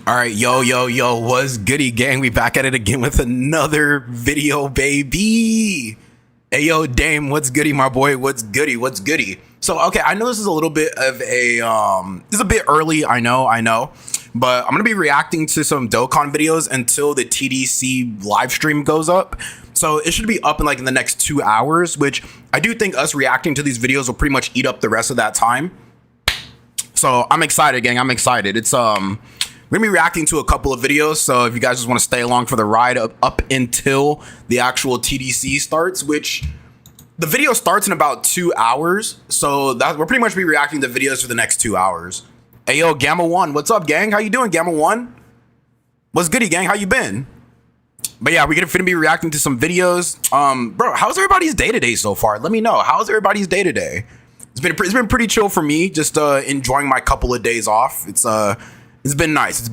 All right, yo, what's goody, gang? We back at it again with another video, baby. Hey, yo, Dame, what's goody, my boy? What's goody? So, okay, I know this is a little bit of a, this is a bit early, I know, but I'm gonna be reacting to some Dokkan videos until the TDC live stream goes up. So it should be up in the next 2 hours, which I do think us reacting to these videos will pretty much eat up the rest of that time. So I'm excited, gang. I'm excited. It's we're gonna be reacting to a couple of videos, so if you guys just want to stay along for the ride up until the actual TDC starts, which the video starts in about 2 hours, so that we're pretty much be reacting to videos for the next 2 hours. Hey, yo, Gamma One, what's up, gang? How you doing, Gamma One? What's goody, gang? How you been? But yeah, we're gonna be reacting to some videos. Bro, how's everybody's day today so far? Let me know. How's everybody's day today? It's been pretty chill for me. Just enjoying my couple of days off. It's been nice,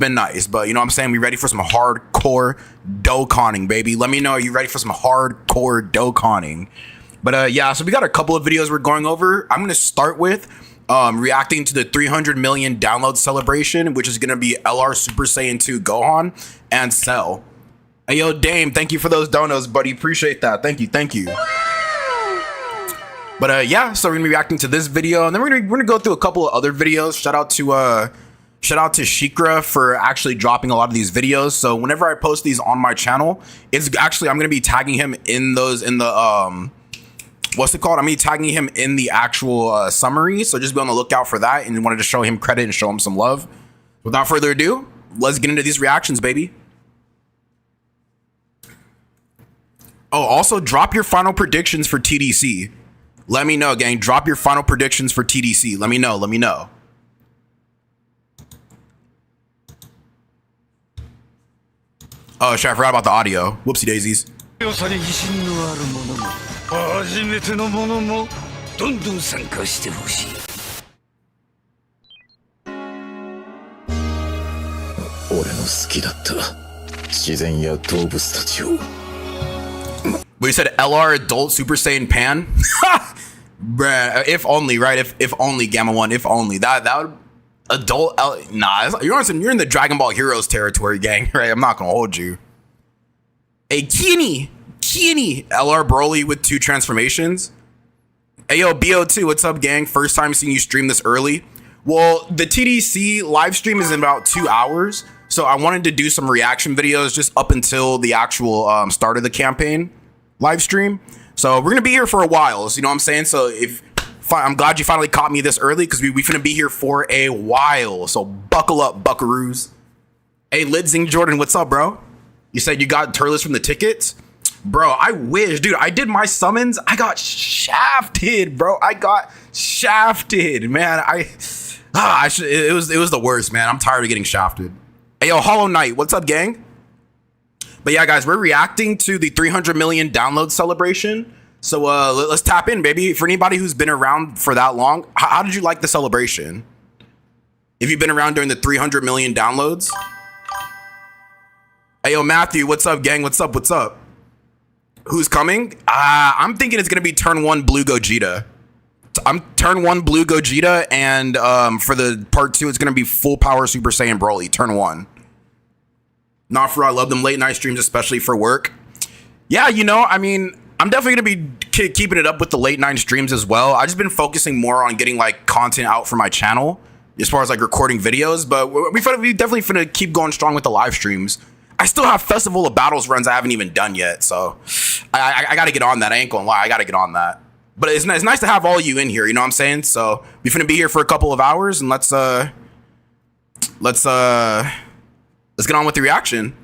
but you know what I'm saying? We ready for some hardcore Dokkaning, baby. Let me know, are you ready for some hardcore Dokkaning? But yeah, so we got a couple of videos we're going over. I'm gonna start with reacting to the 300 million download celebration, which is gonna be LR Super Saiyan 2 Gohan and Cell. Hey, yo, Dame, thank you for those donos, buddy. Appreciate that. Thank you. But yeah, so we're gonna be reacting to this video, and then we're gonna go through a couple of other videos. Shout out to Shikra for actually dropping a lot of these videos. So whenever I post these on my channel, it's actually, I'm gonna be tagging him in the what's it called? I'm gonna be tagging him in the actual summary. So just be on the lookout for that, and wanted to show him credit and show him some love. Without further ado, let's get into these reactions, baby. Oh, also drop your final predictions for TDC. Let me know, gang. Drop your final predictions for TDC. Let me know. Oh, shit, I forgot about the audio. Whoopsie daisies. We said LR adult Super Saiyan Pan? Bruh, if only, right? If only, Gamma One, if only. That would adult nah, you're in the Dragon Ball Heroes territory, gang, right? I'm not gonna hold you. Hey, Kieni LR Broly with 2 transformations. Hey, yo, BO2, what's up, gang? First time seeing you stream this early. Well, the TDC live stream is in about 2 hours, so I wanted to do some reaction videos just up until the actual start of the campaign live stream. So we're gonna be here for a while, so you know what I'm saying? So I'm glad you finally caught me this early, because we finna be here for a while. So buckle up, buckaroos. Hey, Lidzing Jordan, what's up, bro? You said you got Turles from the tickets? Bro, I wish, dude. I did my summons. I got shafted, bro. I got shafted, man. It was the worst, man. I'm tired of getting shafted. Hey, yo, Hollow Knight, what's up, gang? But yeah, guys, we're reacting to the 300 million download celebration. So let's tap in, baby. For anybody who's been around for that long, how did you like the celebration? If you've been around during the 300 million downloads. Hey, yo, Matthew, what's up, gang? What's up? Who's coming? I'm thinking it's gonna be turn 1 Blue Gogeta. I'm turn 1 Blue Gogeta, and for the part 2, it's gonna be full power Super Saiyan Broly, turn 1. Not for I love them late night streams, especially for work. Yeah, you know, I mean, I'm definitely gonna be keeping it up with the late night streams as well. I've just been focusing more on getting content out for my channel as far as recording videos, but we definitely finna keep going strong with the live streams. I still have Festival of Battles runs I haven't even done yet, so I gotta get on that. I ain't gonna lie, I gotta get on that. But it's nice to have all you in here, you know what I'm saying? So we finna be here for a couple of hours, and let's get on with the reaction.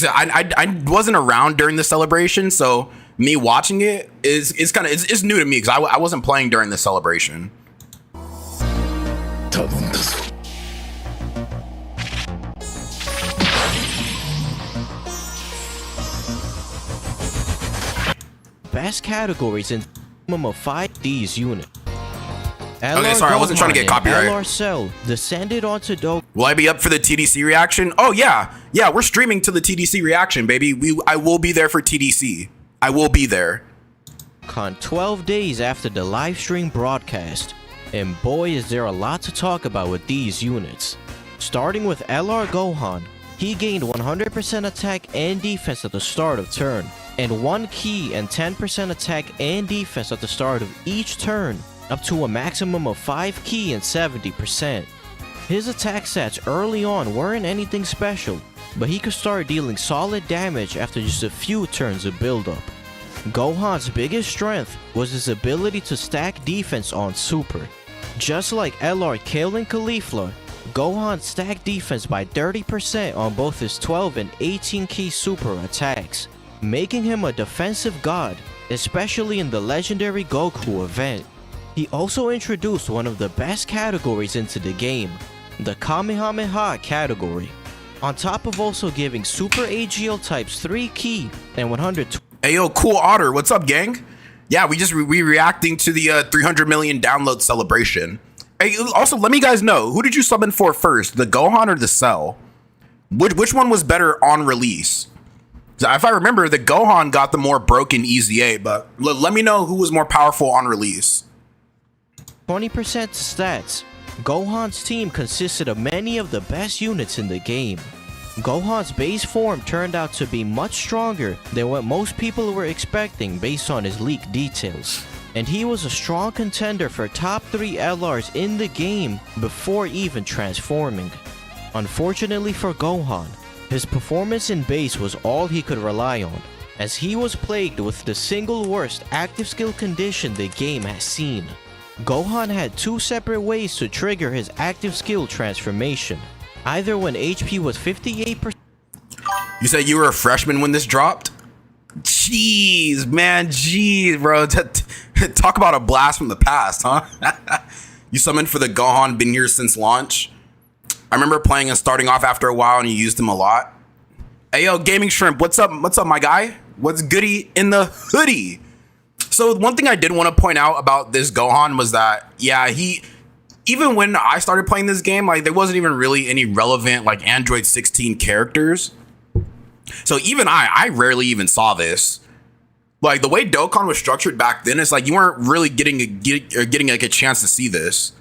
I wasn't around during the celebration, so me watching it is new to me, because I wasn't playing during the celebration. Best categories in minimum of 5D's unit. Okay, sorry, I wasn't trying to get copyright. LR Cell descended onto Dokkan. Will I be up for the TDC reaction? Oh yeah, we're streaming to the TDC reaction, baby. I will be there for TDC. I will be there. 12 days after the live stream broadcast, And boy is there a lot to talk about with these units. Starting with LR Gohan, he gained 100% attack and defense at the start of turn, and 1 key and 10% attack and defense at the start of each turn, up to a maximum of 5 key and 70%. His attack stats early on weren't anything special, but he could start dealing solid damage after just a few turns of build-up. Gohan's biggest strength was his ability to stack defense on Super. Just like LR killing Caulifla, Gohan stacked defense by 30% on both his 12 and 18 key Super attacks, making him a defensive god, especially in the legendary Goku event. He also introduced one of the best categories into the game, the Kamehameha category, on top of also giving Super AGL types 3 key and 120. Hey yo, Cool Otter, what's up, gang? Yeah, we reacting to the 300 million download celebration. Hey, also let me guys know, who did you summon for first, the Gohan or the Cell? Which one was better on release? If I remember, the Gohan got the more broken EZA, but let me know who was more powerful on release. 20% stats. Gohan's team consisted of many of the best units in the game. Gohan's base form turned out to be much stronger than what most people were expecting based on his leaked details, and he was a strong contender for top 3 LRs in the game before even transforming. Unfortunately for Gohan, his performance in base was all he could rely on, as he was plagued with the single worst active skill condition the game has seen. Gohan had 2 separate ways to trigger his active skill transformation, either when HP was 58%. You said you were a freshman when this dropped? Jeez, man, jeez, bro. Talk about a blast from the past, huh? You summoned for the Gohan, been here since launch. I remember playing and starting off after a while, and you used him a lot. Hey, yo, Gaming Shrimp, what's up? What's up, my guy? What's goody in the hoodie? So one thing I did want to point out about this Gohan was that, yeah, even when I started playing this game, like there wasn't even really any relevant like Android 16 characters. So even I rarely even saw this. Like the way Dokkan was structured back then, it's like you weren't really getting like a chance to see this.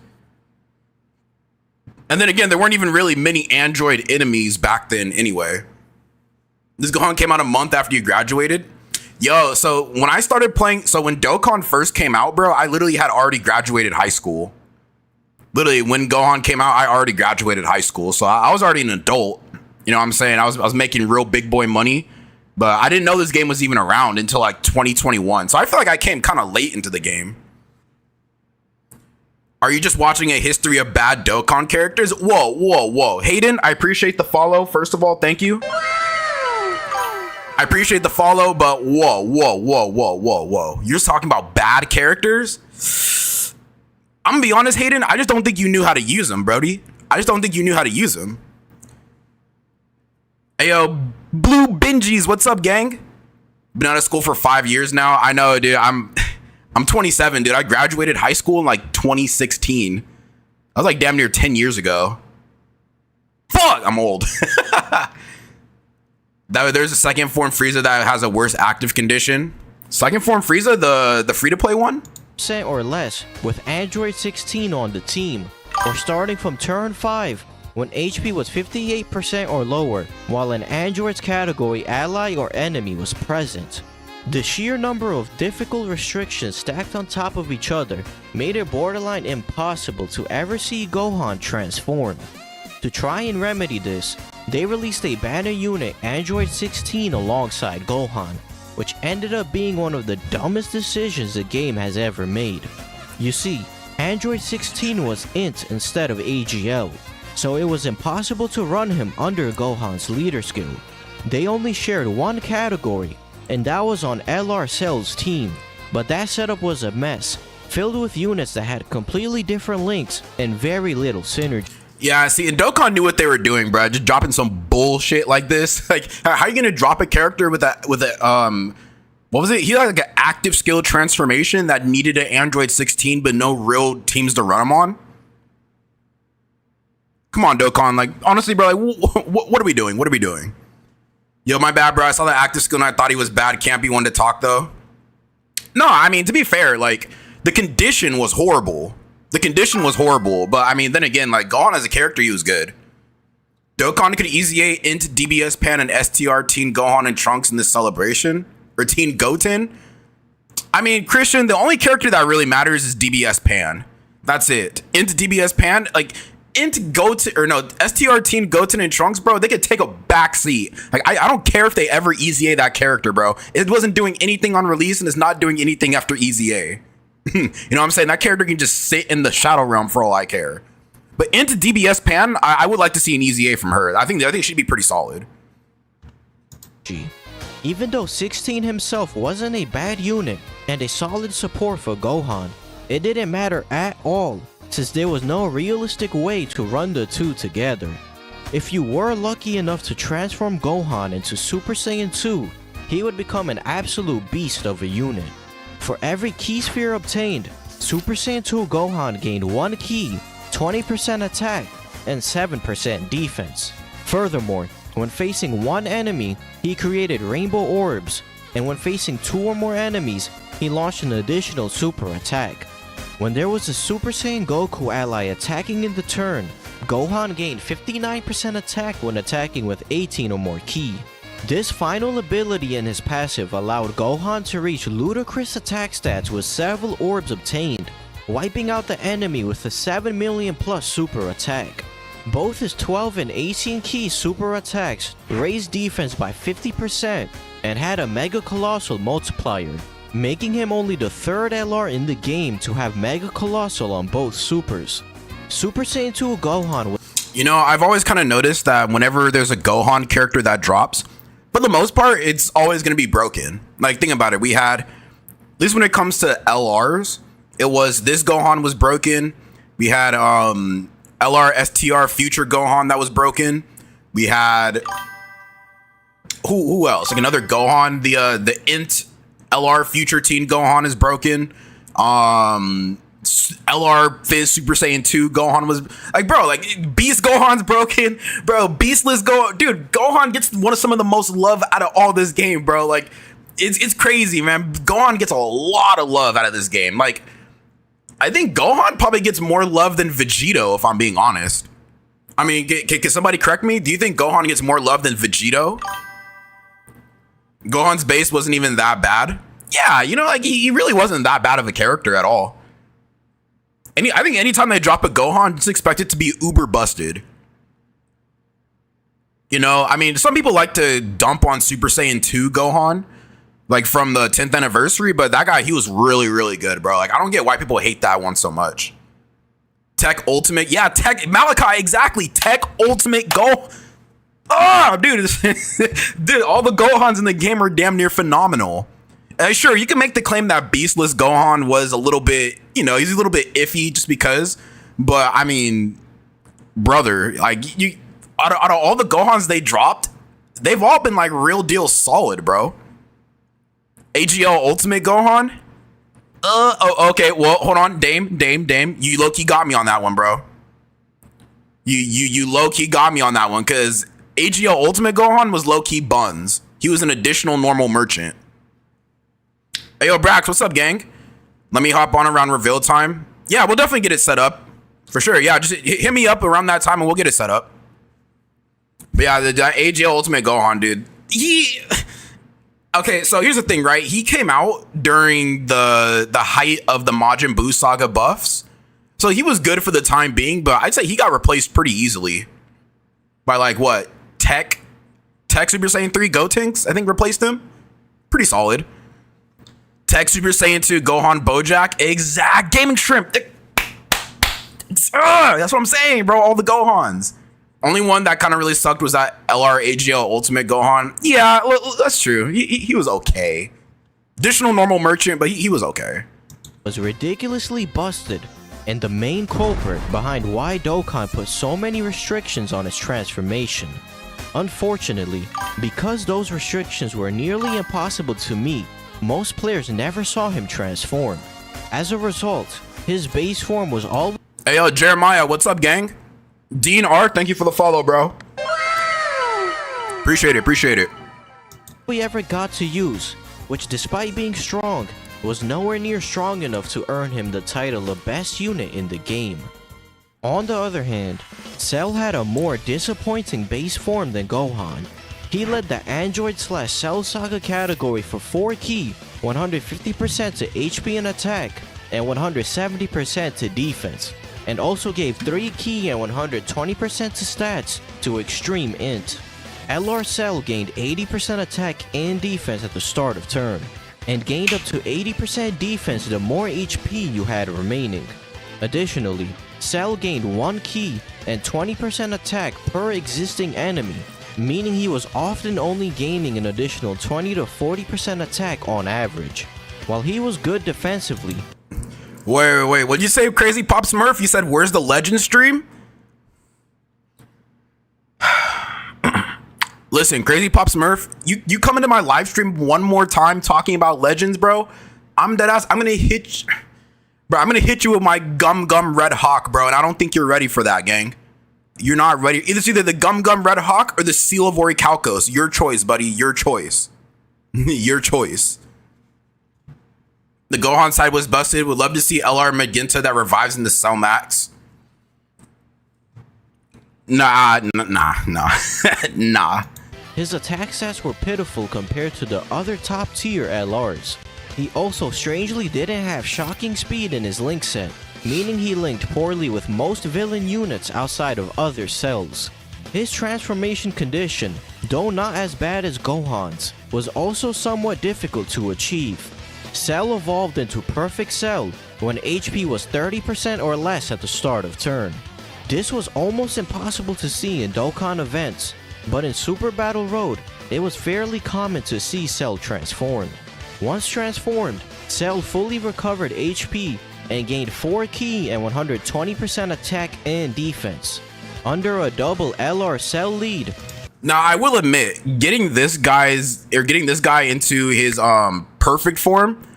And then again, there weren't even really many Android enemies back then anyway. This Gohan came out a month after you graduated. Yo, so when I started playing, so when Dokkan first came out, bro, I literally had already graduated high school. Literally, when Gohan came out, I already graduated high school. So I was already an adult. You know what I'm saying? I was making real big boy money. But I didn't know this game was even around until like 2021. So I feel like I came kind of late into the game. Are you just watching a history of bad Dokkan characters? Whoa, whoa, whoa. Hayden, I appreciate the follow. First of all, thank you. I appreciate the follow, but whoa, whoa, whoa, whoa, whoa, whoa. You're just talking about bad characters? I'm gonna be honest, Hayden, I just don't think you knew how to use them, Brody. I just don't think you knew how to use them. Hey, yo, Blue Benjis, what's up, gang? Been out of school for 5 years now. I know, dude, I'm 27, dude. I graduated high school in like 2016. That was like damn near 10 years ago. Fuck, I'm old. There's a second form Frieza that has a worse active condition. Second form Frieza, the free-to-play one? Or less with Android 16 on the team, or starting from turn 5 when HP was 58% or lower, while an Android's category ally or enemy was present. The sheer number of difficult restrictions stacked on top of each other made it borderline impossible to ever see Gohan transform. To try and remedy this, they released a banner unit Android 16 alongside Gohan, which ended up being one of the dumbest decisions the game has ever made. You see, Android 16 was INT instead of AGL, so it was impossible to run him under Gohan's leader skill. They only shared one category, and that was on LR Cell's team, but that setup was a mess, filled with units that had completely different links and very little synergy. Yeah, see, and Dokkan knew what they were doing, bro. Just dropping some bullshit like this. Like, how are you gonna drop a character with a what was it? He had like an active skill transformation that needed an Android 16, but no real teams to run him on. Come on, Dokkan. Like, honestly, bro, like, what are we doing? What are we doing? Yo, my bad, bro. I saw the active skill and I thought he was bad. Can't be one to talk though. No, I mean, to be fair, like the condition was horrible. The condition was horrible, but I mean, then again, like Gohan as a character, he was good. Dokkan could easy A into DBS Pan and STR Teen Gohan and Trunks in this celebration, or Teen Goten. I mean, Christian, the only character that really matters is DBS Pan. That's it. Into DBS Pan, like into Goten, or no, STR Teen Goten and Trunks, bro, they could take a back seat. Like, I don't care if they ever easy A that character, bro. It wasn't doing anything on release and it's not doing anything after easy A. You know what I'm saying? That character can just sit in the Shadow Realm for all I care. But into DBS Pan, I would like to see an easy A from her. I think she'd be pretty solid. Even though 16 himself wasn't a bad unit and a solid support for Gohan, it didn't matter at all, since there was no realistic way to run the two together. If you were lucky enough to transform Gohan into Super Saiyan 2, he would become an absolute beast of a unit. For every Ki Sphere obtained, Super Saiyan 2 Gohan gained 1 Ki, 20% attack, and 7% defense. Furthermore, when facing one enemy, he created rainbow orbs, and when facing 2 or more enemies, he launched an additional super attack. When there was a Super Saiyan Goku ally attacking in the turn, Gohan gained 59% attack when attacking with 18 or more Ki. This final ability in his passive allowed Gohan to reach ludicrous attack stats with several orbs obtained, wiping out the enemy with a 7 million plus super attack. Both his 12 and 18 Ki super attacks raised defense by 50% and had a Mega Colossal multiplier, making him only the 3rd LR in the game to have Mega Colossal on both supers. Super Saiyan 2 Gohan was... You know, I've always kind of noticed that whenever there's a Gohan character that drops, for the most part, it's always going to be broken. Like, think about it. We had, at least when it comes to LRs, it was this Gohan was broken. We had LR STR Future Gohan that was broken. We had who else? Like another Gohan. The Int LR Future Teen Gohan is broken. LR Fizz Super Saiyan 2 Gohan was like, bro, like Beast Gohan's broken, bro. Beastless dude, Gohan gets some of the most love out of all this game, bro. Like, it's crazy, man. Gohan gets a lot of love out of this game. Like, I think Gohan probably gets more love than Vegito, if I'm being honest. I mean, can somebody correct me? Do you think Gohan gets more love than Vegito? Gohan's base wasn't even that bad. Yeah, you know, like he really wasn't that bad of a character at all. I think anytime they drop a Gohan, just expect it to be uber busted. You know, I mean, some people like to dump on Super Saiyan 2 Gohan, like from the 10th anniversary, but that guy, he was really, really good, bro. Like, I don't get why people hate that one so much. Tech Ultimate, yeah, Tech Malachi, exactly. Tech Ultimate Go. Oh, dude, dude, all the Gohans in the game are damn near phenomenal. Sure, you can make the claim that Beastless Gohan was a little bit, you know, he's a little bit iffy just because. But I mean, brother, like you, out of all the Gohans they dropped, they've all been like real deal solid, bro. AGL Ultimate Gohan. Oh, okay. Well, hold on, Dame. You low key got me on that one, bro. You low key got me on that one because AGL Ultimate Gohan was low key buns. He was an additional normal merchant. Hey, yo, Brax, what's up, gang? Let me hop on around reveal time. Yeah, we'll definitely get it set up. For sure, yeah, just hit me up around that time and we'll get it set up. But yeah, the AGL Ultimate Gohan, dude. Okay, so here's the thing, right? He came out during the height of the Majin Buu Saga buffs. So he was good for the time being, but I'd say he got replaced pretty easily. By like, what? Tech Super Saiyan 3 Gotenks, I think, replaced him. Pretty solid. Tech Super Saiyan 2 Gohan Bojack. Exact. Gaming Shrimp. That's what I'm saying, bro. All the Gohans. Only one that kind of really sucked was that LR AGL Ultimate Gohan. Yeah, that's true. He was okay. Additional normal merchant, but he was okay. Was ridiculously busted, and the main culprit behind why Dokkan put so many restrictions on his transformation. Unfortunately, because those restrictions were nearly impossible to meet, most players never saw him transform. As a result, his base form was always... Hey, yo, Jeremiah, what's up, gang? Dean R, thank you for the follow, bro. Appreciate it. we ever got to use, which despite being strong, was nowhere near strong enough to earn him the title of best unit in the game. On the other hand, Cell had a more disappointing base form than Gohan. He led the Android/Cell Saga category for 4 key, 150% to HP and attack, and 170% to defense, and also gave 3 key and 120% to stats to Extreme Int. LR Cell gained 80% attack and defense at the start of turn, and gained up to 80% defense the more HP you had remaining. Additionally, Cell gained 1 key and 20% attack per existing enemy, meaning he was often only gaining an additional 20 to 40% attack on average. While he was good defensively. Wait, what'd you say, Crazy Pop Smurf? You said, where's the legend stream? Listen, Crazy Pop Smurf, you come into my live stream one more time talking about legends, bro. I'm deadass. I'm gonna hit you. Bro, I'm gonna hit you with my Gum Red Hawk, bro, and I don't think you're ready for that, gang. You're not ready. It's either the Gum Red Hawk or the Seal of Orichalcos. Your choice, buddy. Your choice. Your choice. The Gohan side was busted. Would love to see LR Magenta that revives in the Cell Max. Nah. Nah. His attack stats were pitiful compared to the other top tier LRs. He also strangely didn't have shocking speed in his link set, meaning he linked poorly with most villain units outside of other cells. His transformation condition, though not as bad as Gohan's, was also somewhat difficult to achieve. Cell evolved into Perfect Cell when HP was 30% or less at the start of turn. This was almost impossible to see in Dokkan events, but in Super Battle Road, it was fairly common to see Cell transform. Once transformed, Cell fully recovered HP and gained 4 key and 120% attack and defense. Under a double LR Cell lead. Now, I will admit, getting this guy into his perfect form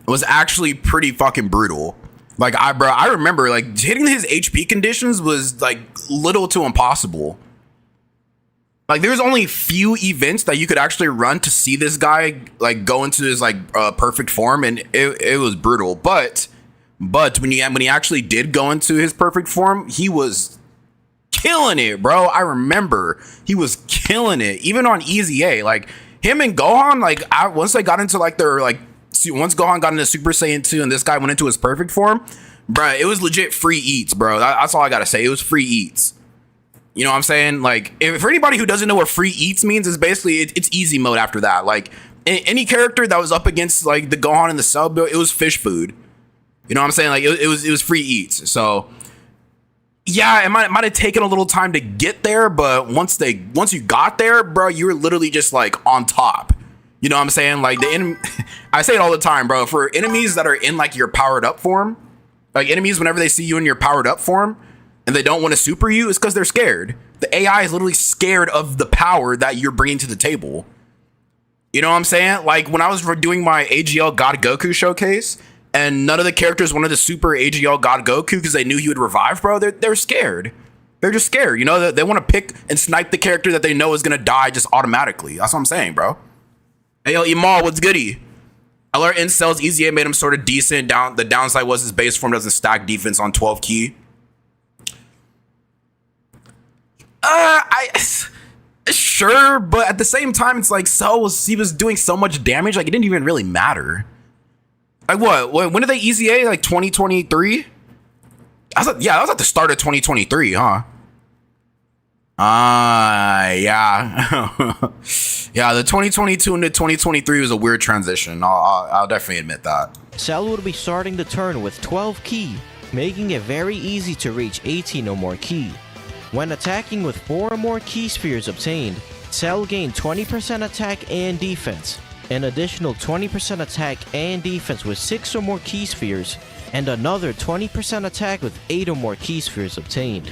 was actually pretty fucking brutal. Like, I remember, like, hitting his HP conditions was like little to impossible. Like, there's only few events that you could actually run to see this guy like go into his like perfect form, and it was brutal. But when he actually did go into his perfect form, he was killing it, bro. I remember he was killing it, even on Easy A. Like, him and Gohan, like, once they got into like their like, once Gohan got into Super Saiyan 2 and this guy went into his perfect form, bro, it was legit free eats, bro. That's all I gotta say. It was free eats. You know what I'm saying? Like, for anybody who doesn't know what free eats means, is basically it's easy mode after that. Like, any character that was up against like the Gohan and the Cell build, it was fish food. You know what I'm saying? Like, it was free eats. So yeah, it might have taken a little time to get there, but once you got there, bro, you were literally just like on top. You know what I'm saying? Like, I say it all the time, bro. For enemies that are in like your powered up form, like enemies, whenever they see you in your powered up form and they don't want to super you, it's because they're scared. The AI is literally scared of the power that you're bringing to the table. You know what I'm saying? Like, when I was doing my AGL God Goku showcase and none of the characters wanted to super AGL God Goku because they knew he would revive, bro, they're scared. They're just scared. You know, they want to pick and snipe the character that they know is going to die just automatically. That's what I'm saying, bro. Hey, yo, Emal, what's goody? LR Incel's Easy A made him sort of decent. The downside was his base form doesn't stack defense on 12 key. Sure, but at the same time, it's like he was doing so much damage, like it didn't even really matter. Like what? When did they Easy A? Like 2023? That was at the start of 2023, huh? Yeah. Yeah, the 2022 into 2023 was a weird transition. I'll definitely admit that. Cell would be starting the turn with 12 key, making it very easy to reach 18 or more key. When attacking with 4 or more key spheres obtained, Cell gained 20% attack and defense, an additional 20% attack and defense with 6 or more key spheres, and another 20% attack with 8 or more key spheres obtained.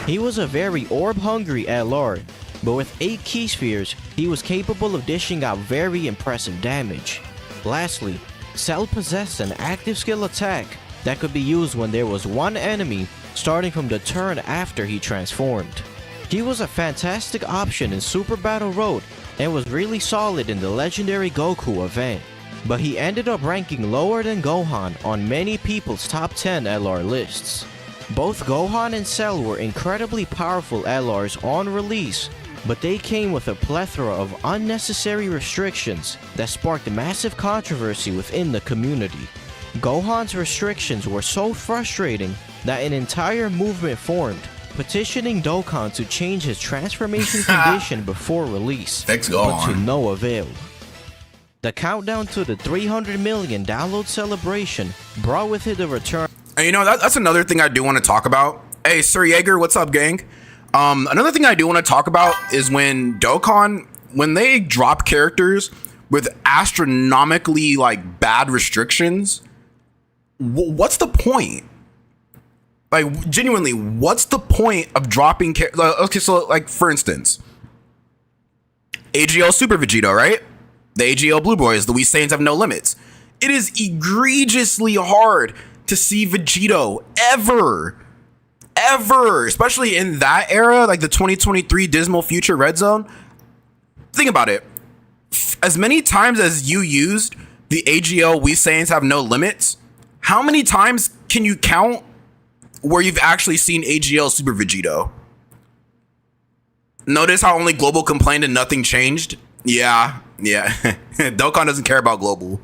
He was a very orb-hungry LR, but with 8 key spheres, he was capable of dishing out very impressive damage. Lastly, Cell possessed an active skill attack that could be used when there was one enemy starting from the turn after he transformed. He was a fantastic option in Super Battle Road and was really solid in the legendary Goku event. but he ended up ranking lower than Gohan on many people's top 10 LR lists. Both Gohan and Cell were incredibly powerful LRs on release, but they came with a plethora of unnecessary restrictions that sparked massive controversy within the community. Gohan's restrictions were so frustrating that an entire movement formed, petitioning Dokkan to change his transformation condition before release, Thanks, but to Gohan. no avail. The countdown to the 300 million download celebration brought with it the return. And you know, that's another thing I do want to talk about. Hey, Sir Jaeger, what's up, gang? Another thing I do want to talk about is when Dokkan, when they drop characters with astronomically like bad restrictions, what's the point? Like, genuinely, what's the point of dropping okay, so like for instance, AGL Super Vegito, right? The AGL Blue Boys, the We Saiyans Have No Limits. It is egregiously hard to see Vegito ever, especially in that era, like the 2023 Dismal Future Red Zone. Think about it. As many times as you used the AGL We Saiyans Have No Limits, how many times can you count where you've actually seen AGL Super Vegito? Notice how only Global complained and nothing changed? Yeah. Dokkan doesn't care about Global.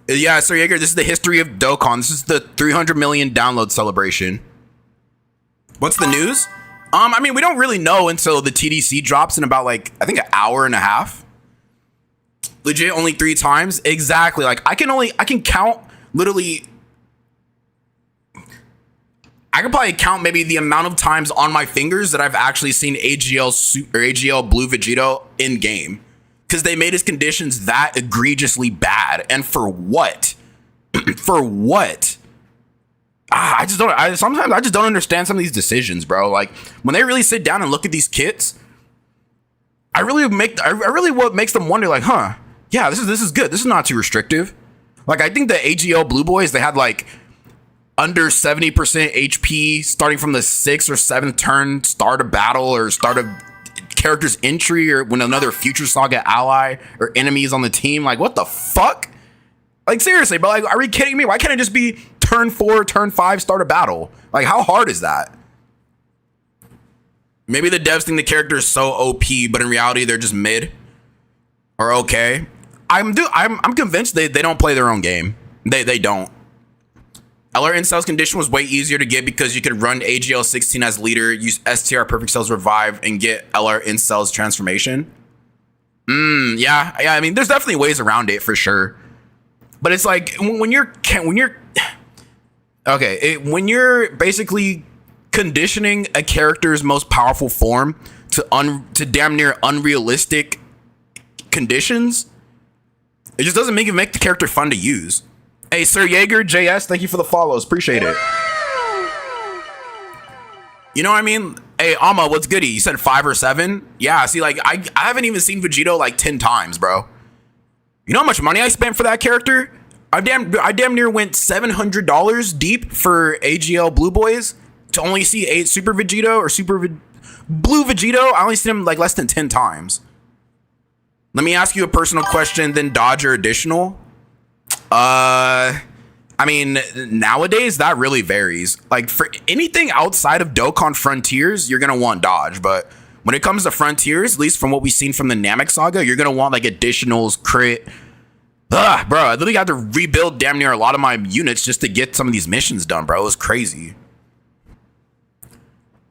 Yeah, Sir Jaeger, this is the history of Dokkan. This is the 300 million download celebration. What's the news? I mean, we don't really know until the TDC drops in about like, I think an hour and a half. Legit only 3 times. Exactly. Like I can count literally. I could probably count maybe the amount of times on my fingers that I've actually seen AGL Blue Vegito in game, because they made his conditions that egregiously bad, and for what? For what? I just don't. Sometimes I just don't understand some of these decisions, bro. Like when they really sit down and look at these kits, what makes them wonder, like, huh? Yeah, this is good. This is not too restrictive. Like I think the AGL Blue Boys, they had like under 70% HP starting from the 6th or 7th turn, start a battle or start a character's entry, or when another Future Saga ally or enemy is on the team. Like, what the fuck? Like, seriously, bro, like, are you kidding me? Why can't it just be turn 4, turn 5, start a battle? Like, how hard is that? Maybe the devs think the character is so OP, but in reality, they're just mid or okay. I'm convinced they don't play their own game. They don't. LR Incel's condition was way easier to get because you could run AGL 16 as leader, use STR Perfect Cells Revive, and get LR Incel's transformation. Yeah. I mean, there's definitely ways around it for sure. But it's like when you're basically conditioning a character's most powerful form to damn near unrealistic conditions, it just doesn't make the character fun to use. Hey, Sir Jaeger, JS, thank you for the follows. Appreciate it. You know what I mean? Hey, Amma, what's goody? You said 5 or 7? Yeah, see, like, I haven't even seen Vegito like 10 times, bro. You know how much money I spent for that character? I damn near went $700 deep for AGL Blue Boys to only see 8 Super Vegito or Blue Vegito. I only seen him like less than 10 times. Let me ask you a personal question, then dodge or additional. I mean, nowadays that really varies. Like for anything outside of Dokkan Frontiers, you're gonna want dodge, but when it comes to Frontiers, at least from what we've seen from the Namek Saga, you're gonna want like additionals, crit. Bro, I literally had to rebuild damn near a lot of my units just to get some of these missions done, bro. It was crazy.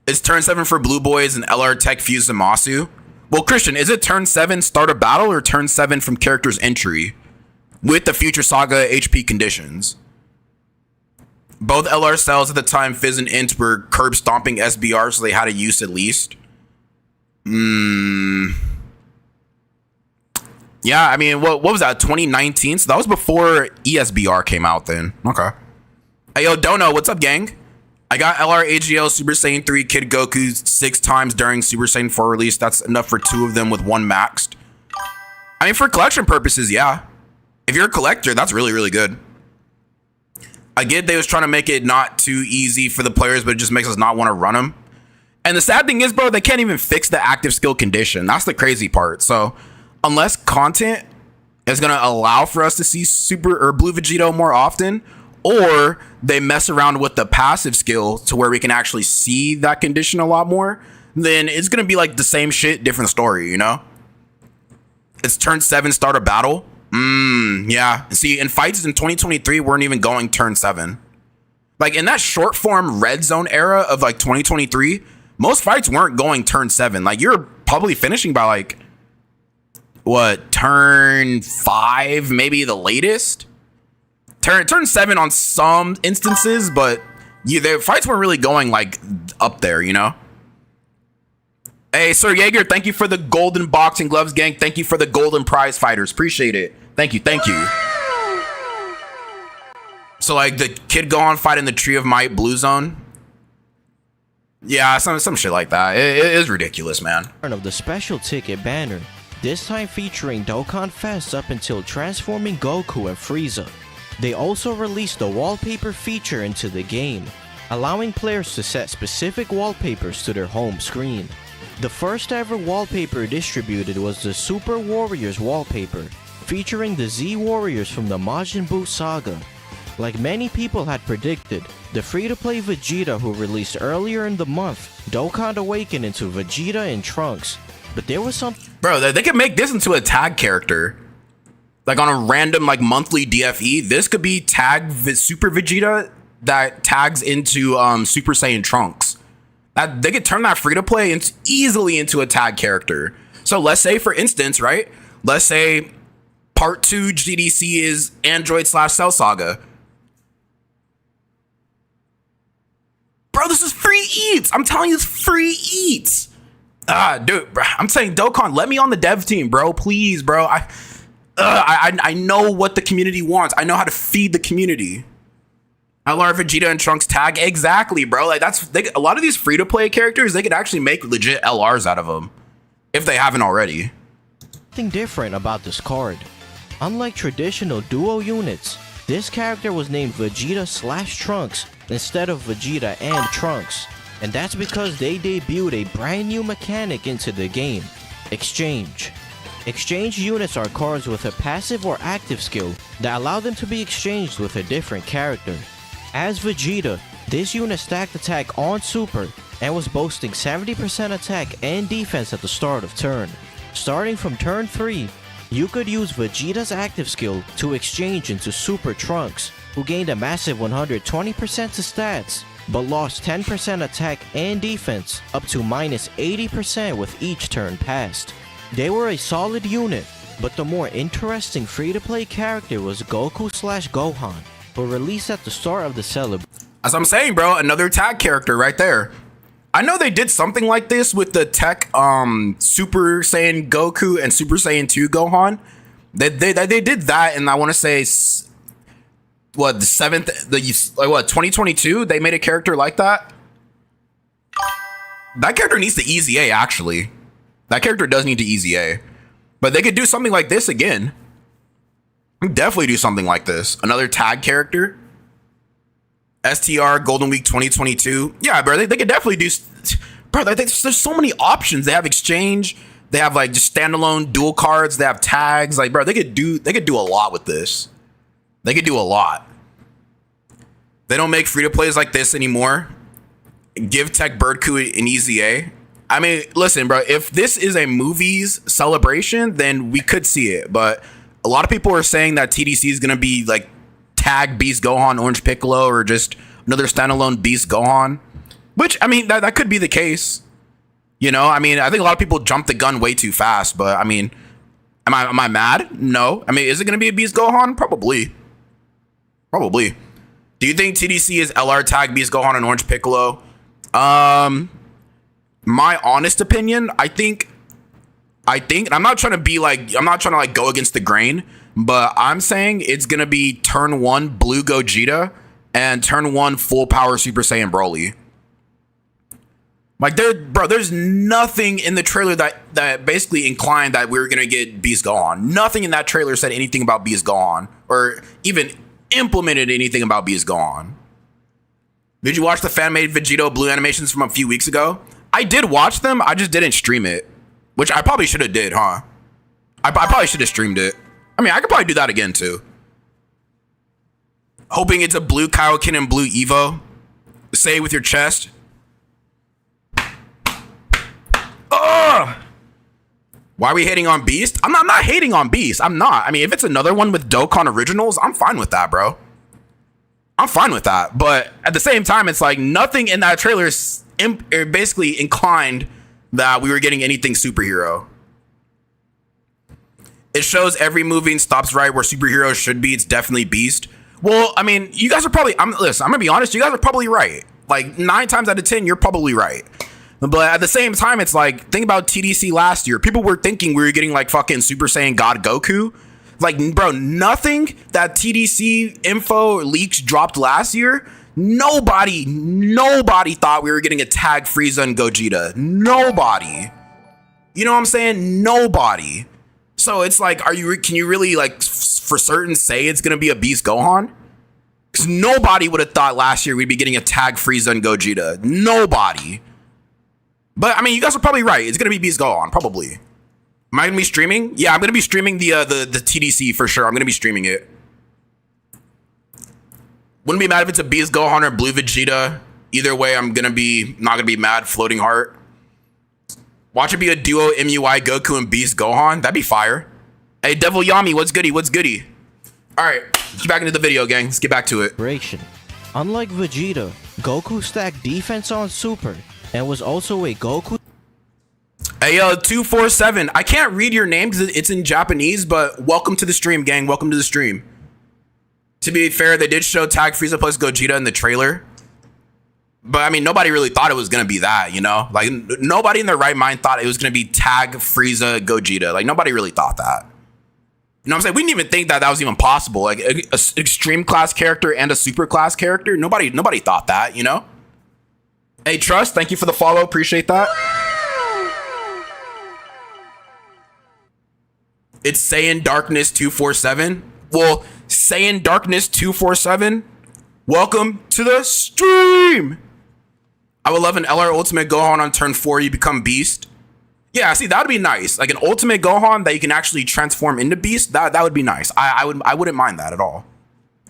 It's turn 7 for Blue Boys and LR Tech Fuse Zamasu. Well, Christian, is it turn 7 start a battle or turn 7 from character's entry with the Future Saga HP conditions? Both LR cells at the time, Fizz and Int, were curb stomping SBR, so they had a use at least. Yeah, I mean, what was that, 2019? So that was before ESBR came out then. Okay. Hey, yo, Dono, what's up, gang? I got LR AGL Super Saiyan 3 Kid Goku 6 times during Super Saiyan 4 release. That's enough for 2 of them with 1 maxed. I mean, for collection purposes, yeah. If you're a collector, that's really, really good. I get they was trying to make it not too easy for the players, but it just makes us not want to run them. And the sad thing is, bro, they can't even fix the active skill condition. That's the crazy part. So unless content is going to allow for us to see Super or Blue Vegito more often, or they mess around with the passive skill to where we can actually see that condition a lot more, then it's going to be like the same shit, different story, you know? It's turn 7, start a battle. Yeah. See, in fights in 2023, weren't even going turn 7. Like in that short form red zone era of like 2023, most fights weren't going turn 7. Like you're probably finishing by like, what, turn 5, maybe the latest? Turn 7 on some instances, but the fights weren't really going like up there, you know? Hey, Sir Jaeger, thank you for the golden boxing gloves, gang. Thank you for the golden prize fighters. Appreciate it. Thank you. Thank you. So like the Kid Gohan fight in the Tree of Might blue zone. Yeah, some shit like that. It is ridiculous, man. Of the special ticket banner, this time featuring Dokkan Fest up until transforming Goku and Frieza. They also released the wallpaper feature into the game, allowing players to set specific wallpapers to their home screen. The first ever wallpaper distributed was the Super Warriors wallpaper, featuring the Z Warriors from the Majin Buu saga. Like many people had predicted, the free-to-play Vegeta who released earlier in the month, Dokkan awakened into Vegeta and Trunks. But there was some— Bro, they could make this into a tag character. Like on a random like monthly DFE, this could be Super Vegeta that tags into Super Saiyan Trunks. They could turn that free-to-play easily into a tag character. So let's say, for instance, right? Let's say part 2 GDC is Android/Cell Saga. Bro, this is free eats. I'm telling you, it's free eats. Dude, bro, I'm saying Dokkan, let me on the dev team, bro. Please, bro. I know what the community wants. I know how to feed the community. LR Vegeta and Trunks tag, exactly, bro. Like a lot of these free-to-play characters, they could actually make legit LRs out of them if they haven't already. Something different about this card. Unlike traditional duo units, this character was named Vegeta/Trunks instead of Vegeta and Trunks, and that's because they debuted a brand new mechanic into the game: Exchange. Exchange units are cards with a passive or active skill that allow them to be exchanged with a different character. As Vegeta, this unit stacked attack on Super and was boasting 70% attack and defense at the start of turn. Starting from turn 3, you could use Vegeta's active skill to exchange into Super Trunks, who gained a massive 120% to stats, but lost 10% attack and defense up to minus 80% with each turn passed. They were a solid unit, but the more interesting free-to-play character was Goku/Gohan, who released at the start of the celebration. As I'm saying, bro, another tag character right there. I know they did something like this with the tech Super Saiyan Goku and Super Saiyan 2 Gohan. They did that, and I want to say what, 2022 they made a character like that. That character needs the Easy A, actually. That character does need to Easy A, but they could do something like this again. Definitely do something like this. Another tag character. STR Golden Week 2022. Yeah, bro, they could definitely do. Bro, there's so many options. They have exchange. They have like just standalone dual cards. They have tags. Like, bro, they could do a lot with this. They could do a lot. They don't make free to plays like this anymore. Give Tech Birdku an Easy A. I mean, listen, bro, if this is a movies celebration, then we could see it. But a lot of people are saying that TDC is going to be like tag Beast Gohan, Orange Piccolo, or just another standalone Beast Gohan. Which, I mean, that could be the case. You know, I mean, I think a lot of people jumped the gun way too fast. But, I mean, am I mad? No. I mean, is it going to be a Beast Gohan? Probably. Probably. Do you think TDC is LR tag Beast Gohan and Orange Piccolo? My honest opinion, I think, and I'm not trying to go against the grain, but I'm saying it's going to be turn 1 Blue Gogeta and turn 1 full power Super Saiyan Broly. Like, there's nothing in the trailer that basically inclined that we were going to get Beast Gohan. Nothing in that trailer said anything about Beast Gohan or even implemented anything about Beast Gohan. Did you watch the fan-made Vegito Blue animations from a few weeks ago? I did watch them. I just didn't stream it, which I probably should have did, huh? I probably should have streamed it. I mean, I could probably do that again too. Hoping it's a blue Kaioken and blue Evo. Say it with your chest. Ugh! Why are we hating on Beast? I'm not hating on Beast. I'm not. I mean, if it's another one with Dokkan Originals, I'm fine with that, bro. I'm fine with that. But at the same time, it's like nothing in that trailer is basically inclined that we were getting anything superhero. It shows every movie and stops right where superheroes should be. It's definitely Beast. Well, I mean, you guys are probably, listen, I'm gonna be honest, you guys are probably right. Like 9 times out of 10, you're probably right. But at the same time, it's like, think about TDC last year. People were thinking we were getting like fucking Super Saiyan God Goku. Like, bro, nothing that TDC info leaks dropped last year, nobody thought we were getting a tag Frieza and Gogeta. Nobody. You know what I'm saying? Nobody. So it's like, can you really like for certain say it's gonna be a Beast Gohan? Because nobody would have thought last year we'd be getting a tag Frieza and Gogeta. Nobody. But I mean, you guys are probably right. It's gonna be Beast Gohan, probably. Am I gonna be streaming? Yeah, I'm gonna be streaming the TDC for sure. I'm gonna be streaming it. Wouldn't be mad if it's a Beast Gohan or Blue Vegeta. Either way, I'm not gonna be mad. Floating Heart. Watch it be a duo MUI Goku and Beast Gohan. That'd be fire. Hey, Devil Yami, what's goody? What's goody? All right, let's get back into the video, gang. Let's get back to it. Unlike Vegeta, Goku stacked defense on Super and was also a Goku. Hey, 247. I can't read your name because it's in Japanese, but welcome to the stream, gang. Welcome to the stream. To be fair, they did show Tag Frieza plus Gogeta in the trailer. But I mean, nobody really thought it was going to be that, you know? Like, nobody in their right mind thought it was going to be Tag Frieza Gogeta. Like, nobody really thought that. You know what I'm saying? We didn't even think that was even possible. Like, a extreme class character and a super class character. Nobody thought that, you know? Hey, Trust, thank you for the follow. Appreciate that. It's Saiyan Darkness 247. Well, Saiyan Darkness 247, welcome to the stream. I would love an LR Ultimate Gohan on turn 4. You become Beast. Yeah, see, that would be nice. Like an Ultimate Gohan that you can actually transform into Beast. That would be nice. I wouldn't mind that at all.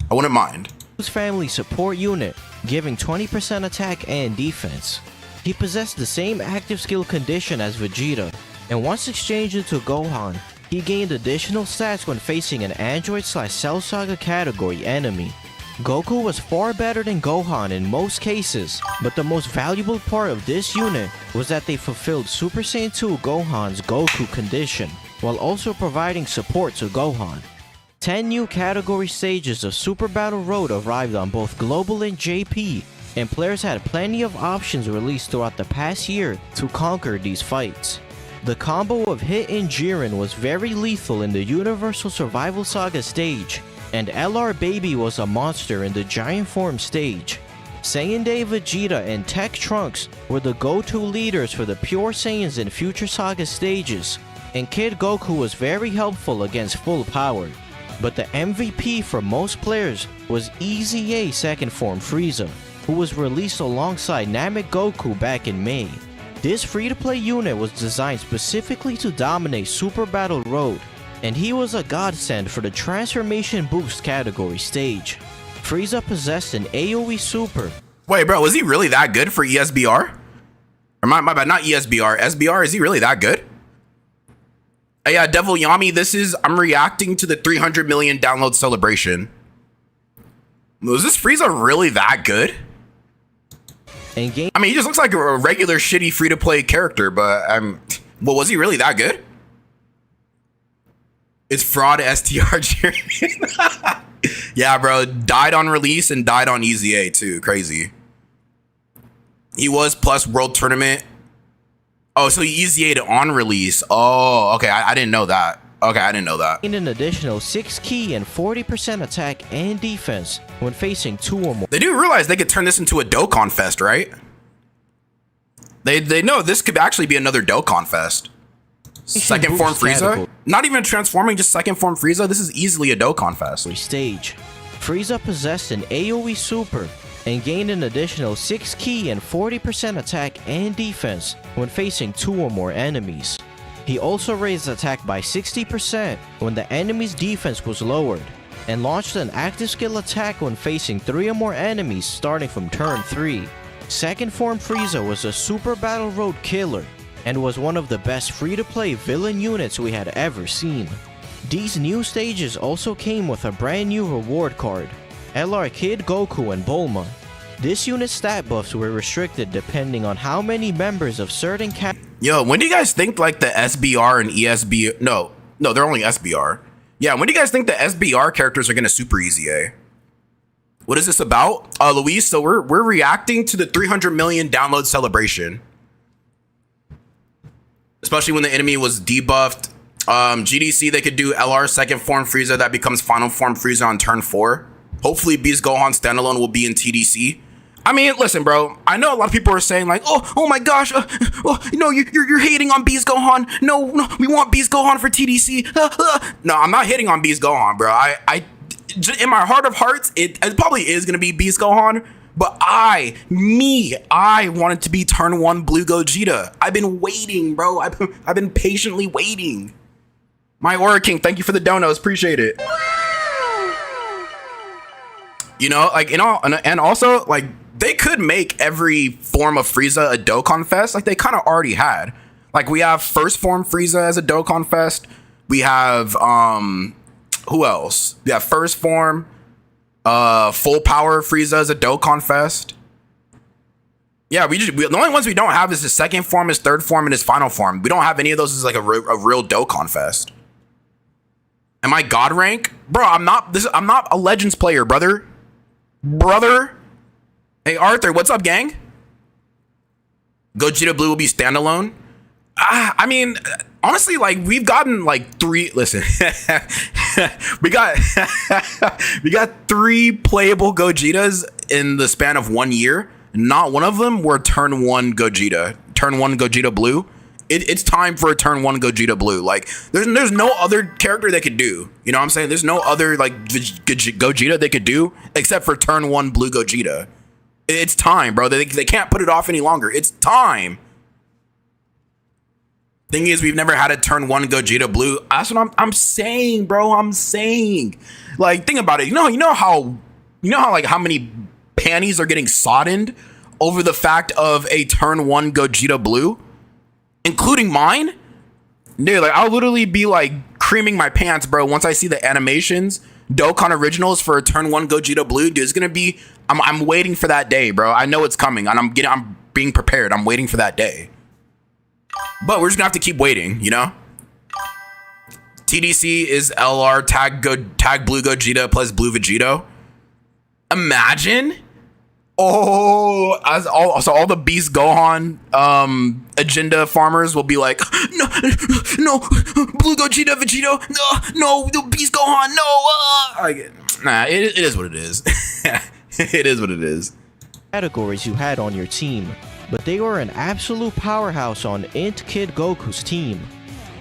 I wouldn't mind. His family support unit, giving 20% attack and defense. He possessed the same active skill condition as Vegeta, and once exchanged into Gohan, he gained additional stats when facing an Android/Cell Saga category enemy. Goku was far better than Gohan in most cases, but the most valuable part of this unit was that they fulfilled Super Saiyan 2 Gohan's Goku condition, while also providing support to Gohan. 10 new category stages of Super Battle Road arrived on both Global and JP, and players had plenty of options released throughout the past year to conquer these fights. The combo of Hit and Jiren was very lethal in the Universal Survival Saga stage, and LR Baby was a monster in the Giant Form stage. Saiyan Day Vegeta and Tech Trunks were the go-to leaders for the Pure Saiyans in future Saga stages, and Kid Goku was very helpful against full power. But the MVP for most players was EZA Second Form Frieza, who was released alongside Namek Goku back in May. This free-to-play unit was designed specifically to dominate Super Battle Road, and he was a godsend for the Transformation Boost category stage. Frieza possessed an AoE Super. Wait, bro, was he really that good for ESBR? Or my bad, not ESBR. SBR, is he really that good? Yeah, Devil Yami, I'm reacting to the 300 million download celebration. Was this Frieza really that good? I mean, he just looks like a regular shitty free-to-play character, but well, was he really that good? It's fraud STR Jeremy. Yeah, bro, died on release and died on EZA too. Crazy. He was plus World Tournament. Oh, so he EZA'd on release. Oh, okay, I didn't know that. Okay, I didn't know that. In an additional 6 key and 40% attack and defense when facing 2 or more. They do realize they could turn this into a Dokkan Fest, right? They know this could actually be another Dokkan Fest. Second Form Frieza? Not even transforming, just Second Form Frieza. This is easily a Dokkan Fest. Stage. Frieza possessed an AoE Super and gained an additional 6 key and 40% attack and defense when facing 2 or more enemies. He also raised attack by 60% when the enemy's defense was lowered, and launched an active skill attack when facing 3 or more enemies starting from turn 3. Second Form Frieza was a super battle road killer, and was one of the best free-to-play villain units we had ever seen. These new stages also came with a brand new reward card, LR Kid Goku and Bulma. This unit's stat buffs were restricted depending on how many members of certain Yo, when do you guys think like the SBR and ESB? No, they're only SBR. Yeah, when do you guys think the SBR characters are gonna super easy, eh? What is this about? Luis, so we're reacting to the 300 million download celebration. Especially when the enemy was debuffed. GDC, they could do LR Second Form Frieza that becomes Final Form Frieza on turn 4. Hopefully Beast Gohan standalone will be in TDC. I mean, listen, bro. I know a lot of people are saying like, oh my gosh, no, you're hating on Beast Gohan. No, we want Beast Gohan for TDC. No, I'm not hating on Beast Gohan, bro. I in my heart of hearts, it probably is gonna be Beast Gohan. But I want it to be turn 1 Blue Gogeta. I've been waiting, bro. I've been patiently waiting. My Aura King, thank you for the donos. Appreciate it. You know, like, you know, and also, like, they could make every form of Frieza a Dokkan Fest, like they kind of already had. Like, we have First Form Frieza as a Dokkan Fest. We have, who else? We have First Form, Full Power Frieza as a Dokkan Fest. Yeah, the only ones we don't have is his Second Form, his Third Form, and his Final Form. We don't have any of those as like a real Dokkan Fest. Am I God rank? Bro, I'm not a Legends player, brother. Hey, Arthur, what's up, gang? Gogeta Blue will be standalone. I mean, honestly, like, we've gotten like 3. Listen, we got 3 playable Gogetas in the span of 1 year. Not one of them were turn 1 Gogeta. Turn 1 Gogeta Blue. It's time for a turn 1 Gogeta Blue. Like, there's no other character they could do. You know what I'm saying? There's no other like Gogeta they could do except for turn 1 Blue Gogeta. It's time, bro. They can't put it off any longer. It's time. Thing is, we've never had a turn 1 Gogeta Blue. That's what I'm saying, bro. I'm saying. Like, think about it. You know how like how many panties are getting soddened over the fact of a turn 1 Gogeta Blue, including mine? Dude, like, I'll literally be like creaming my pants, bro, once I see the animations, Dokkan Originals for a turn 1 Gogeta Blue. Dude, it's gonna be. I'm waiting for that day, bro. I know it's coming, and I'm being prepared. I'm waiting for that day. But we're just gonna have to keep waiting, you know? TDC is LR tag Blue Gogeta plus Blue Vegito. Imagine. Oh, so all the Beast Gohan agenda farmers will be like, no, Blue Gogeta Vegito, no, the Beast Gohan, no. Nah, it is what it is. It is what it is. Categories you had on your team, but they were an absolute powerhouse on Int Kid Goku's team.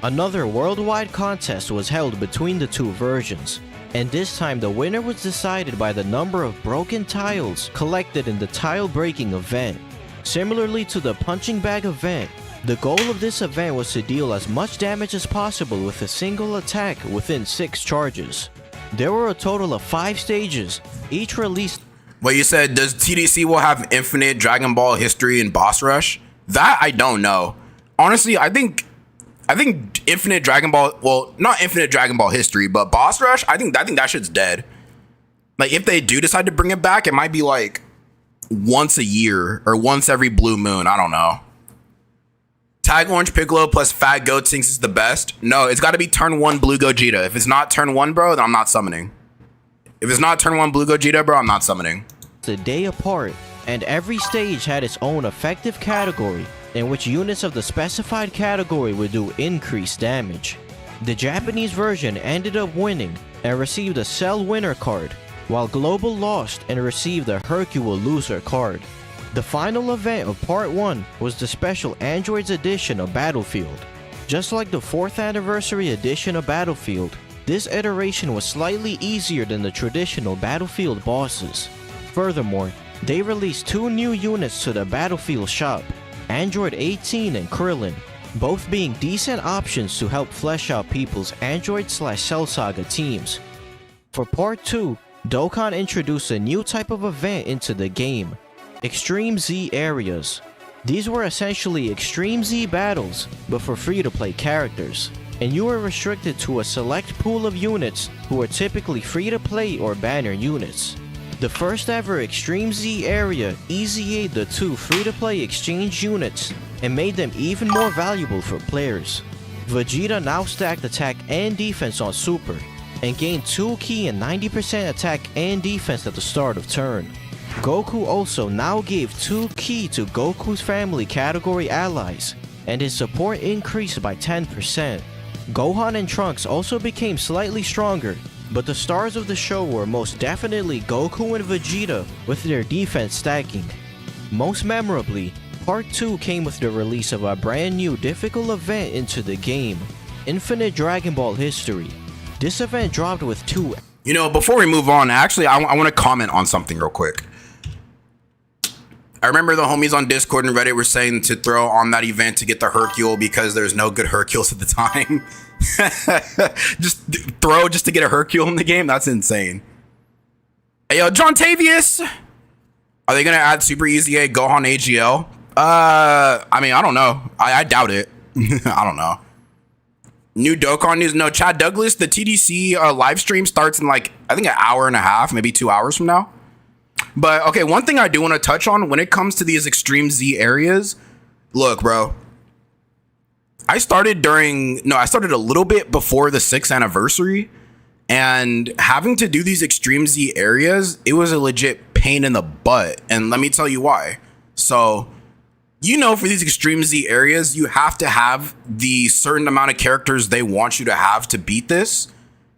Another worldwide contest was held between the 2 versions, and this time the winner was decided by the number of broken tiles collected in the tile breaking event. Similarly to the punching bag event, the goal of this event was to deal as much damage as possible with a single attack within 6 charges. There were a total of 5 stages, each released. Well, you said, does TDC will have infinite Dragon Ball history and boss rush? That I don't know. Honestly, I think infinite Dragon Ball, well, not infinite Dragon Ball history, but boss rush, I think that shit's dead. Like, if they do decide to bring it back, it might be like once a year or once every blue moon. I don't know. Tag Orange Piccolo plus Fat Goat thinks is the best. No, it's got to be turn 1 Blue Gogeta. If it's not turn 1, bro, then I'm not summoning. If it's not turn 1 Blue Gogeta, bro, I'm not summoning. A day apart, and every stage had its own effective category in which units of the specified category would do increased damage. The Japanese version ended up winning and received a Cell winner card, while Global lost and received a Hercule loser card. The final event of Part 1 was the special Androids edition of Battlefield. Just like the 4th anniversary edition of Battlefield, this iteration was slightly easier than the traditional Battlefield bosses. Furthermore, they released 2 new units to the Battlefield shop, Android 18 and Krillin. both being decent options to help flesh out people's Android/Cell Saga teams. For Part 2, Dokkan introduced a new type of event into the game, Extreme Z Areas. These were essentially Extreme Z battles, but for free-to-play characters, and you were restricted to a select pool of units who were typically free-to-play or banner units. The first ever Extreme Z area easy-a'd the two free-to-play exchange units and made them even more valuable for players. Vegeta now stacked attack and defense on Super, and gained 2 key and 90% attack and defense at the start of turn. Goku also now gave 2 key to Goku's family category allies, and his support increased by 10%. Gohan and Trunks also became slightly stronger, but the stars of the show were most definitely Goku and Vegeta with their defense stacking. Most memorably, Part 2 came with the release of a brand new difficult event into the game, Infinite Dragon Ball History. This event dropped with 2. You know, before we move on, actually, I want to comment on something real quick. I remember the homies on Discord and Reddit were saying to throw on that event to get the Hercule because there's no good Hercules at the time. Just throw just to get a Hercule in the game? That's insane. Hey, yo, John Tavius! Are they going to add Super Easy A Gohan AGL? I mean, I don't know. I doubt it. I don't know. New Dokkan news. No, Chad Douglas, the TDC live stream starts in like, I think an hour and a half, maybe 2 hours from now. But okay, one thing I do want to touch on when it comes to these Extreme Z areas. Look, bro. I started a little bit before the 6th anniversary. And having to do these Extreme Z areas, it was a legit pain in the butt. And let me tell you why. So, you know, for these Extreme Z areas, you have to have the certain amount of characters they want you to have to beat this.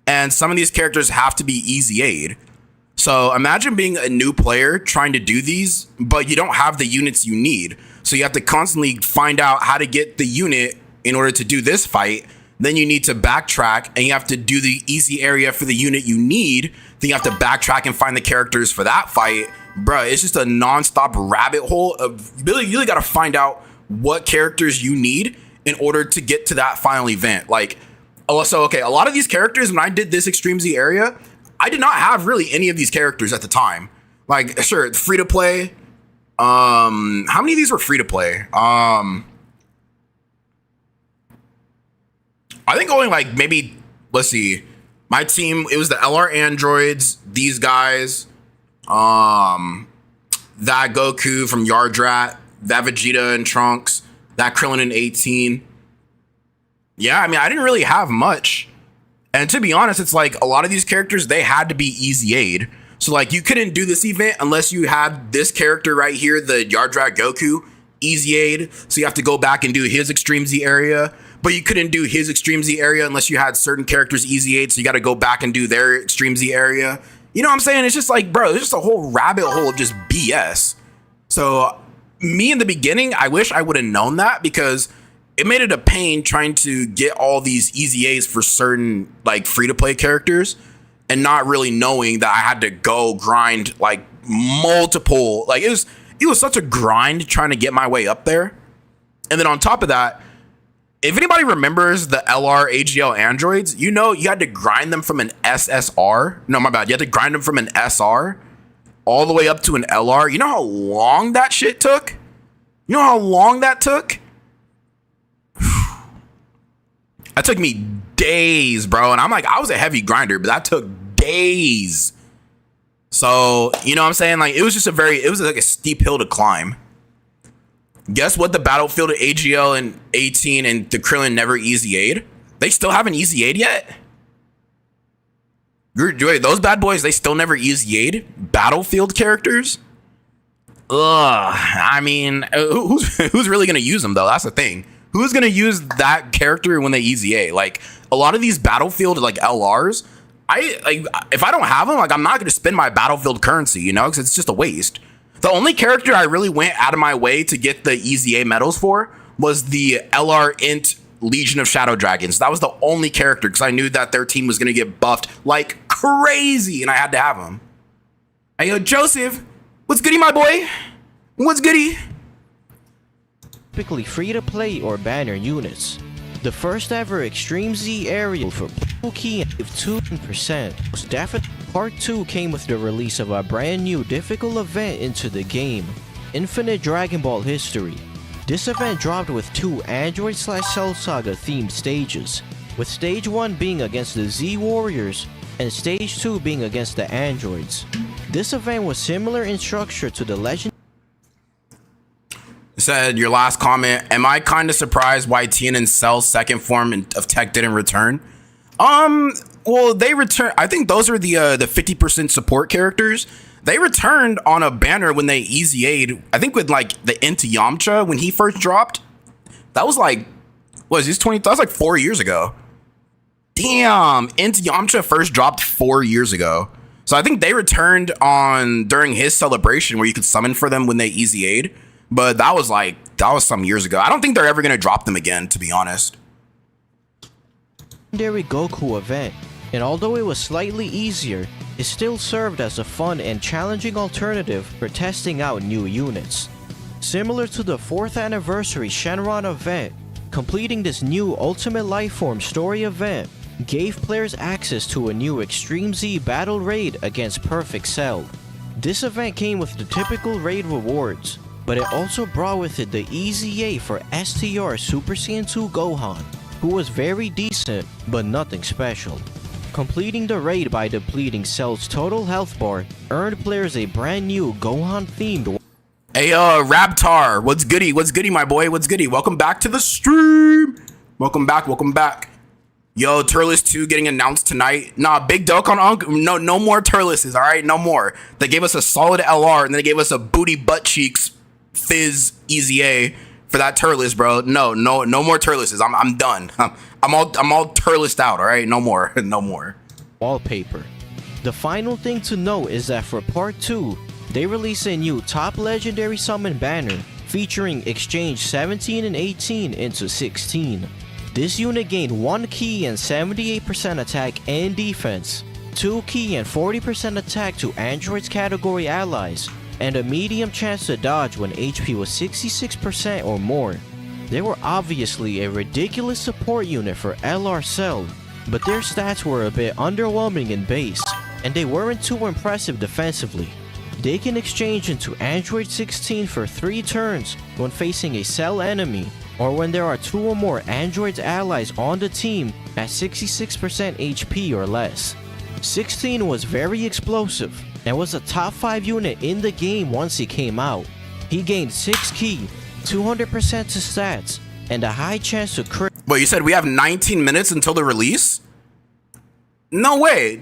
And some of these characters have to be easy aid. So imagine being a new player trying to do these, but you don't have the units you need. So you have to constantly find out how to get the unit in order to do this fight. Then you need to backtrack and you have to do the easy area for the unit you need. Then you have to backtrack and find the characters for that fight. Bruh, it's just a non-stop rabbit hole of you really got to find out what characters you need in order to get to that final event. Like, so, okay, a lot of these characters, when I did this Extreme Z area, I did not have really any of these characters at the time. Like, sure, free to play. How many of these were free to play? I think only like maybe, let's see, my team, it was the LR androids, these guys, that Goku from Yardrat, that Vegeta and Trunks, that Krillin in 18. Yeah, I mean, I didn't really have much. And to be honest, it's like a lot of these characters, they had to be easy aid. So like you couldn't do this event unless you had this character right here, the Yardrat Goku, easy aid. So you have to go back and do his Extreme Z area. But you couldn't do his Extreme Z area unless you had certain characters easy aid. So you got to go back and do their Extreme Z area. You know what I'm saying? It's just like, bro, it's just a whole rabbit hole of just BS. So me in the beginning, I wish I would have known that because it made it a pain trying to get all these easy A's for certain like free to play characters and not really knowing that I had to go grind like multiple, like it was such a grind trying to get my way up there. And then on top of that, if anybody remembers the LR AGL androids, you know, you had to grind them from an SSR. No, my bad. You had to grind them from an SR all the way up to an LR. You know how long that shit took? You know how long that took? That took me days, bro. And I'm like, I was a heavy grinder, but that took days. So, you know what I'm saying? Like, it was just it was like a steep hill to climb. Guess what? The Battlefield AGL and 18 and the Krillin never easy aid. They still haven't easy aid yet. Those bad boys, they still never easy aid Battlefield characters. Ugh. I mean, who's really gonna use them though? That's the thing. Who's gonna use that character when they easy A? Like a lot of these Battlefield like LRs, if I don't have them, like I'm not gonna spend my Battlefield currency, you know, because it's just a waste. The only character I really went out of my way to get the easy A medals for was the LR Int Legion of Shadow Dragons. That was the only character because I knew that their team was gonna get buffed like crazy, and I had to have them. Hey yo, Joseph, what's goody, my boy? What's goody? typically free-to-play or banner units. The first ever Extreme Z aerial for Blue Key and 2% was definitely. Part 2 came with the release of a brand new difficult event into the game, Infinite Dragon Ball History. This event dropped with 2 Android/Cell Saga themed stages, with stage 1 being against the Z Warriors and stage 2 being against the androids. This event was similar in structure to the Legend. Said your last comment, am I kind of surprised why Tien and Cell's second form of tech didn't return? Well, they returned. I think those are the 50% support characters. They returned on a banner when they easy aid. I think with like the Into Yamcha when he first dropped. That was like, what is this 20? That was like 4 years ago. Damn, Into Yamcha first dropped 4 years ago. So I think they returned on during his celebration where you could summon for them when they easy aid. But that was some years ago. I don't think they're ever gonna drop them again, to be honest. Legendary Goku event, and although it was slightly easier, it still served as a fun and challenging alternative for testing out new units. Similar to the 4th anniversary Shenron event, completing this new Ultimate Lifeform story event gave players access to a new Extreme Z battle raid against Perfect Cell. This event came with the typical raid rewards, but it also brought with it the Easy A for STR Super Saiyan 2 Gohan, who was very decent but nothing special. Completing the raid by depleting Cell's total health bar earned players a brand new Gohan themed. Hey Raptar, what's goody? What's goody, my boy? What's goody? Welcome back to the stream. Welcome back, welcome back. Yo, Turles 2 getting announced tonight. Nah, Big Dokkan, no more Turleses, all right? No more. They gave us a solid LR and then they gave us a booty butt cheeks fizz easy A for that Turles, bro. No more Turleses. I'm done. I'm all Turlesed out, all right? No more. No more. Wallpaper. The final thing to note is that for part 2, they released a new top legendary summon banner featuring exchange 17 and 18 into 16. This unit gained 1 key and 78% attack and defense, 2 key and 40% attack to androids category allies, and a medium chance to dodge when HP was 66% or more. They were obviously a ridiculous support unit for LR Cell, but their stats were a bit underwhelming in base, and they weren't too impressive defensively. They can exchange into Android 16 for 3 turns when facing a Cell enemy, or when there are 2 or more Androids allies on the team at 66% HP or less. 16 was very explosive, and was a top 5 unit in the game once he came out. He gained 6 key, 200% to stats, and a high chance to crit. Wait, you said we have 19 minutes until the release? No way.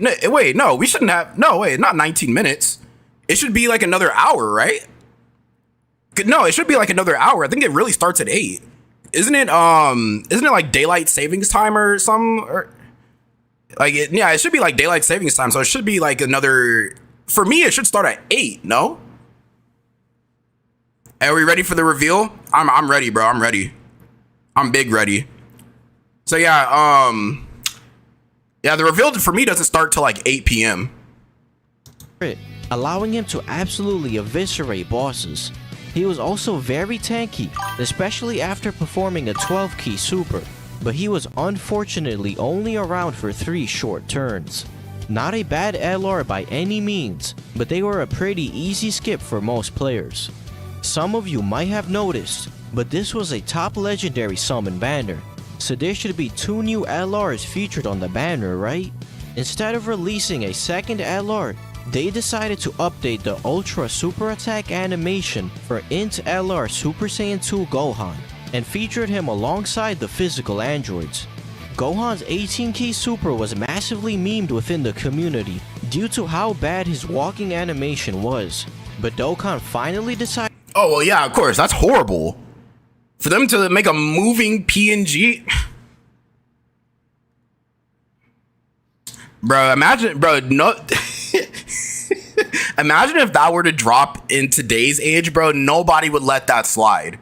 No, we shouldn't have. No way, not 19 minutes. It should be like another hour, right? No, it should be like another hour. I think it really starts at 8. Isn't it like daylight savings time or something? Or like yeah, it should be like daylight savings time. So it should be like another. For me, it should start at 8, no? Are we ready for the reveal? I'm ready, bro. I'm ready. I'm big ready. So yeah, the reveal for me doesn't start till like 8 p.m. allowing him to absolutely eviscerate bosses. He was also very tanky, especially after performing a 12 key super, but he was unfortunately only around for 3 short turns. Not a bad LR by any means, but they were a pretty easy skip for most players. Some of you might have noticed, but this was a top legendary summon banner, so there should be 2 new LRs featured on the banner, right? Instead of releasing a second LR, they decided to update the Ultra Super Attack animation for Int LR Super Saiyan 2 Gohan, and featured him alongside the physical androids. Gohan's 18 key super was massively memed within the community due to how bad his walking animation was, but Dokkan finally decided. Oh well, yeah, of course, that's horrible. For them to make a moving PNG. Bro, imagine, bro, no. Imagine if that were to drop in today's age, bro, nobody would let that slide.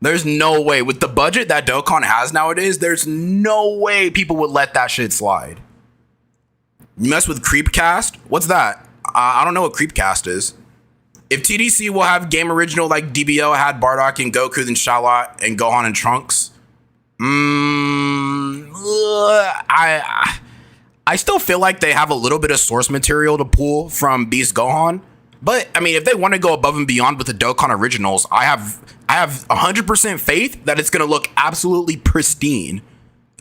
There's no way. With the budget that Dokkan has nowadays, there's no way people would let that shit slide. You mess with Creepcast? What's that? I don't know what Creepcast is. If TDC will have game original like DBO had Bardock and Goku, then Charlotte and Gohan and Trunks. I still feel like they have a little bit of source material to pull from Beast Gohan. But I mean, if they want to go above and beyond with the Dokkan originals, I have 100% faith that it's going to look absolutely pristine.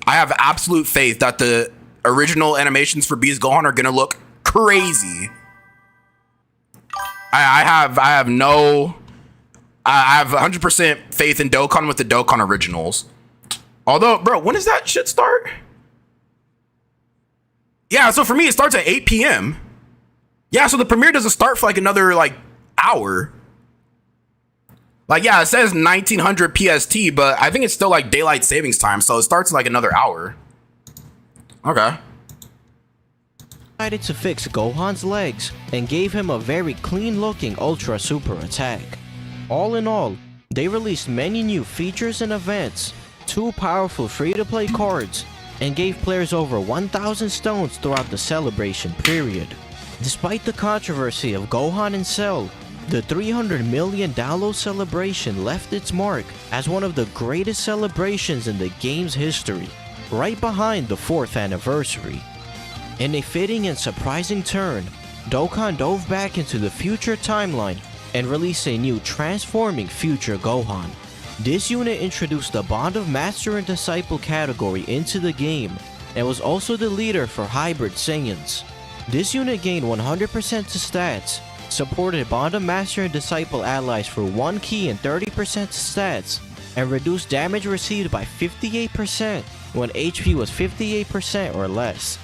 I have absolute faith that the original animations for Beast Gohan are going to look crazy. I have 100% faith in Dokkan with the Dokkan originals. Although, bro, when does that shit start? Yeah, so for me, it starts at 8 p.m. Yeah, so the premiere doesn't start for like another like hour. Like, yeah, it says 1900 PST, but I think it's still like daylight savings time, so it starts in like another hour. Okay. Decided to fix Gohan's legs and gave him a very clean looking Ultra Super attack. All in all, they released many new features and events, 2 powerful free-to-play cards, and gave players over 1,000 stones throughout the celebration period. Despite the controversy of Gohan and Cell, the $300 million download celebration left its mark as one of the greatest celebrations in the game's history, right behind the 4th anniversary. In a fitting and surprising turn, Dokkan dove back into the future timeline and released a new transforming Future Gohan. This unit introduced the Bond of Master and Disciple category into the game and was also the leader for Hybrid Saiyans. This unit gained 100% to stats, supported Bond of Master and Disciple allies for 1 key and 30% to stats, and reduced damage received by 58% when HP was 58% or less.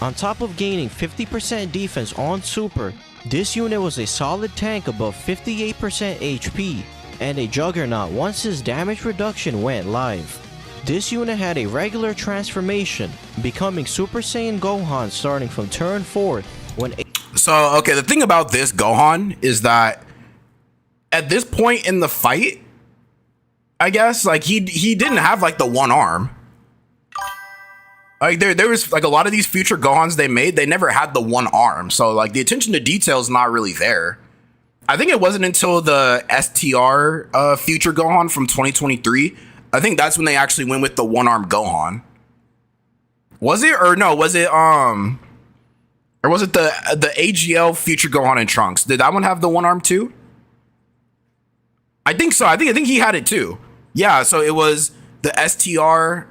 On top of gaining 50% defense on Super, this unit was a solid tank above 58% HP, and a juggernaut once his damage reduction went live. This unit had a regular transformation, becoming Super Saiyan Gohan starting from turn 4 when... So, okay, the thing about this Gohan is that at this point in the fight, I guess, like, he didn't have, like, the one arm. Like, there was, like, a lot of these future Gohans they made, they never had the one arm. So, like, the attention to detail is not really there. I think it wasn't until the STR future Gohan from 2023, I think that's when they actually went with the one-arm Gohan. Was it? Or no, was it, or was it the AGL future Gohan and Trunks? Did that one have the one arm too? I think so. I think he had it too. Yeah, so it was the STR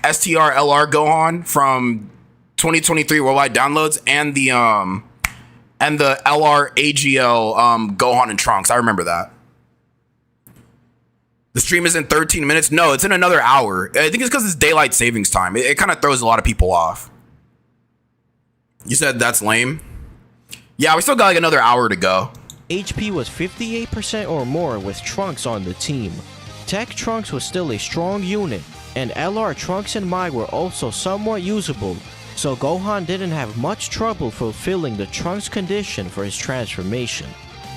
LR Gohan from 2023 worldwide downloads and the LR AGL Gohan and Trunks. I remember that. The stream is in 13 minutes. No, it's in another hour. I think it's because it's daylight savings time. It kind of throws a lot of people off. You said that's lame? Yeah, we still got like another hour to go. HP was 58% or more with Trunks on the team. Tech Trunks was still a strong unit, and LR Trunks and Mai were also somewhat usable, so Gohan didn't have much trouble fulfilling the Trunks condition for his transformation.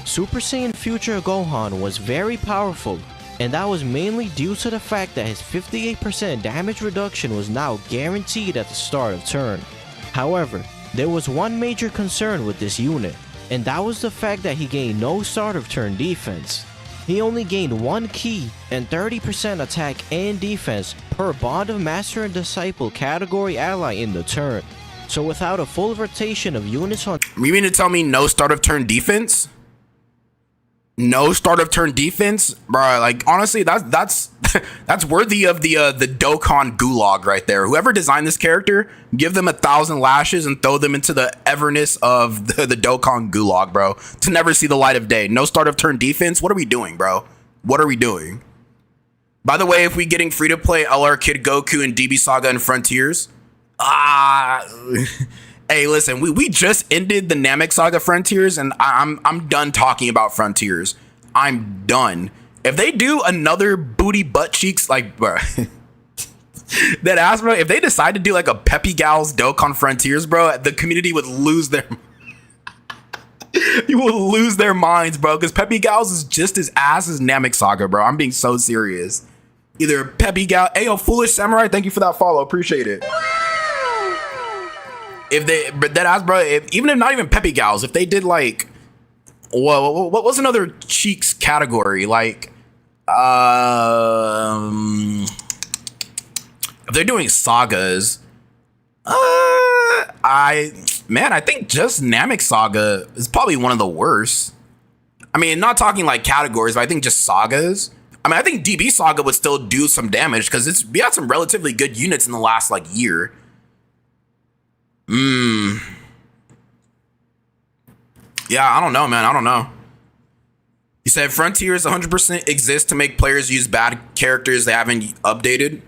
Super Saiyan Future Gohan was very powerful, and that was mainly due to the fact that his 58% damage reduction was now guaranteed at the start of turn. However, there was one major concern with this unit, and that was the fact that he gained no start of turn defense. He only gained 1 key and 30% attack and defense per Bond of Master and Disciple category ally in the turn. So without a full rotation of units on... You mean to tell me no start of turn defense? No start of turn defense? Bro, like honestly, that's that's worthy of the Dokkan gulag right there. Whoever designed this character, give them 1,000 lashes and throw them into the everness of the Dokkan gulag, bro. To never see the light of day. No start of turn defense? What are we doing, bro? What are we doing? By the way, if we getting free to play LR Kid Goku and DB Saga and Frontiers, hey, listen, we just ended the Namek Saga Frontiers, and I'm done talking about Frontiers. I'm done. If they do another booty butt cheeks, like, bro, that ass, bro, if they decide to do like a Peppy Gals Dokkan Frontiers, bro, the community would lose their you will lose their minds, bro, because Peppy Gals is just as ass as Namek Saga, bro. I'm being so serious. Either Peppy Gal, hey, yo, Foolish Samurai, thank you for that follow, appreciate it. If they, but that ass, bro, even if not even Peppy Gals, if they did like what was another Cheeks category? Like, if they're doing sagas, I think just Namek Saga is probably one of the worst. I mean, not talking like categories, but I think just sagas. I mean, I think DB Saga would still do some damage because we had some relatively good units in the last like year. Yeah, I don't know, man. I don't know. He said Frontiers 100% exist to make players use bad characters they haven't updated.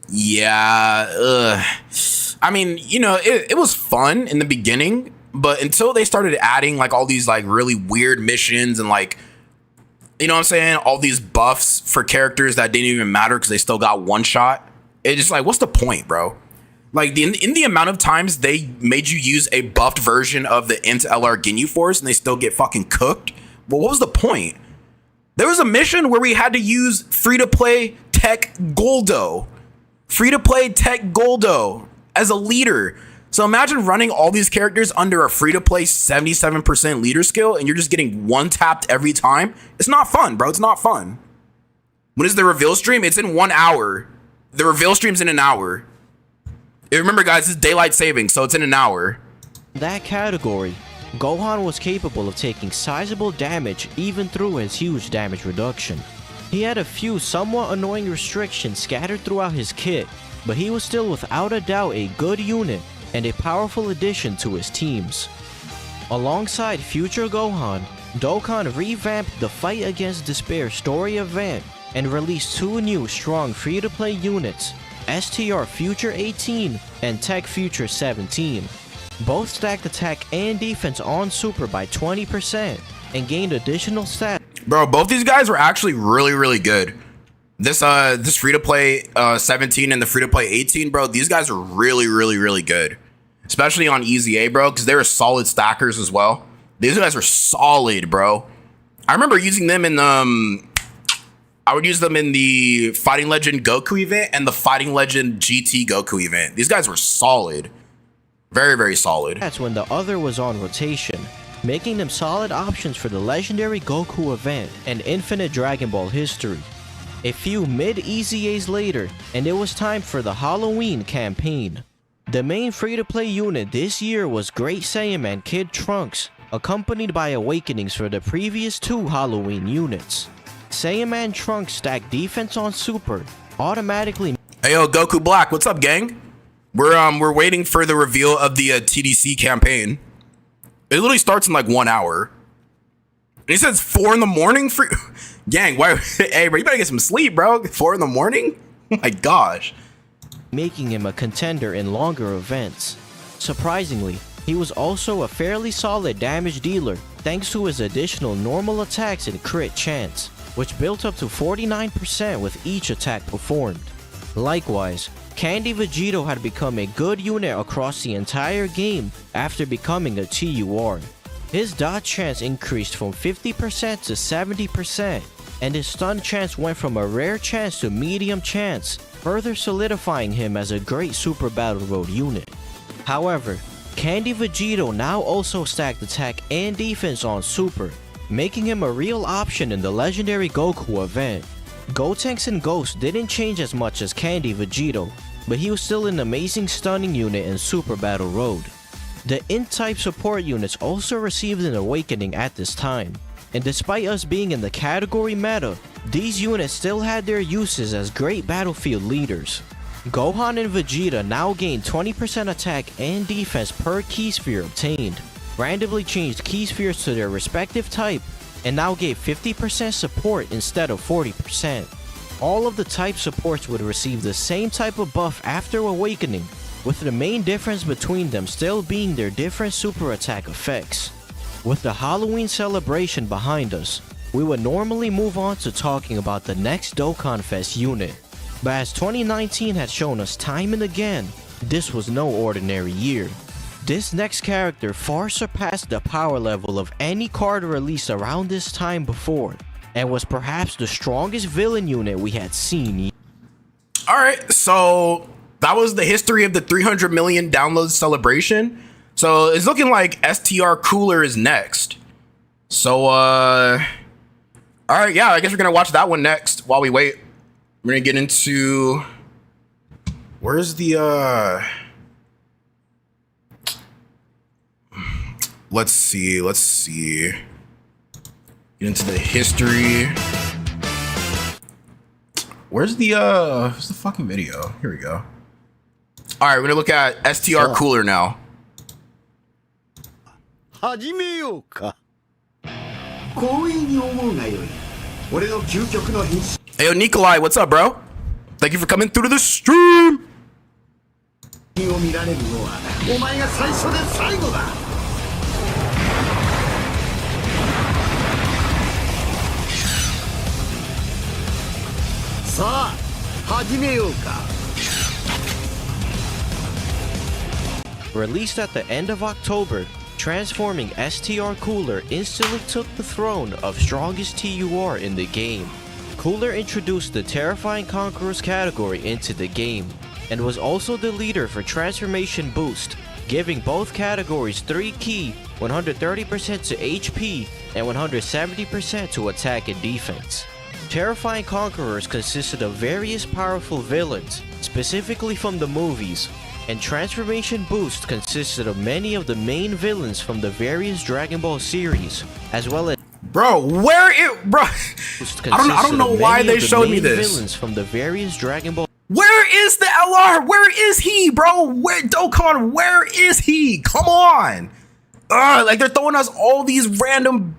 Yeah, I mean, you know, it was fun in the beginning, but until they started adding like all these like really weird missions and like, you know what I'm saying, all these buffs for characters that didn't even matter because they still got one shot. It's just like, what's the point, bro? Like in the amount of times they made you use a buffed version of the Int LR Ginyu Force and they still get fucking cooked. Well, what was the point? There was a mission where we had to use free-to-play Tech Goldo. Free-to-play Tech Goldo as a leader. So imagine running all these characters under a free-to-play 77% leader skill and you're just getting one tapped every time. It's not fun, bro. It's not fun. When is the reveal stream? It's in 1 hour. The reveal stream's in an hour. Remember, guys, it's daylight saving, so it's in an hour. That category, Gohan was capable of taking sizable damage even through his huge damage reduction. He had a few somewhat annoying restrictions scattered throughout his kit, but he was still without a doubt a good unit and a powerful addition to his teams. Alongside future Gohan, Dokkan revamped the Fight Against Despair story event and released 2 new strong free-to-play units, STR Future 18 and Tech Future 17. Both stacked attack and defense on Super by 20% and gained additional stats. Bro, both these guys were actually really, really good. This free-to-play 17 and the free-to-play 18, bro, these guys are really, really, really good. Especially on Easy A, bro, because they're solid stackers as well. These guys are solid, bro. I remember using them in I would use them in the Fighting Legend Goku event and the Fighting Legend GT Goku event. These guys were solid. Very, very solid. That's when the other was on rotation, making them solid options for the legendary Goku event and Infinite Dragon Ball history. A few mid-EZAs later, and it was time for the Halloween campaign. The main free-to-play unit this year was Great Saiyaman Kid Trunks, accompanied by awakenings for the previous 2 Halloween units. Saiyaman Trunks stacked defense on Super, automatically. Hey yo, Goku Black, what's up, gang? We're waiting for the reveal of the TDC campaign. It literally starts in like 1 hour. And he says 4 in the morning for gang. Why? Hey, bro, you better get some sleep, bro. 4 in the morning? Oh my gosh. Making him a contender in longer events. Surprisingly, he was also a fairly solid damage dealer thanks to his additional normal attacks and crit chance, which built up to 49% with each attack performed. Likewise, Candy Vegito had become a good unit across the entire game after becoming a TUR. His dodge chance increased from 50% to 70%, and his stun chance went from a rare chance to medium chance, further solidifying him as a great Super Battle Road unit. However, Candy Vegito now also stacked attack and defense on Super, making him a real option in the legendary Goku event. Gotenks and Ghost didn't change as much as Candy Vegito, but he was still an amazing stunning unit in Super Battle Road. The Int-type support units also received an awakening at this time, and despite us being in the category meta, these units still had their uses as great battlefield leaders. Gohan and Vegeta now gain 20% attack and defense per key sphere obtained, randomly changed key spheres to their respective type, and now gave 50% support instead of 40%. All of the type supports would receive the same type of buff after awakening, with the main difference between them still being their different super attack effects. With the Halloween celebration behind us, we would normally move on to talking about the next Dokkan Fest unit, but as 2019 had shown us time and again, this was no ordinary year. This next character far surpassed the power level of any card released around this time before, and was perhaps the strongest villain unit we had seen. Alright, so that was the history of the 300 million downloads celebration. So it's looking like STR Cooler is next. So, all right, yeah, I guess we're gonna watch that one next while we wait. We're gonna get into, where's the, let's see. Get into the history. Where's the fucking video? Here we go. All right, we're gonna look at STR Cooler now. Hey, yo, Nikolai, what's up, bro? Thank you for coming through to the stream. Released at the end of October, transforming STR Cooler instantly took the throne of strongest TUR in the game. Cooler introduced the Terrifying Conquerors category into the game, and was also the leader for Transformation Boost, giving both categories 3 key, 130% to HP, and 170% to attack and defense. Terrifying Conquerors consisted of various powerful villains, specifically from the movies, and Transformation Boost consisted of many of the main villains from the various Dragon Ball series, as well as bro, where it, bro? I don't know why they showed me this. Villains from the various Dragon Ball. Where is the LR? Where is he, bro? Where Dokkan? Where is he? Come on! Like they're throwing us all these random.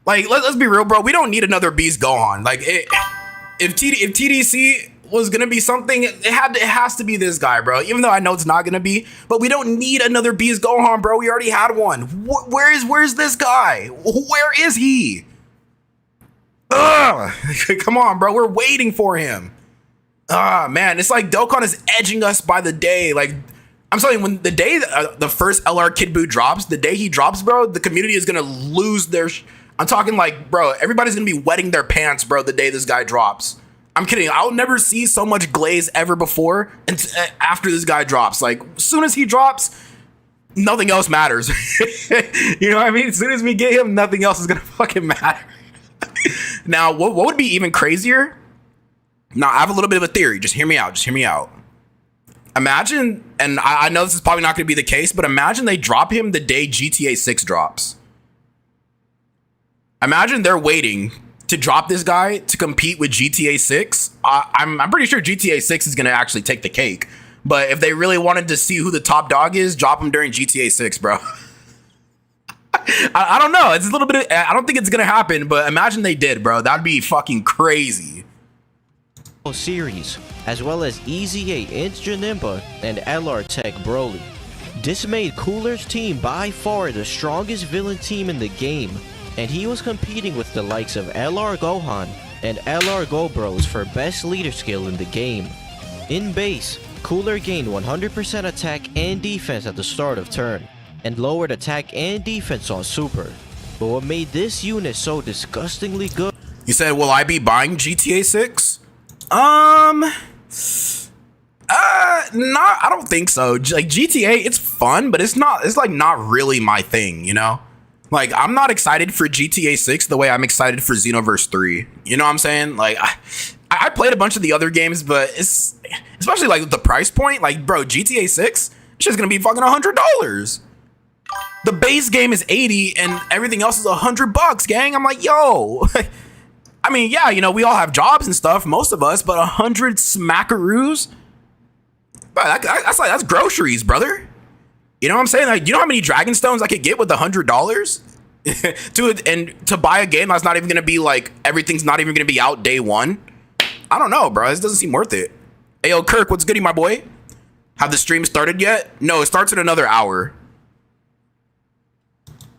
Like let's be real, bro. We don't need another Beast Gohan. Like if TDC was gonna be something, it has to be this guy, bro. Even though I know it's not gonna be, but we don't need another Beast Gohan, bro. We already had one. Where's this guy? Where is he? Come on, bro. We're waiting for him. Man, it's like Dokkan is edging us by the day. Like I'm telling you, when the day the first LR Kid Buu drops, the day he drops, bro, the community is gonna lose their. I'm talking like, bro, everybody's gonna be wetting their pants, bro, the day this guy drops. I'm kidding. I'll never see so much glaze ever before and after this guy drops. Like, as soon as he drops, nothing else matters. You know what I mean? As soon as we get him, nothing else is gonna fucking matter. Now, what would be even crazier? Now, I have a little bit of a theory. Just hear me out. Imagine, and I know this is probably not gonna be the case, but imagine they drop him the day GTA 6 drops. Imagine they're waiting to drop this guy to compete with GTA 6. I'm pretty sure GTA 6 is going to actually take the cake. But if they really wanted to see who the top dog is, drop him during GTA 6, bro. I don't know. It's a little bit I don't think it's going to happen, but imagine they did, bro. That'd be fucking crazy. Series, as well as EZA Ninja and LR Tech Broly. This made Cooler's team by far the strongest villain team in the game, and he was competing with the likes of LR Gohan and LR Gobros for best leader skill in the game. In base, Cooler gained 100% attack and defense at the start of turn, and lowered attack and defense on super. But what made this unit so disgustingly good? You said, will I be buying GTA 6? I don't think so. Like GTA, it's fun, but it's like not really my thing, you know? Like, I'm not excited for GTA 6 the way I'm excited for Xenoverse 3. You know what I'm saying? Like, I played a bunch of the other games, but it's especially like with the price point. Like, bro, GTA 6, it's just gonna be fucking $100. The base game is 80 and everything else is $100, gang. I'm like, yo. I mean, yeah, you know, we all have jobs and stuff, most of us, but 100 smackaroos? Bro, that's groceries, brother. You know what I'm saying? Like, you know how many Dragon Stones I could get with $100 to buy a game that's not even gonna be like, everything's not even gonna be out day one? I don't know, bro. This doesn't seem worth it. Hey, yo, Kirk, what's goody, my boy? Have the stream started yet? No, it starts in another hour.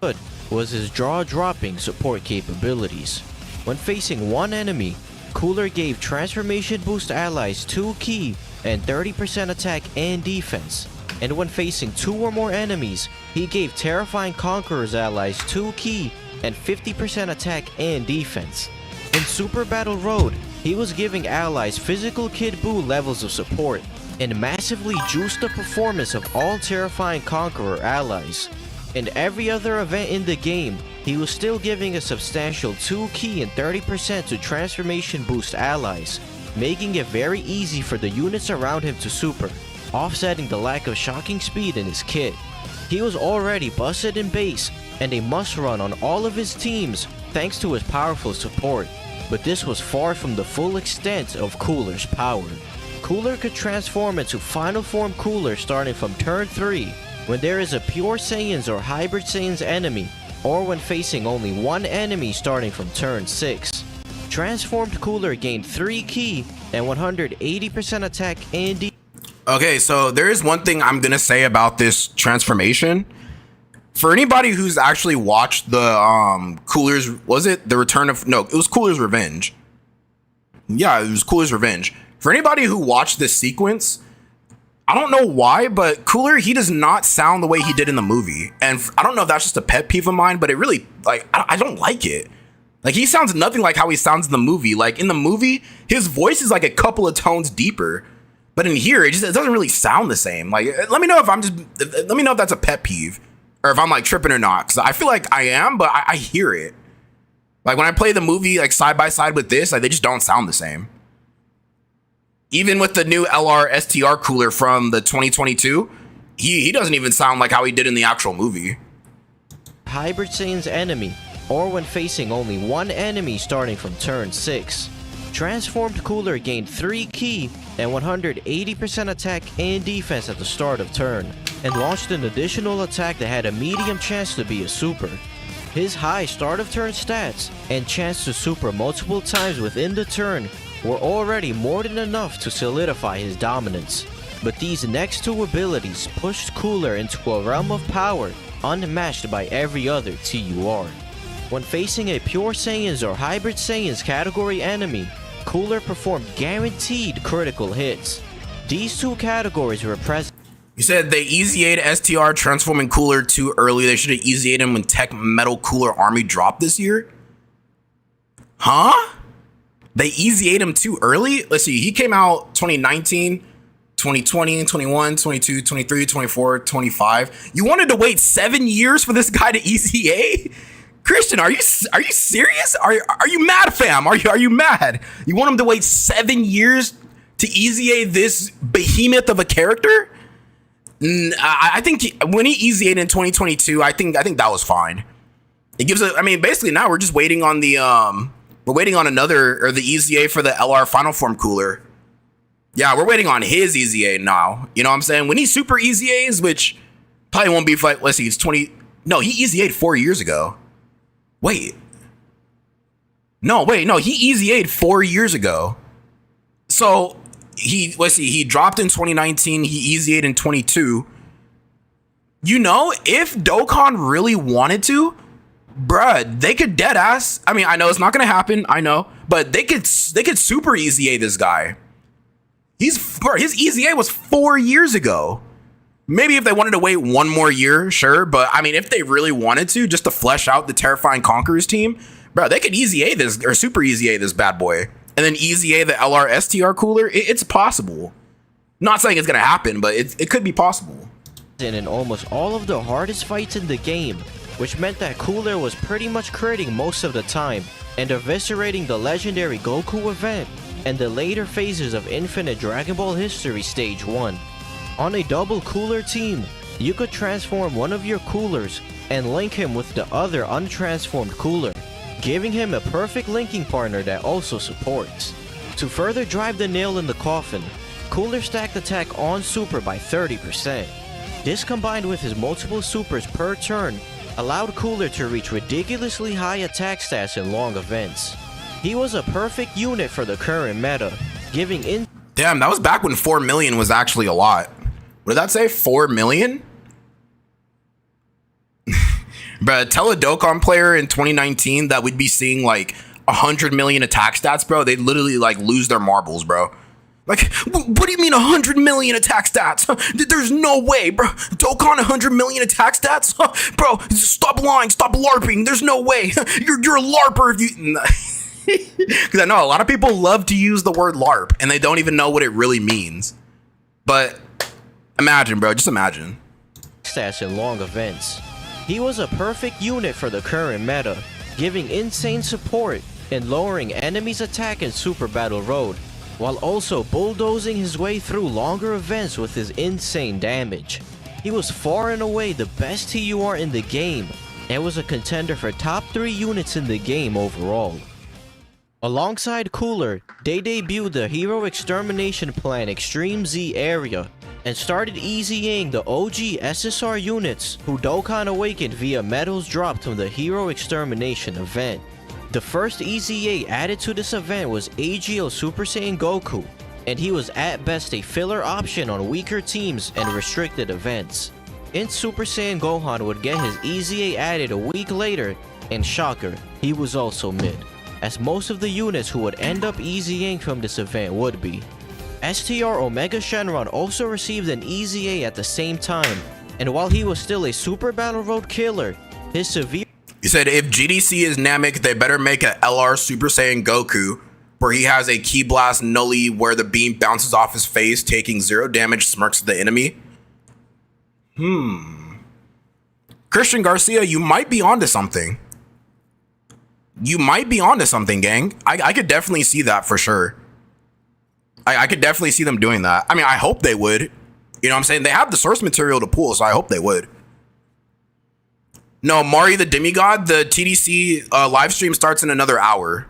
Good was his jaw-dropping support capabilities. When facing one enemy, Cooler gave Transformation Boost allies 2 key and 30% attack and defense. And when facing 2 or more enemies, he gave Terrifying Conquerors allies 2 key and 50% attack and defense. In Super Battle Road, he was giving allies physical Kid Buu levels of support, and massively juiced the performance of all Terrifying Conqueror allies. In every other event in the game, he was still giving a substantial 2 key and 30% to transformation boost allies, making it very easy for the units around him to super, offsetting the lack of shocking speed in his kit. He was already busted in base and a must run on all of his teams thanks to his powerful support, but this was far from the full extent of Cooler's power. Cooler could transform into final form Cooler starting from turn 3 when there is a pure Saiyans or hybrid Saiyans enemy, or when facing only one enemy starting from turn 6. Transformed Cooler gained 3 ki and 180% attack and Okay, so there is one thing I'm gonna say about this transformation. For anybody who's actually watched the Cooler's, was it the Return of, no, it was Cooler's Revenge. Yeah, it was Cooler's Revenge. For anybody who watched this sequence, I don't know why, but Cooler, he does not sound the way he did in the movie. And I don't know if that's just a pet peeve of mine, but it really, like, I don't like it. Like, he sounds nothing like how he sounds in the movie. Like, in the movie, his voice is like a couple of tones deeper. But in here, it doesn't really sound the same. Like, let me know if let me know if that's a pet peeve. Or if I'm, like, tripping or not. Because I feel like I am, but I hear it. Like, when I play the movie, like, side by side with this, like, they just don't sound the same. Even with the new LR STR Cooler from the 2022, he doesn't even sound like how he did in the actual movie. hybrid Saiyans enemy, or when facing only one enemy starting from turn 6. Transformed Cooler gained 3 ki and 180% attack and defense at the start of turn, and launched an additional attack that had a medium chance to be a super. His high start of turn stats and chance to super multiple times within the turn were already more than enough to solidify his dominance. But these next 2 abilities pushed Cooler into a realm of power unmatched by every other TUR. When facing a pure Saiyans or hybrid Saiyans category enemy, Cooler performed guaranteed critical hits. These 2 categories were present. You said they easy-a'd STR transforming Cooler too early. They should have easy-a'd him when Tech Metal Cooler Army dropped this year? Huh? They easy-a'd him too early? Let's see, he came out 2019, 2020, 21, 22, 23, 24, 25. You wanted to wait 7 years for this guy to easy-A? Christian, are you serious? Are you mad, fam? Are you mad? You want him to wait 7 years to easy-A this behemoth of a character? I think when he easy-A'd in 2022, I think that was fine. It gives I mean, basically now we're just waiting on the we're waiting on another, or the easy-A for the LR Final Form Cooler. Yeah, we're waiting on his easy-A now. You know what I'm saying? When he super easy-A's, which probably won't be like, let's see, it's 20. No, he easy-A'd 4 years ago. Wait. No, he easy-A'd 4 years ago. So let's see, he dropped in 2019, he easy-A'd in 22. You know, if Dokkan really wanted to, bruh, they could dead ass. I mean, I know it's not gonna happen, I know, but they could super easy-A this guy. His easy-A was 4 years ago. Maybe if they wanted to wait 1 more year, sure. But I mean, if they really wanted to, just to flesh out the Terrifying Conquerors team, bro, they could easy-A this, or super easy-A this bad boy, and then easy-A the LR STR Cooler. It's possible. Not saying it's gonna happen, but it could be possible. In almost all of the hardest fights in the game, which meant that Cooler was pretty much critting most of the time and eviscerating the legendary Goku event and the later phases of Infinite Dragon Ball History Stage 1. On a double Cooler team, you could transform one of your Coolers and link him with the other untransformed Cooler, giving him a perfect linking partner that also supports. To further drive the nail in the coffin, Cooler stacked attack on super by 30%. This combined with his multiple supers per turn allowed Cooler to reach ridiculously high attack stats in long events. He was a perfect unit for the current meta, giving in. Damn, that was back when 4 million was actually a lot. What did that say? 4 million? Bruh, tell a Dokkan player in 2019 that we'd be seeing like 100 million attack stats, bro. They'd literally like lose their marbles, bro. Like, what do you mean 100 million attack stats? There's no way, bro. Dokkan 100 million attack stats? Bro, stop lying, stop LARPing. There's no way. You're a LARPer if you... Because I know a lot of people love to use the word LARP and they don't even know what it really means. But imagine, bro, just imagine. Stats in long events. He was a perfect unit for the current meta, giving insane support and lowering enemies' attack in Super Battle Road, while also bulldozing his way through longer events with his insane damage. He was far and away the best TUR in the game, and was a contender for top 3 units in the game overall. Alongside Cooler, they debuted the Hero Extermination Plan Extreme Z area, and started easying the OG SSR units who Dokkan awakened via medals dropped from the Hero Extermination event. The first EZA added to this event was AGL Super Saiyan Goku, and he was at best a filler option on weaker teams and restricted events. Int Super Saiyan Gohan would get his EZA added a week later, and shocker, he was also mid, as most of the units who would end up EZAing from this event would be. STR Omega Shenron also received an EZA at the same time, and while he was still a Super Battle Road killer, his severe... He said if GDC is Namek, they better make a LR Super Saiyan Goku, where he has a Ki Blast Nully where the beam bounces off his face, taking 0 damage, smirks at the enemy. Christian Garcia, you might be onto something. You might be onto something, gang. I could definitely see that for sure. I could definitely see them doing that. I mean, I hope they would. You know what I'm saying? They have the source material to pull, so I hope they would. No, Mari the Demigod, the TDC live stream starts in another hour.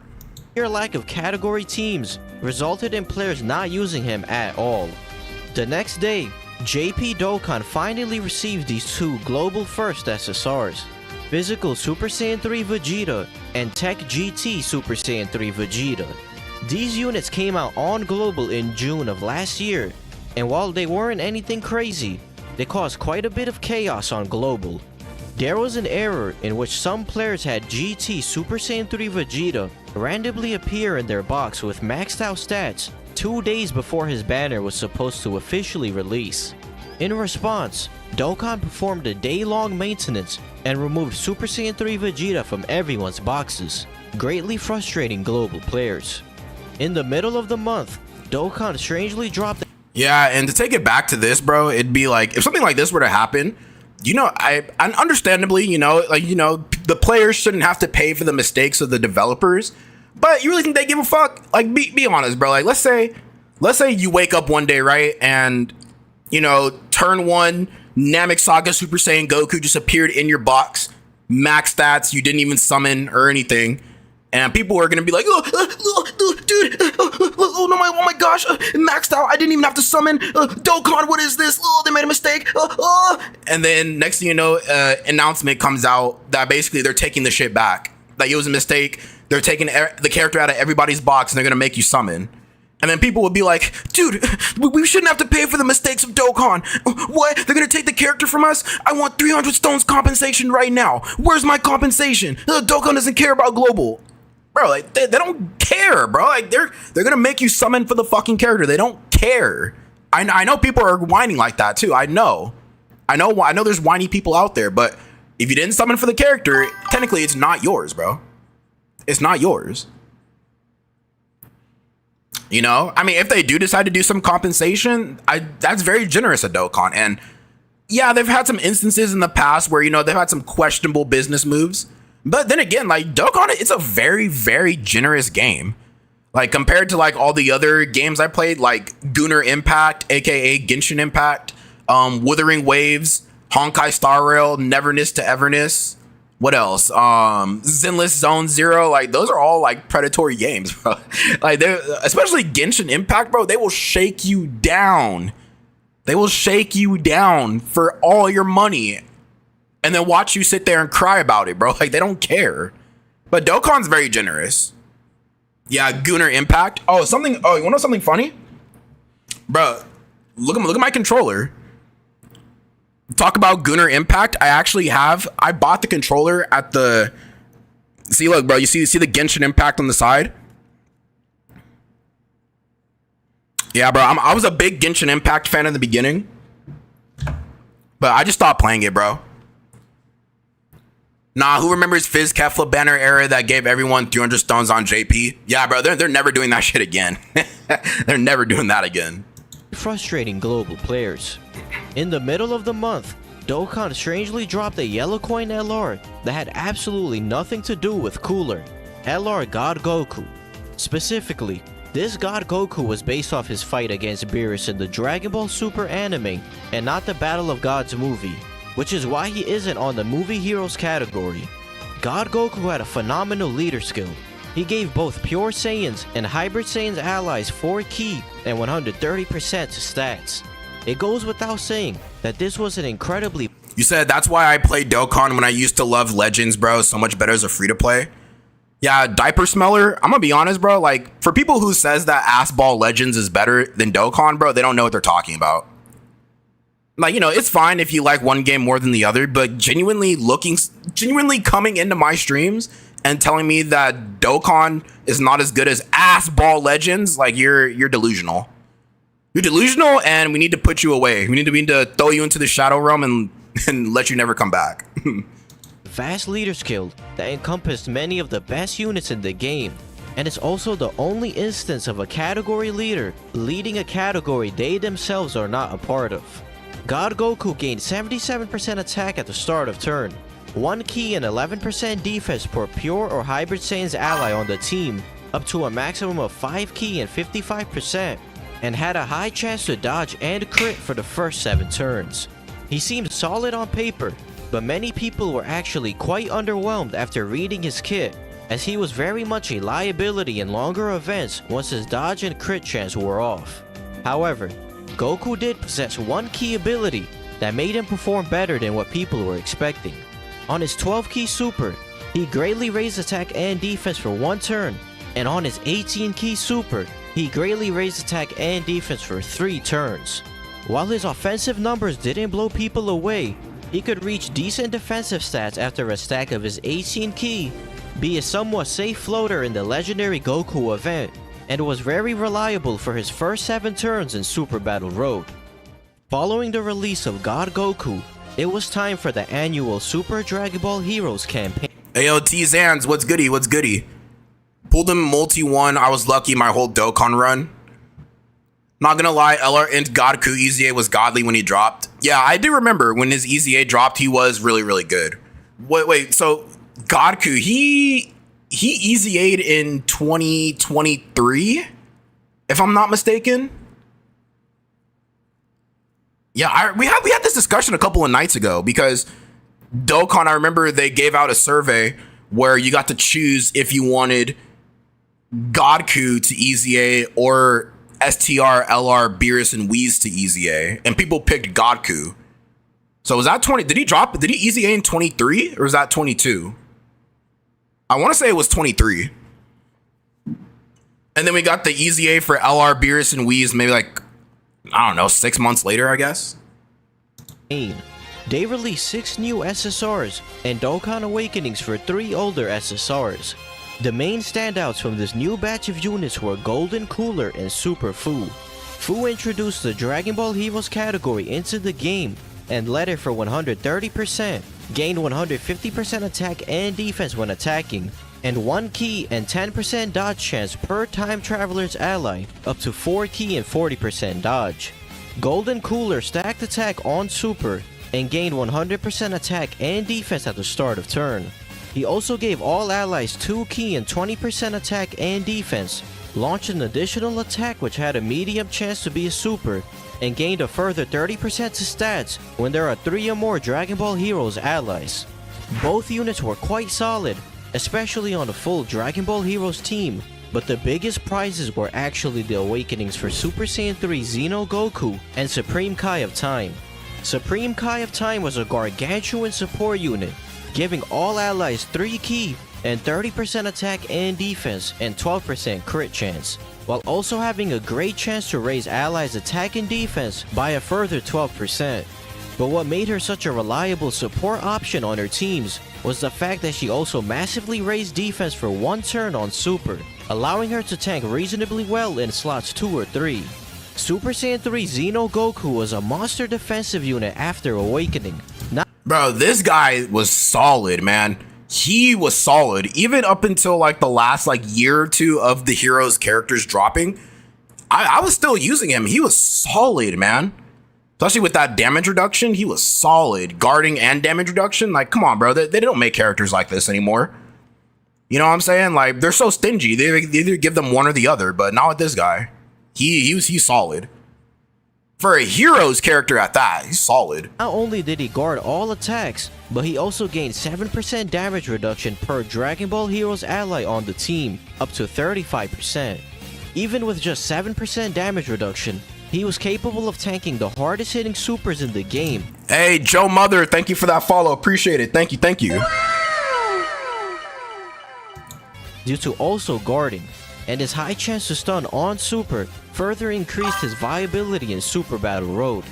lack of category teams resulted in players not using him at all. The next day, JP Dokkan finally received these 2 global first SSRs, Physical Super Saiyan 3 Vegeta and Tech GT Super Saiyan 3 Vegeta. These units came out on global in June of last year, and while they weren't anything crazy, they caused quite a bit of chaos on global. There was an error in which some players had GT Super Saiyan 3 Vegeta randomly appear in their box with maxed out stats 2 days before his banner was supposed to officially release. In response, Dokkan performed a day-long maintenance and removed Super Saiyan 3 Vegeta from everyone's boxes, greatly frustrating global players. In the middle of the month, Dokkan strangely dropped... Yeah, and to take it back to this, bro, it'd be like, if something like this were to happen, you know, I understandably, the players shouldn't have to pay for the mistakes of the developers, but you really think they give a fuck? Like, be honest, bro. Like, let's say you wake up one day, right, and, turn 1, Namek Saga Super Saiyan Goku just appeared in your box, max stats, you didn't even summon or anything, and people are gonna be like, dude, oh my gosh, maxed out, I didn't even have to summon, Dokkan, what is this? Oh, they made a mistake, and then next thing you know, announcement comes out that basically they're taking the shit back, like it was a mistake, they're taking the character out of everybody's box and they're gonna make you summon. And then people would be like, dude, we shouldn't have to pay for the mistakes of Dokkan. What? They're going to take the character from us? I want 300 stones compensation right now. Where's my compensation? Dokkan doesn't care about global. Bro, like, they don't care, bro. Like, they're going to make you summon for the fucking character. They don't care. I know people are whining like that, too. I know there's whiny people out there, but if you didn't summon for the character, technically it's not yours, bro. It's not yours. I mean, if they do decide to do some compensation, that's very generous of Dokkan. And yeah, they've had some instances in the past where, they've had some questionable business moves. But then again, like, Dokkan, it's a very, very generous game. Like, compared to, like, all the other games I played, like Gunnar Impact, aka Genshin Impact, Wuthering Waves, Honkai Star Rail, Neverness to Everness. What else? Zenless Zone Zero. Like, those are all like predatory games, bro. Like, especially Genshin Impact, bro. They will shake you down. They will shake you down for all your money, and then watch you sit there and cry about it, bro. Like, they don't care. But Dokkan's very generous. Yeah, Gunnar Impact. Oh, you want to know something funny, bro? Look at my controller. Talk about Gunnar Impact. I bought the controller at the... See, look, bro, you see the Genshin Impact on the side? Yeah, bro, I was a big Genshin Impact fan in the beginning, but I just stopped playing it, bro. Nah, who remembers Fizz Kefla banner era that gave everyone 300 stones on JP? Yeah, bro, they're never doing that shit again. They're never doing that again. frustrating global players. In the middle of the month, Dokkan strangely dropped a yellow coin LR that had absolutely nothing to do with Cooler, LR God Goku. Specifically, this God Goku was based off his fight against Beerus in the Dragon Ball Super anime and not the Battle of Gods movie, which is why he isn't on the movie heroes category. God Goku had a phenomenal leader skill. He gave both Pure Saiyans and Hybrid Saiyans allies 4 ki and 130% to stats. It goes without saying that this was an incredibly... You said that's why I played Dokkan when I used to love Legends, bro, so much better as a free-to-play. Yeah, Diaper Smeller, I'm gonna be honest, bro, like, for people who says that Assball Legends is better than Dokkan, bro, they don't know what they're talking about. Like, you know, it's fine if you like one game more than the other, but genuinely coming into my streams and telling me that Dokkan is not as good as Assball Legends, like, you're delusional. You're delusional, and we need to put you away. We need to throw you into the Shadow Realm and let you never come back. vast leader skill that encompassed many of the best units in the game, and it's also the only instance of a category leader leading a category they themselves are not a part of. God Goku gained 77% attack at the start of turn, 1 ki and 11% defense per pure or hybrid Saiyan's ally on the team, up to a maximum of 5 ki and 55%, and had a high chance to dodge and crit for the first 7 turns. He seemed solid on paper, but many people were actually quite underwhelmed after reading his kit, as he was very much a liability in longer events once his dodge and crit chance wore off. However, Goku did possess one key ability that made him perform better than what people were expecting. On his 12 key super, he greatly raised attack and defense for 1 turn, and on his 18 key super, he greatly raised attack and defense for 3 turns. While his offensive numbers didn't blow people away, he could reach decent defensive stats after a stack of his 18 key, be a somewhat safe floater in the legendary Goku event, and was very reliable for his first 7 turns in Super Battle Road. Following the release of God Goku, it was time for the annual Super Dragon Ball Heroes campaign. Ayo, T-Zans, what's goody, what's goody? Pulled him multi-1, I was lucky my whole Dokkan run. Not gonna lie, LR Int Godku EZA was godly when he dropped. Yeah, I do remember when his EZA dropped, he was really, really good. Wait, so Godku, he EZA'd in 2023, if I'm not mistaken. Yeah, we had this discussion a couple of nights ago because Dokkan, I remember they gave out a survey where you got to choose if you wanted Godku to EZA or STR, LR, Beerus, and Whis to EZA, and people picked Godku. So was that 20? Did he EZA in 23 or was that 22? I want to say it was 23. And then we got the EZA for LR, Beerus, and Whis maybe like, I don't know, 6 months later, I guess. They released 6 new SSRs and Dokkan Awakenings for 3 older SSRs. The main standouts from this new batch of units were Golden Cooler and Super Fu. Fu introduced the Dragon Ball Heroes category into the game and led it for 130%, gained 150% attack and defense when attacking, and 1 ki and 10% dodge chance per time traveler's ally, up to 4 ki and 40% dodge. Golden Cooler stacked attack on Super and gained 100% attack and defense at the start of turn. He also gave all allies 2 ki and 20% attack and defense, launched an additional attack which had a medium chance to be a super, and gained a further 30% to stats when there are 3 or more Dragon Ball Heroes allies. Both units were quite solid, especially on a full Dragon Ball Heroes team, but the biggest prizes were actually the awakenings for Super Saiyan 3 Xeno Goku and Supreme Kai of Time. Supreme Kai of Time was a gargantuan support unit, giving all allies 3 ki and 30% attack and defense and 12% crit chance, while also having a great chance to raise allies' attack and defense by a further 12%. But what made her such a reliable support option on her teams was the fact that she also massively raised defense for 1 turn on Super, allowing her to tank reasonably well in slots 2 or 3. Super Saiyan 3 Xeno Goku was a monster defensive unit after awakening. Bro, this guy was solid, man. He was solid. Even up until like the last like year or two of the heroes characters dropping, I was still using him. He was solid, man. Especially with that damage reduction, he was solid. Guarding and damage reduction. Like, come on, bro. They don't make characters like this anymore. You know what I'm saying? Like, they're so stingy. They either give them one or the other, but not with this guy. He's solid. For a hero's character at that, he's solid. Not only did he guard all attacks, but he also gained 7% damage reduction per Dragon Ball Heroes ally on the team, up to 35%. Even with just 7% damage reduction, he was capable of tanking the hardest hitting supers in the game. Hey, Joe Mother, thank you for that follow. Appreciate it. Thank you, thank you. Due to also guarding, and his high chance to stun on super further increased his viability in Super Battle Road.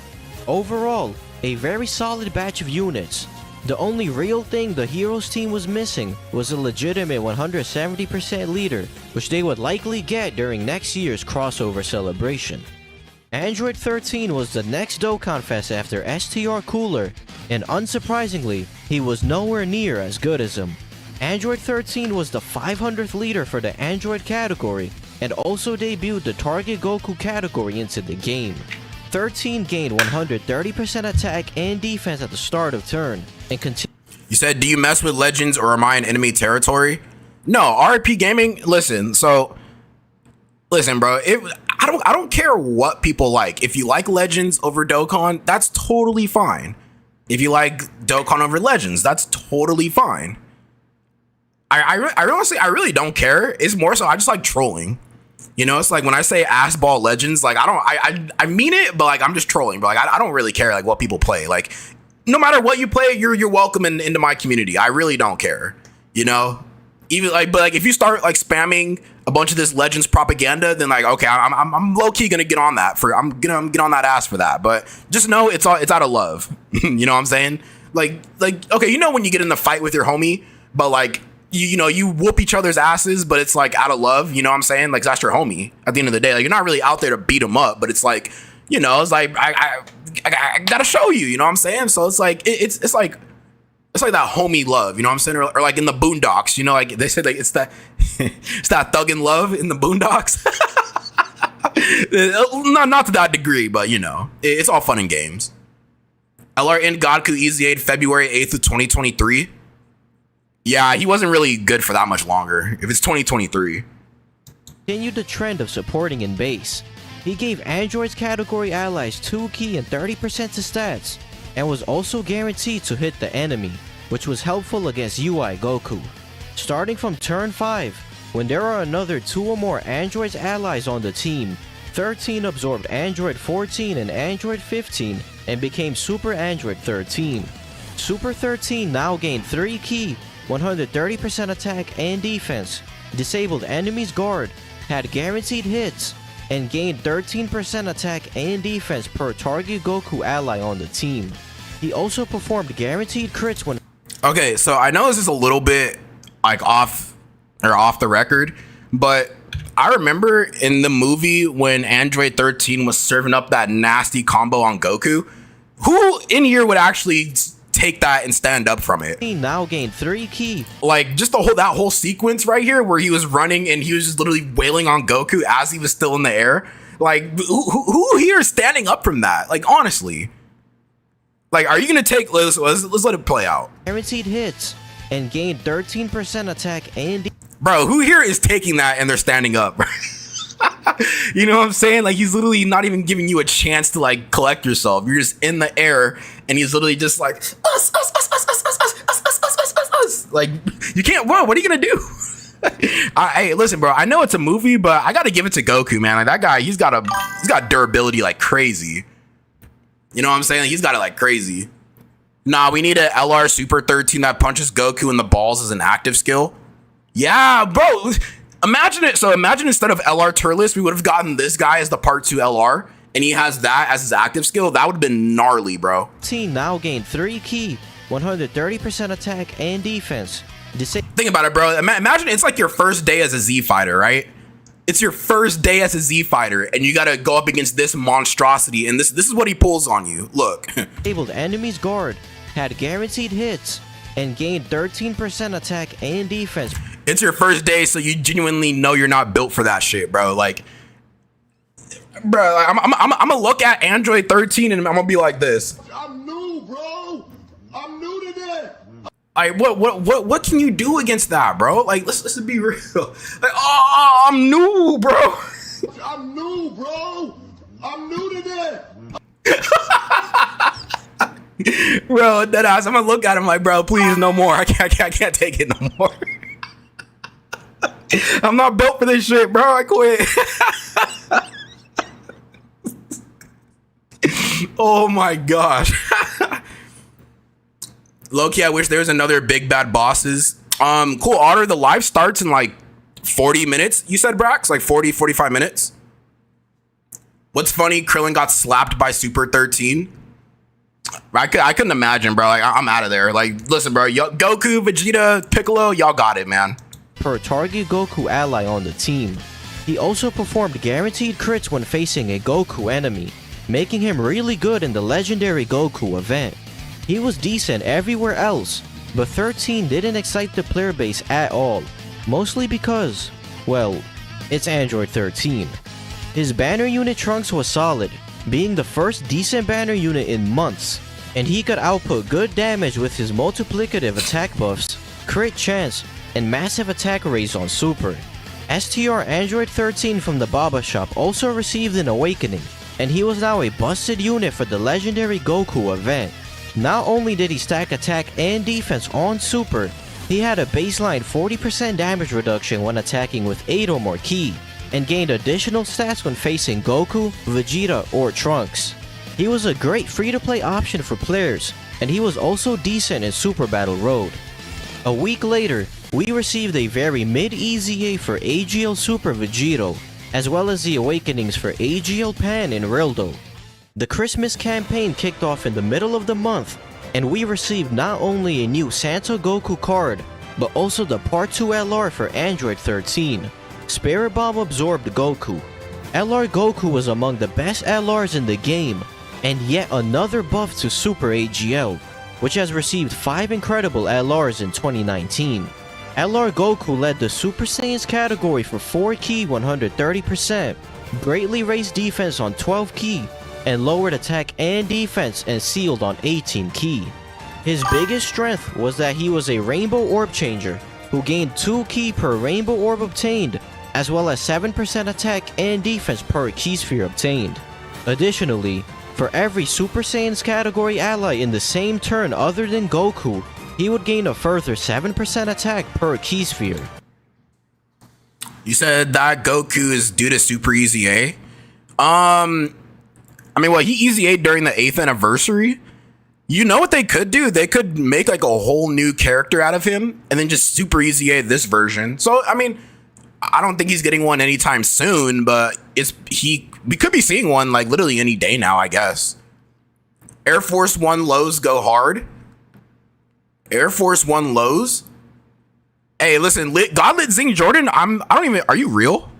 Overall, a very solid batch of units. The only real thing the Heroes team was missing was a legitimate 170% leader, which they would likely get during next year's crossover celebration. Android 13 was the next Dokkan Fest after STR Cooler, and unsurprisingly, he was nowhere near as good as him. Android 13 was the 500th leader for the Android category, and also debuted the Target Goku category into the game. 13 gained 130% attack and defense at the start of turn, and continued. You said, do you mess with Legends or am I in enemy territory? No, RP Gaming, listen, bro, I don't care what people like. If you like Legends over Dokkan, that's totally fine. If you like Dokkan over Legends, that's totally fine. I really don't care. It's more so I just like trolling. You know, it's like when I say ass ball Legends, like I mean it, but like I'm just trolling. But like I don't really care like what people play. Like no matter what you play, you're welcome into my community. I really don't care. You know, even like, but like if you start like spamming a bunch of this Legends propaganda, then like okay, I'm low key gonna get on that I'm gonna get on that ass for that. But just know it's out of love. You know what I'm saying? Like okay, you know when you get in the fight with your homie, but like. You know, you whoop each other's asses, but it's like out of love, you know what I'm saying? Like that's your homie at the end of the day. Like you're not really out there to beat him up, but it's like, you know, it's like I gotta show you know what I'm saying? So it's like it's like that homie love, you know what I'm saying? Or like in the Boondocks, you know, like they said like it's that it's that thug in love in the Boondocks. not to that degree, but you know, it's all fun and games. LRN Godku Easy Aid February 8th of 2023. Yeah, he wasn't really good for that much longer. If it's 2023. Continued the trend of supporting in base. He gave Android's category allies 2 key and 30% to stats, and was also guaranteed to hit the enemy, which was helpful against UI Goku. Starting from turn 5, when there are another 2 or more Android's allies on the team, 13 absorbed Android 14 and Android 15 and became Super Android 13. Super 13 now gained 3 key, 130% attack and defense, disabled enemies guard, had guaranteed hits, and gained 13% attack and defense per target Goku ally on the team. He also performed guaranteed crits when... Okay, so I know this is a little bit like off the record, but I remember in the movie when Android 13 was serving up that nasty combo on Goku, who in here would actually take that and stand up from it? He now gained 3 key. Like just that whole sequence right here where he was running and he was just literally wailing on Goku as he was still in the air. Like who here is standing up from that? Like honestly, like are you gonna take? Let's let it play out. Guaranteed hits and gained 13% attack and. Bro, who here is taking that and they're standing up? You know what I'm saying? Like he's literally not even giving you a chance to like collect yourself. You're just in the air and he's literally just like us. Like you can't. Whoa, what are you gonna do? Hey, listen, bro. I know it's a movie, but I gotta give it to Goku, man. Like that guy, he's got durability like crazy. You know what I'm saying? Like, he's got it like crazy. Nah, we need a LR Super 13 that punches Goku in the balls as an active skill. Yeah, bro. Imagine it. So imagine instead of LR Turles, we would have gotten this guy as the part 2 LR, and he has that as his active skill. That would have been gnarly, bro. Team now gained 3 key, 130% attack and defense. Think about it, bro. Imagine it's like your first day as a Z fighter, right? It's your first day as a Z fighter, and you gotta go up against this monstrosity, and this is what he pulls on you. Look. Disabled enemies guard, had guaranteed hits, and gained 13% attack and defense. It's your first day, so you genuinely know you're not built for that shit, bro. Like, Bro, like, I'm gonna look at Android 13 and I'm gonna be like this. I'm new, bro. I'm new to that. Like, what can you do against that, bro? Like, let's be real. Like, oh, I'm new, bro. I'm new, bro. I'm new to that. Bro, that ass. I'm gonna look at him like, bro, please, no more. I can't take it no more. I'm not built for this shit, bro. I quit. Oh my gosh. Low-key, I wish there was another big bad bosses. Cool Otter, the live starts in like 40 minutes. You said, Brax? Like 45 minutes? What's funny, Krillin got slapped by Super 13. I couldn't imagine, bro. Like, I'm out of there. Like, listen, bro. Goku, Vegeta, Piccolo, y'all got it, man. Per target Goku ally on the team. He also performed guaranteed crits when facing a Goku enemy, making him really good in the legendary Goku event. He was decent everywhere else, but 13 didn't excite the player base at all, mostly because, well, it's Android 13. His banner unit Trunks was solid, being the first decent banner unit in months, and he could output good damage with his multiplicative attack buffs, crit chance, and massive attack raise on Super. STR Android 13 from the Baba shop also received an awakening, and he was now a busted unit for the legendary Goku event. Not only did he stack attack and defense on Super, he had a baseline 40% damage reduction when attacking with 8 or more ki, and gained additional stats when facing Goku, Vegeta, or Trunks. He was a great free-to-play option for players, and he was also decent in Super Battle Road. A week later, we received a very mid-EZA for AGL Super Vegito, as well as the awakenings for AGL Pan and Rildo. The Christmas campaign kicked off in the middle of the month, and we received not only a new Santa Goku card, but also the Part 2 LR for Android 13. Spirit Bomb absorbed Goku. LR Goku was among the best LRs in the game, and yet another buff to Super AGL, which has received 5 incredible LRs in 2019. LR Goku led the Super Saiyans category for 4 ki 130%, greatly raised defense on 12 ki, and lowered attack and defense and sealed on 18 ki. His biggest strength was that he was a Rainbow Orb Changer, who gained 2 ki per Rainbow Orb obtained, as well as 7% attack and defense per Ki Sphere obtained. Additionally, for every Super Saiyans category ally in the same turn other than Goku, he would gain a further 7% attack per Ki Sphere. You said that Goku is due to Super EZA? I mean, well, he EZA'd during the 8th anniversary. You know what they could do? They could make like a whole new character out of him and then just Super EZA this version. So, I mean, I don't think he's getting one anytime soon, but we could be seeing one like literally any day now, I guess. Air Force One lows go hard. Air Force One lows. Hey, listen, Godlit Zing Jordan, are you real?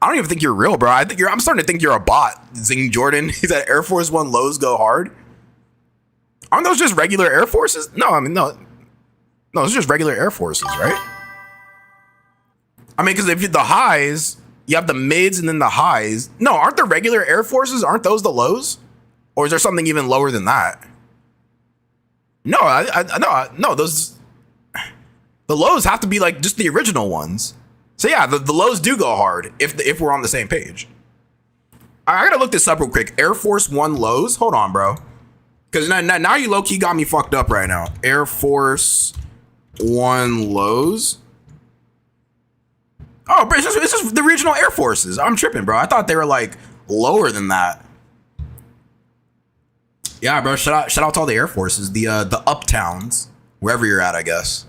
I don't even think you're real, bro. I'm starting to think you're a bot, Zing Jordan. He's at Air Force One lows go hard. Aren't those just regular Air Forces? No, I mean, no, it's just regular Air Forces, right? I mean, because if the highs, you have the mids and then the highs. No, aren't the regular Air Forces, aren't those the lows? Or is there something even lower than that? No, no, those, the lows have to be like just the original ones. So yeah, the lows do go hard if we're on the same page. I gotta look this up real quick. Air Force One lows. Hold on, bro. Because now you low key got me fucked up right now. Air Force One lows. Oh, bro, it's just the regional Air Forces. I'm tripping, bro. I thought they were like lower than that. Yeah, bro. Shout out to all the Air Forces, the uptowns, wherever you're at, I guess.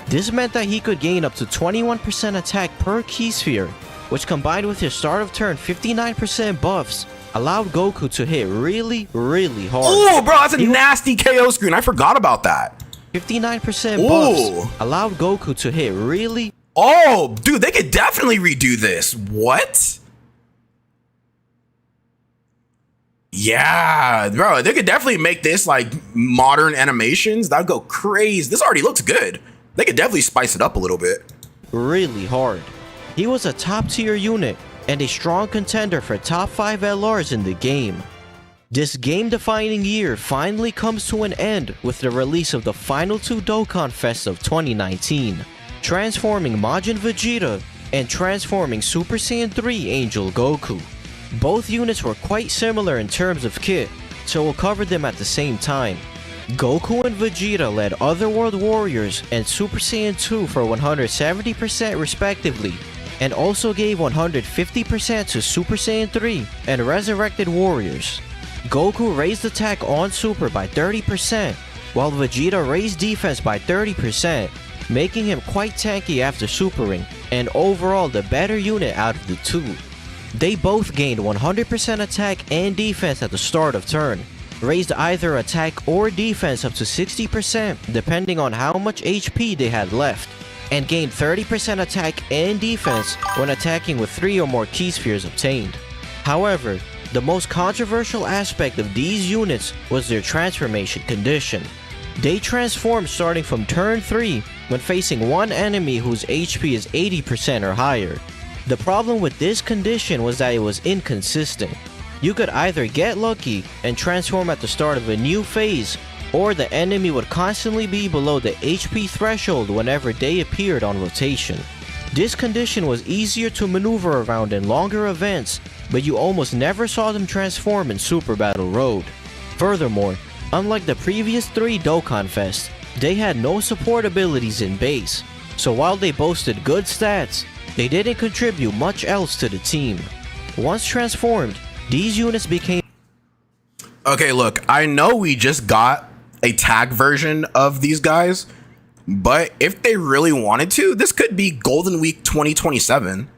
This meant that he could gain up to 21% attack per Ki Sphere, which combined with his start of turn 59% buffs, allowed Goku to hit really, really hard. Oh, bro, that's a nasty KO screen. I forgot about that. 59% buffs allowed Goku to hit really. Oh, dude, they could definitely redo this. What? Yeah, bro, they could definitely make this like modern animations. That'd go crazy. This already looks good. They could definitely spice it up a little bit. Really hard. He was a top tier unit, and a strong contender for top 5 LRs in the game. This game-defining year finally comes to an end with the release of the final 2 Dokkan Fests of 2019, transforming Majin Vegeta and transforming Super Saiyan 3 Angel Goku. Both units were quite similar in terms of kit, so we'll cover them at the same time. Goku and Vegeta led Otherworld Warriors and Super Saiyan 2 for 170% respectively, and also gave 150% to Super Saiyan 3 and Resurrected Warriors. Goku raised attack on Super by 30%, while Vegeta raised defense by 30%, making him quite tanky after supering, and overall the better unit out of the two. They both gained 100% attack and defense at the start of turn, raised either attack or defense up to 60% depending on how much HP they had left, and gained 30% attack and defense when attacking with 3 or more key spheres obtained. However, the most controversial aspect of these units was their transformation condition. They transformed starting from turn 3 when facing one enemy whose HP is 80% or higher. The problem with this condition was that it was inconsistent. You could either get lucky and transform at the start of a new phase, or the enemy would constantly be below the HP threshold whenever they appeared on rotation. This condition was easier to maneuver around in longer events, but you almost never saw them transform in Super Battle Road. Furthermore, unlike the previous 3 Dokkan Fests, they had no support abilities in base, so while they boasted good stats, they didn't contribute much else to the team. Once transformed, these units became... Okay, look, I know we just got a tag version of these guys, but if they really wanted to, this could be Golden Week 2027.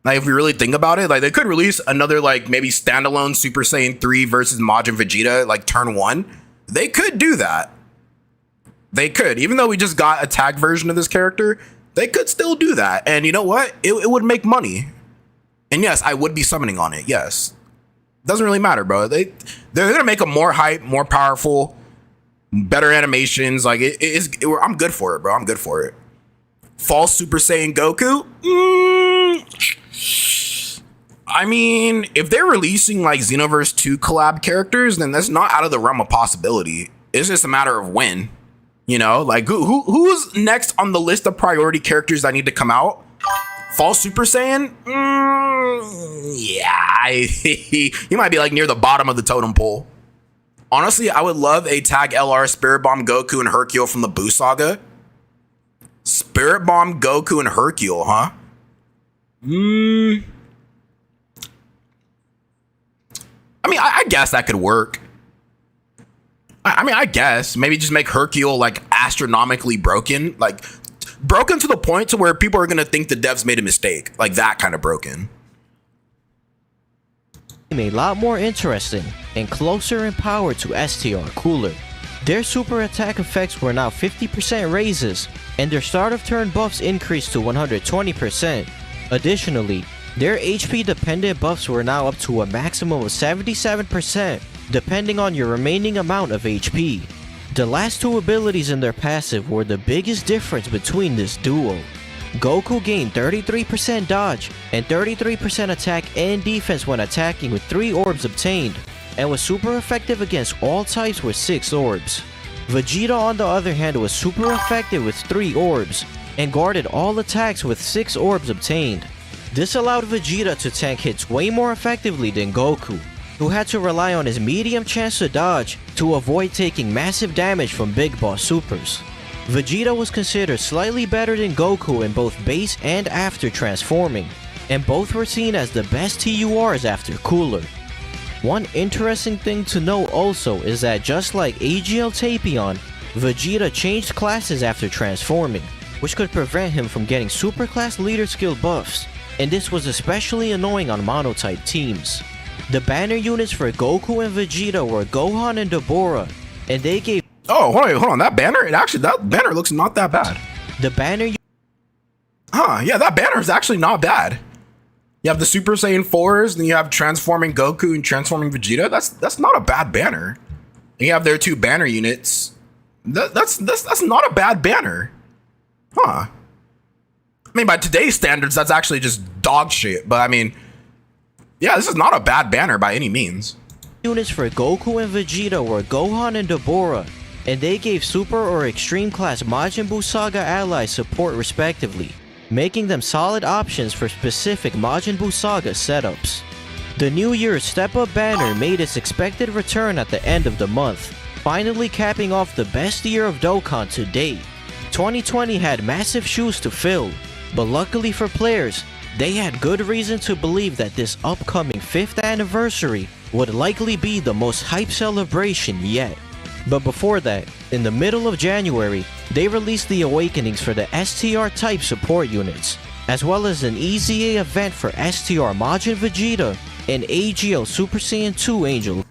Like, if we really think about it, like, they could release another, like, maybe standalone Super Saiyan 3 versus Majin Vegeta, like, turn 1. They could do that. They could. Even though we just got a tag version of this character, they could still do that. And you know what? It would make money. And yes, I would be summoning on it. Yes. Doesn't really matter, bro. They're going to make them more hype, more powerful, better animations. Like, I'm good for it, bro. I'm good for it. False Super Saiyan Goku? I mean, if they're releasing like Xenoverse 2 collab characters, then that's not out of the realm of possibility. It's just a matter of when, you know, like who's next on the list of priority characters that need to come out? False Super Saiyan? Yeah, he might be like near the bottom of the totem pole. Honestly, I would love a tag LR Spirit Bomb Goku and Hercule from the Buu Saga. Spirit Bomb Goku and Hercule, huh? I mean, I guess that could work. I mean, I guess maybe just make Hercule like astronomically broken, like broken to the point to where people are gonna think the devs made a mistake, like that kind of broken. A lot more interesting and closer in power to STR Cooler. Their super attack effects were now 50% raises, and their start of turn buffs increased to 120%. Additionally, their HP dependent buffs were now up to a maximum of 77%, depending on your remaining amount of HP. The last 2 abilities in their passive were the biggest difference between this duo. Goku gained 33% dodge and 33% attack and defense when attacking with 3 orbs obtained, and was super effective against all types with 6 orbs. Vegeta on the other hand was super effective with 3 orbs, and guarded all attacks with 6 orbs obtained. This allowed Vegeta to tank hits way more effectively than Goku, who had to rely on his medium chance to dodge to avoid taking massive damage from Big Boss supers. Vegeta was considered slightly better than Goku in both base and after transforming, and both were seen as the best TURs after Cooler. One interesting thing to note also is that just like AGL Tapion, Vegeta changed classes after transforming, which could prevent him from getting superclass leader skill buffs, and this was especially annoying on monotype teams. The banner units for Goku and Vegeta were Gohan and Deborah, and they gave... Oh, hold on, that banner? That banner looks not that bad. The banner... Yeah, that banner is actually not bad. You have the Super Saiyan 4s, then you have transforming Goku and transforming Vegeta. That's not a bad banner. And you have their 2 banner units. That's not a bad banner. Huh. I mean, by today's standards, that's actually just dog shit. But I mean, yeah, this is not a bad banner by any means. Units for Goku and Vegeta were Gohan and Dabura, and they gave Super or Extreme Class Majin Buu Saga allies support respectively, making them solid options for specific Majin Buu Saga setups. The New Year's Step Up banner made its expected return at the end of the month, finally capping off the best year of Dokkan to date. 2020 had massive shoes to fill, but luckily for players, they had good reason to believe that this upcoming 5th anniversary would likely be the most hype celebration yet. But before that, in the middle of January, they released the awakenings for the STR type support units, as well as an EZA event for STR Majin Vegeta and AGL Super Saiyan 2 Angel.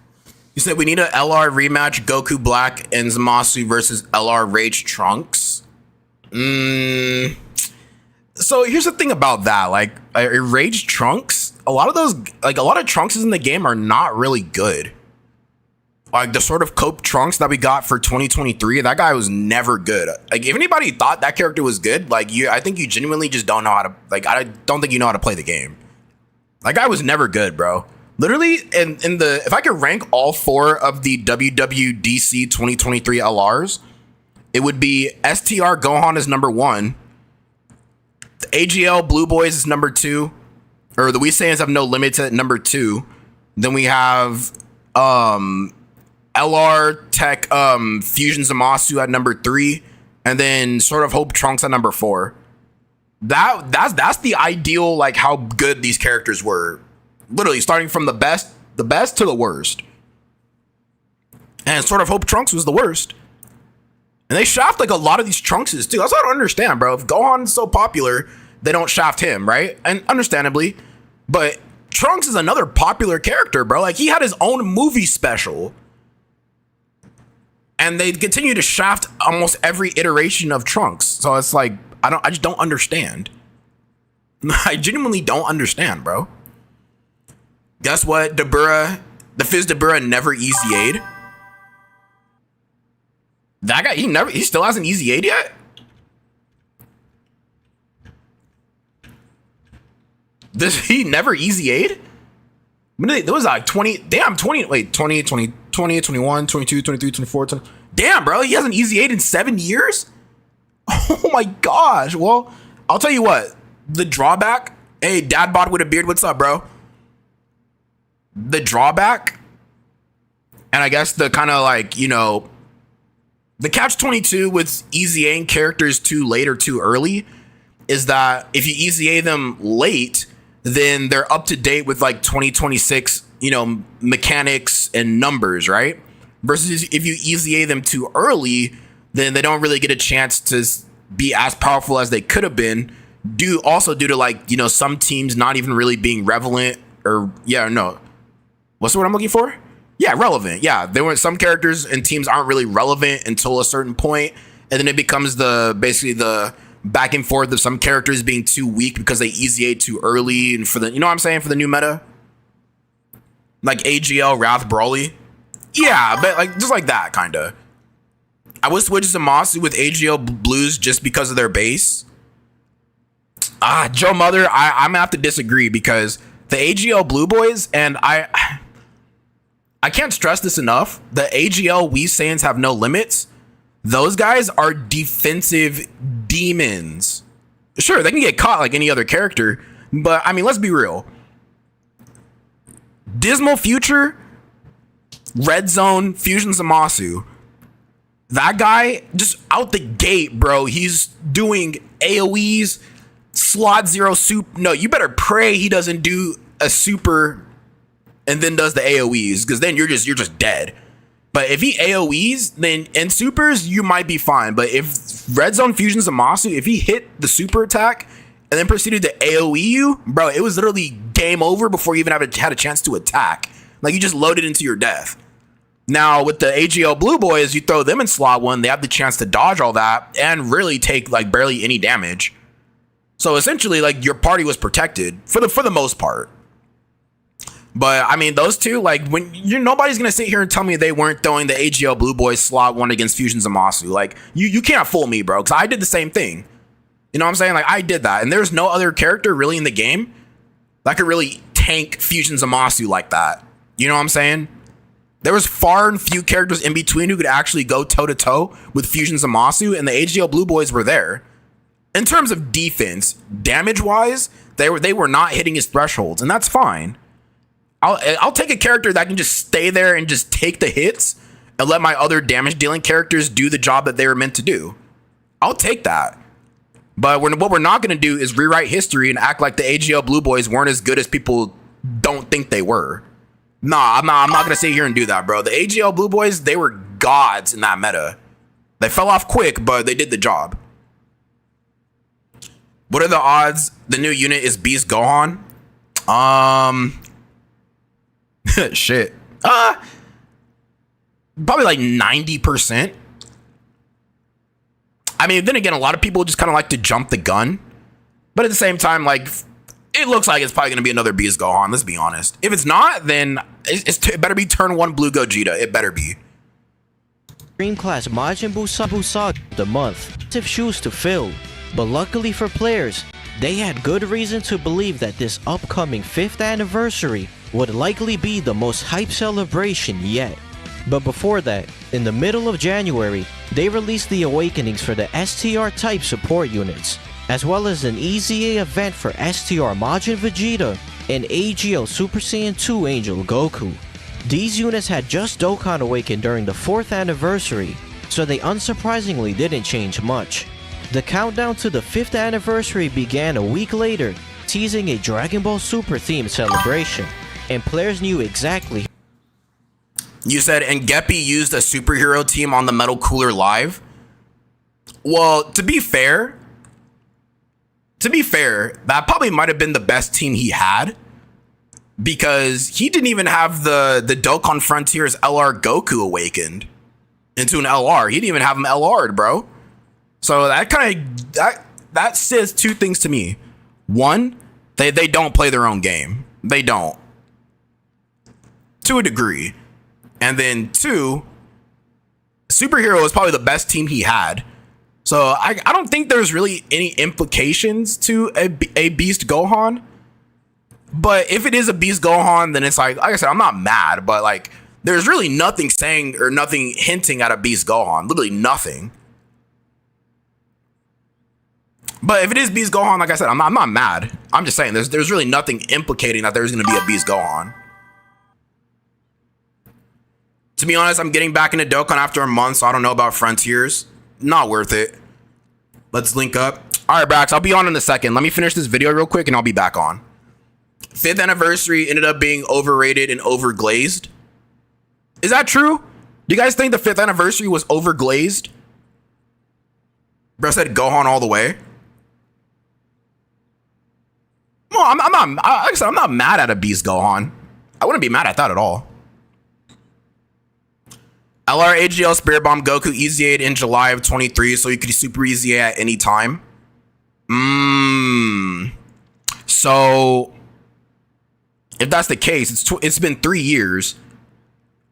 You said we need a LR rematch, Goku Black and Zamasu versus LR Rage Trunks. So here's the thing about that, like Rage Trunks, a lot of Trunkses in the game are not really good. Like the sort of cope Trunks that we got for 2023, that guy was never good. Like if anybody thought that character was good, like I think you genuinely just don't know how to, like I don't think you know how to play the game. That guy was never good, bro. Literally if I could rank all 4 of the WWDC 2023 LRs, it would be STR Gohan is number 1. The AGL Blue Boys is number 2, or the We Saiyans Have No Limits at number 2. Then we have LR Tech Fusion Zamasu at number 3, and then Sort of Hope Trunks at number 4. That's the ideal, like how good these characters were. Literally starting from the best to the worst. And Sort of Hope Trunks was the worst. And they shaft like a lot of these Trunkses too. That's what I don't understand, bro. If Gohan's so popular, they don't shaft him, right? And understandably. But Trunks is another popular character, bro. Like he had his own movie special. And they continue to shaft almost every iteration of Trunks. So it's like, I just don't understand. I genuinely don't understand, bro. Guess what? The Fizz Dabura never EZA'd. That guy, he still hasn't EZA'd yet? He never EZA'd? There was like 20, 20, 21, 22, 23, 24, 20. Damn, bro, he hasn't EZA'd in 7 years? Oh my gosh. Well, I'll tell you what, the drawback, hey, dad bod with a beard, what's up, bro? The drawback, and I guess the kind of like, you know, the catch-22 with EZAing characters too late or too early is that if you EZA them late, then they're up to date with like 2026, you know, mechanics and numbers, right? Versus if you EZA them too early, then they don't really get a chance to be as powerful as they could have been, due to like, you know, some teams not even really being relevant, or what's the word I'm looking for? Yeah, relevant. Yeah, there were some characters and teams aren't really relevant until a certain point, and then it becomes basically the back and forth of some characters being too weak because they EZA too early, and for the, you know what I'm saying, for the new meta, like AGL Wrath Brawly. Yeah, but like just like that kind of. I would switch Zamasu with AGL Blues just because of their base. Joe Mother, I'm gonna have to disagree, because the AGL Blue Boys, and I can't stress this enough, the AGL We Saiyans Have No Limits, those guys are defensive demons. Sure, they can get caught like any other character, but I mean, let's be real. Dismal Future, Red Zone, Fusion Zamasu. That guy, just out the gate, bro, he's doing AoEs, slot 0 soup. No, you better pray he doesn't do a super and then does the AoEs, because then you're just dead. But if he AoEs, then in supers, you might be fine. But if Red Zone Fusion Zamasu, if he hit the super attack and then proceeded to AoE you, bro, it was literally game over before you even had a chance to attack. Like, you just loaded into your death. Now, with the AGL Blue Boys, you throw them in slot 1, they have the chance to dodge all that and really take, like, barely any damage. So, essentially, like, your party was protected for the most part. But, I mean, those two, like, nobody's going to sit here and tell me they weren't throwing the AGL Blue Boys slot 1 against Fusion Zamasu. Like, you can't fool me, bro, because I did the same thing. You know what I'm saying? Like, I did that. And there's no other character really in the game that could really tank Fusion Zamasu like that. You know what I'm saying? There was far and few characters in between who could actually go toe-to-toe with Fusion Zamasu, and the AGL Blue Boys were there. In terms of defense, damage-wise, they were not hitting his thresholds, and that's fine. I'll take a character that can just stay there and just take the hits and let my other damage-dealing characters do the job that they were meant to do. I'll take that. But what we're not going to do is rewrite history and act like the AGL Blue Boys weren't as good as people don't think they were. Nah, I'm not going to sit here and do that, bro. The AGL Blue Boys, they were gods in that meta. They fell off quick, but they did the job. What are the odds the new unit is Beast Gohan? Shit. Probably like 90%. I mean, then again, a lot of people just kind of like to jump the gun. But at the same time, like, it looks like it's probably going to be another Beast Gohan. Let's be honest. If it's not, then it better be turn 1 Blue Gogeta. It better be. Dream Class Majin Buu Saga the month. If shoes to fill. But luckily for players, they had good reason to believe that this upcoming 5th anniversary would likely be the most hype celebration yet. But before that, in the middle of January, they released the awakenings for the STR type support units, as well as an EZA event for STR Majin Vegeta and AGL Super Saiyan 2 Angel Goku. These units had just Dokkan awakened during the 4th anniversary, so they unsurprisingly didn't change much. The countdown to the 5th anniversary began a week later, teasing a Dragon Ball Super themed celebration, and players knew exactly. You said, and Geppy used a superhero team on the Metal Cooler Live? Well, to be fair, that probably might have been the best team he had, because he didn't even have the Dokkan Frontiers LR Goku awakened into an LR. He didn't even have him LR'd, bro. So that says two things to me. One, they don't play their own game. They don't. To a degree. And then 2, Superhero is probably the best team he had. So I don't think there's really any implications to a Beast Gohan. But if it is a Beast Gohan, then it's like I said, I'm not mad. But like, there's really nothing saying or nothing hinting at a Beast Gohan. Literally nothing. But if it is Beast Gohan, like I said, I'm not mad. I'm just saying there's really nothing implicating that there's going to be a Beast Gohan. To be honest, I'm getting back into Dokkan after a month, so I don't know about Frontiers. Not worth it. Let's link up. All right, Brax, I'll be on in a second. Let me finish this video real quick, and I'll be back on. 5th anniversary ended up being overrated and overglazed. Is that true? Do you guys think the 5th anniversary was overglazed? Bro said Gohan all the way. Well, I'm not mad at a Beast Gohan. I wouldn't be mad at that at all. LR AGL Spirit Bomb Goku EZA'd in July of 23, so you could Super EZA at any time. So if that's the case, it's been 3 years.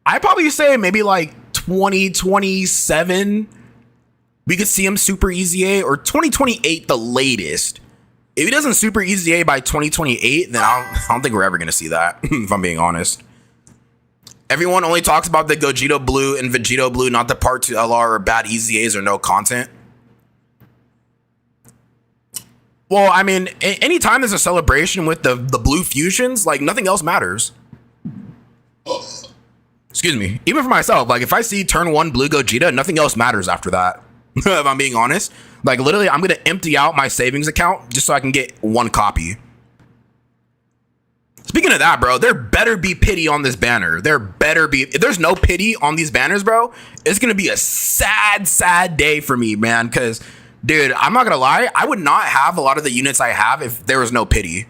I'd probably say maybe like 2027 we could see him Super EZA, or 2028 the latest. If he doesn't Super EZA by 2028, then I don't think we're ever gonna see that. If I'm being honest. Everyone only talks about the Gogeta Blue and Vegito Blue, not the Part 2 LR or bad EZAs or no content. Well, I mean, anytime there's a celebration with the blue fusions, like nothing else matters. Excuse me. Even for myself, like if I see turn 1 Blue Gogeta, nothing else matters after that. If I'm being honest. Like literally, I'm going to empty out my savings account just so I can get 1 copy. Speaking of that, bro, there better be pity on this banner. There better be. If there's no pity on these banners, bro, it's going to be a sad, sad day for me, man. Because, dude, I'm not going to lie. I would not have a lot of the units I have if there was no pity.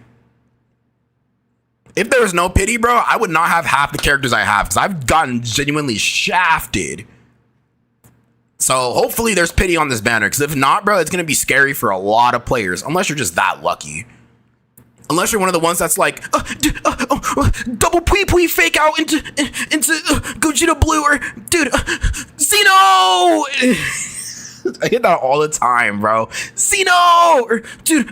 If there was no pity, bro, I would not have half the characters I have. Because I've gotten genuinely shafted. So hopefully there's pity on this banner. Because if not, bro, it's going to be scary for a lot of players. Unless you're just that lucky. Unless you're one of the ones that's like double pui fake out into Gogeta Blue, or dude, Xeno. I get that all the time, bro. Xeno! Dude,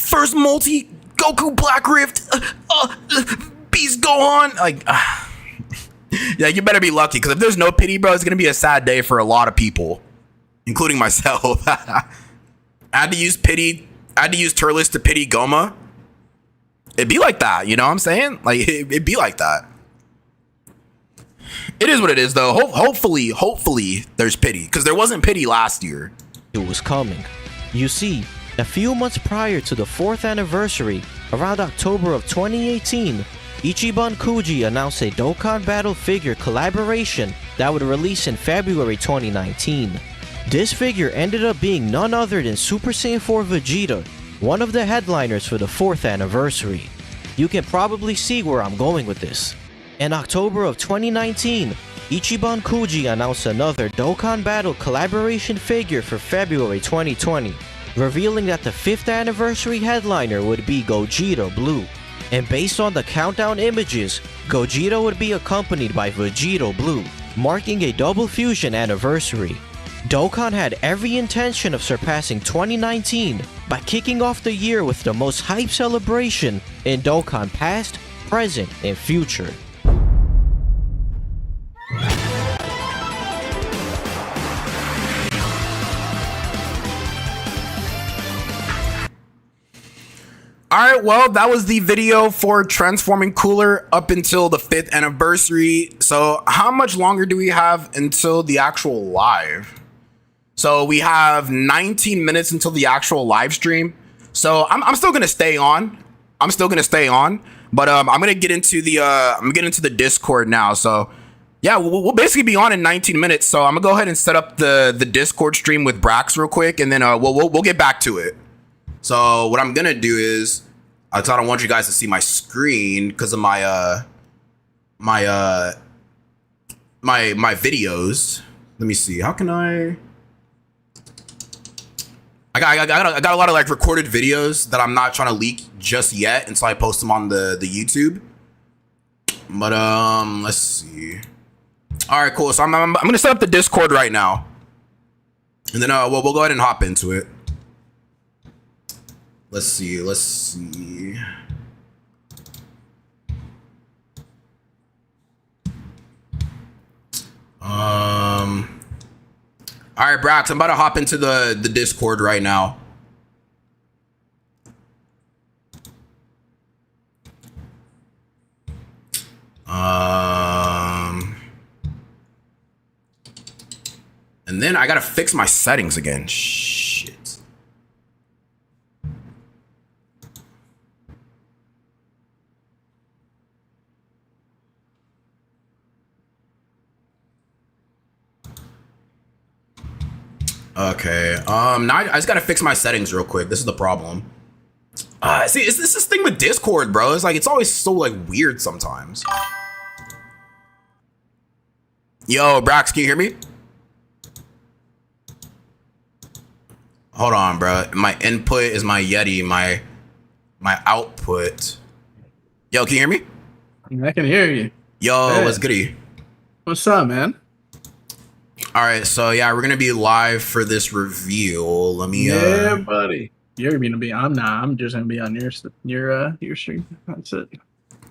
first multi, Goku Black Rift, Beast Gohan. Like, yeah, you better be lucky, because if there's no pity, bro, it's going to be a sad day for a lot of people, including myself. I had to use pity. I had to use Turles to pity Goma. It'd be like that, you know what I'm saying? Like, it'd be like that. It is what it is, though. Hopefully, there's pity, because there wasn't pity last year. It was coming. You see, a few months prior to the 4th anniversary, around October of 2018, Ichiban Kuji announced a Dokkan Battle figure collaboration that would release in February 2019. This figure ended up being none other than Super Saiyan 4 Vegeta, one of the headliners for the 4th anniversary. You can probably see where I'm going with this. In October of 2019, Ichiban Kuji announced another Dokkan Battle collaboration figure for February 2020, revealing that the 5th anniversary headliner would be Gogeta Blue. And based on the countdown images, Gogeta would be accompanied by Vegeta Blue, marking a double fusion anniversary. Dokkan had every intention of surpassing 2019 by kicking off the year with the most hype celebration in Dokkan past, present, and future. Alright, well, that was the video for Transforming Cooler up until the 5th anniversary. So how much longer do we have until the actual live? So we have 19 minutes until the actual live stream. So I'm still gonna stay on. But I'm gonna get into the Discord now. So yeah, we'll basically be on in 19 minutes. So I'm gonna go ahead and set up the Discord stream with Brax real quick, and then we'll get back to it. So what I'm gonna do is, I don't want you guys to see my screen because of my videos. Let me see. How can I got a lot of like recorded videos that I'm not trying to leak just yet until I post them on the YouTube. But let's see. All right, cool. So I'm gonna set up the Discord right now, and then we'll go ahead and hop into it. Let's see. All right, Brax, I'm about to hop into the Discord right now. And then I gotta fix my settings again. Shit. Okay, now I just gotta fix my settings real quick. This is the problem. See, it's this thing with Discord, bro. It's like, it's always so like weird sometimes. Yo, Brax, can you hear me? Hold on, bro. My input is my Yeti, my output. Yo, can you hear me? I can hear you. Yo, hey. What's goody? What's up, man? All right, so yeah, we're gonna be live for this reveal. Let me. Yeah, buddy. You're gonna be. I'm not. I'm just gonna be on your stream. That's it.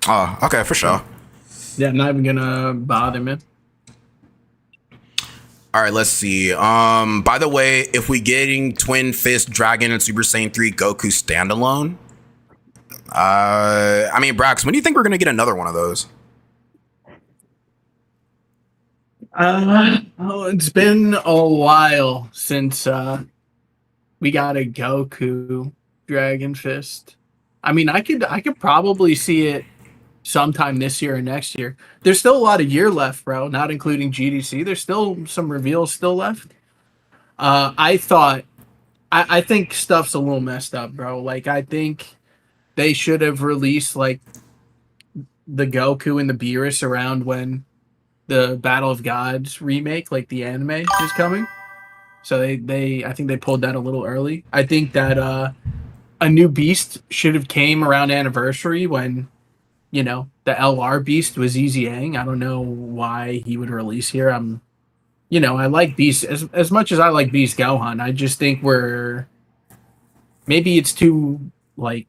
Oh, okay, for sure. Yeah, I'm not even gonna bother, man. All right, let's see. By the way, if we getting Twin Fist Dragon and Super Saiyan 3 Goku standalone, I mean, Brax, when do you think we're gonna get another one of those? It's been a while since we got a Goku Dragon Fist. I mean, I could probably see it sometime this year or next year. There's still a lot of year left, bro, not including GDC. There's still some reveals still left. I think stuff's a little messed up, bro. Like, I think they should have released like the Goku and the Beerus around when the Battle of Gods remake, like the anime, is coming. So I think they pulled that a little early. I think that a new Beast should have came around anniversary when, you know, the LR Beast was Easy Yang. I don't know why he would release here. I'm you know, I like Beast as much as I like Beast Gohan. I just think maybe it's too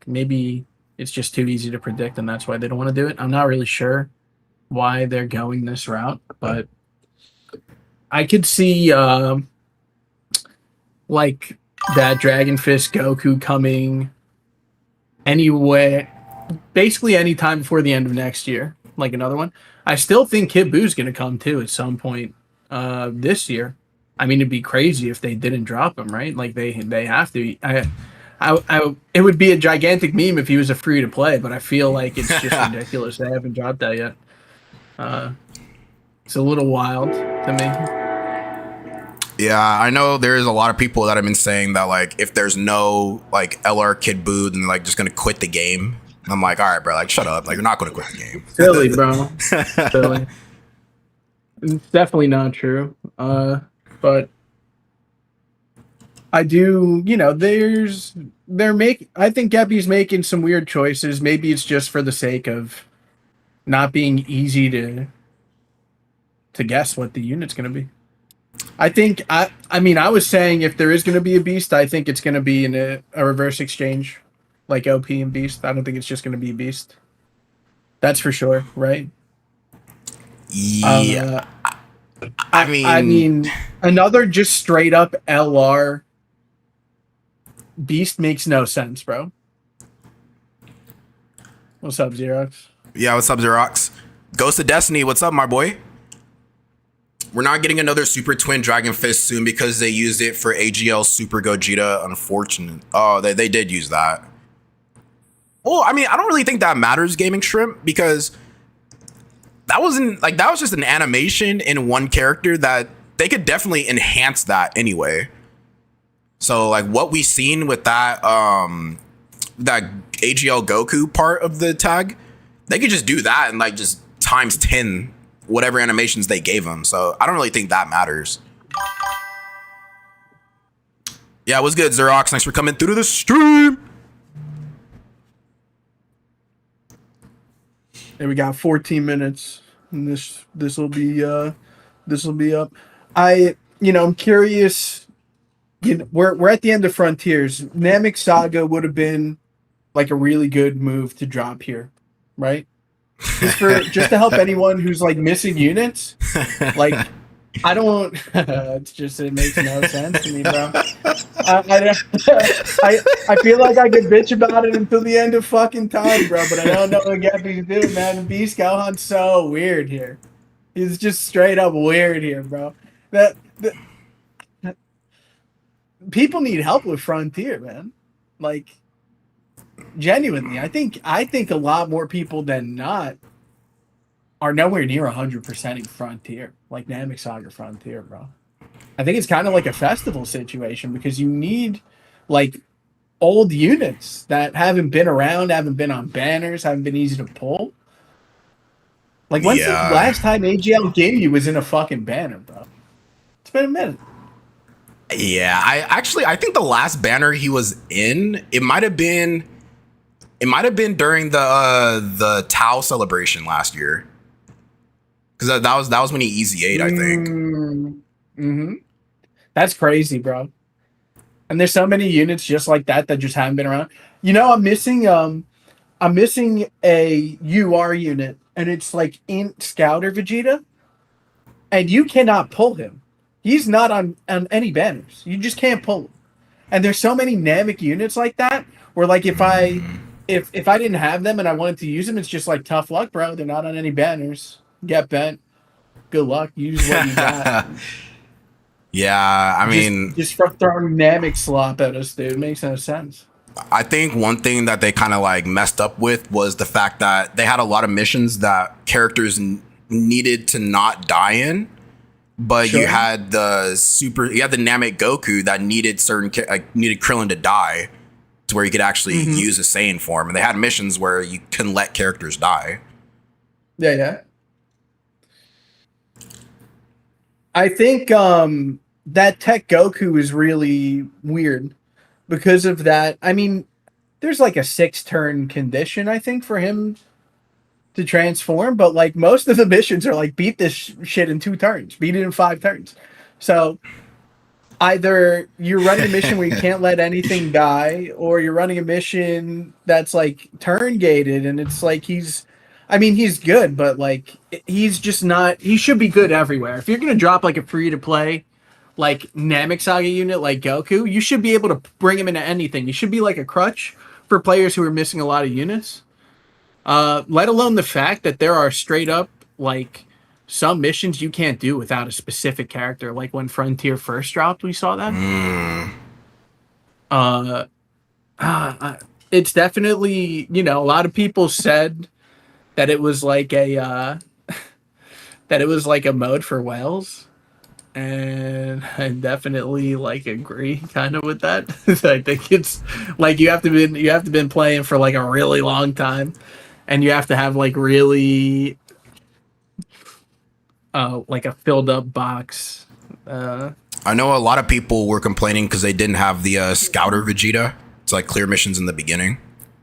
maybe it's just too easy to predict, and that's why they don't want to do it. I'm not really sure why they're going this route, but I could see like that Dragon Fist Goku coming anyway, basically any time before the end of next year, like another one. I still think Kid Boo's gonna come too at some point this year. I mean, it'd be crazy if they didn't drop him, right? Like they have to. It would be a gigantic meme if he was a free to play, but I feel like it's just ridiculous. They haven't dropped that yet. It's a little wild to me. Yeah, I know there's a lot of people that have been saying that like if there's no like LR Kid Buu, then they're like just gonna quit the game. And I'm like, all right, bro, like shut up, like you're not gonna quit the game. Silly, bro. Silly. It's definitely not true. But I do, you know, I think Geppy's making some weird choices. Maybe it's just for the sake of not being easy to guess what the unit's gonna be. I mean, I was saying if there is going to be a Beast, I think it's going to be in a reverse exchange, like OP and Beast. I don't think it's just going to be Beast. That's for sure, right? Yeah. I mean, another just straight up LR Beast makes no sense, bro. What's up, Xerox? Yeah, what's up, Xerox? Ghost of Destiny, what's up, my boy? We're not getting another Super Twin Dragon Fist soon because they used it for AGL Super Gogeta. Unfortunate. Oh, they did use that. Well, I mean, I don't really think that matters, Gaming Shrimp, because that was just an animation in one character that they could definitely enhance that anyway. So like what we seen with that that AGL Goku part of the tag, they could just do that and like just times 10 whatever animations they gave him. So I don't really think that matters. Yeah, what's good, Xerox? Thanks for coming through to the stream. And we got 14 minutes, and this will be up. I'm curious. You know, we're at the end of Frontiers. Namek Saga would have been like a really good move to drop here, right? Just to help anyone who's like missing units. Like, I don't. It makes no sense to me, bro. I feel like I could bitch about it until the end of fucking time, bro. But I don't know what Gappy's doing, man. Beast Gohan's so weird here. He's just straight up weird here, bro. People need help with Frontier, man. Like, genuinely, I think a lot more people than not are nowhere near 100% in Frontier, like Namek Saga Frontier, bro. I think it's kind of like a festival situation because you need like old units that haven't been around, haven't been on banners, haven't been easy to pull. Like, when's the last time AGL Game was in a fucking banner, bro? It's been a minute. Yeah, I think the last banner he was in, it might have been during the Tau celebration last year. Because that was when he Easy 8, I think. Mm-hmm. That's crazy, bro. And there's so many units just like that just haven't been around. You know, I'm missing a UR unit, and it's like in Scouter Vegeta, and you cannot pull him. He's not on any banners. You just can't pull him. And there's so many Namek units like that where like if I didn't have them and I wanted to use them, it's just like tough luck, bro. They're not on any banners. Get bent. Good luck. Use what you got. Yeah, I mean, just for throwing Namek slop at us, dude. It makes no sense. I think one thing that they kind of like messed up with was the fact that they had a lot of missions that characters needed to not die in. But you had the Namek Goku that needed needed Krillin to die to where you could actually use a Saiyan form. And they had missions where you couldn't let characters die. Yeah. I think that Tech Goku is really weird because of that. I mean, there's like a 6-turn condition, I think, for him to transform, but like most of the missions are like beat this shit in 2 turns, beat it in 5 turns. So either you're running a mission where you can't let anything die, or you're running a mission that's like turn gated, and it's like I mean, he's good, but like he's just not. He should be good everywhere. If you're gonna drop like a free to play, like Namek Saga unit like Goku, you should be able to bring him into anything. You should be like a crutch for players who are missing a lot of units. Let alone the fact that there are straight up like some missions you can't do without a specific character. Like when Frontier first dropped, we saw that. It's definitely, you know, a lot of people said that it was like a that it was like a mode for whales, and I definitely like agree kind of with that. I think it's like you have to been playing for like a really long time, and you have to have like really like a filled up box. I know a lot of people were complaining because they didn't have the Scouter Vegeta. It's like clear missions in the beginning.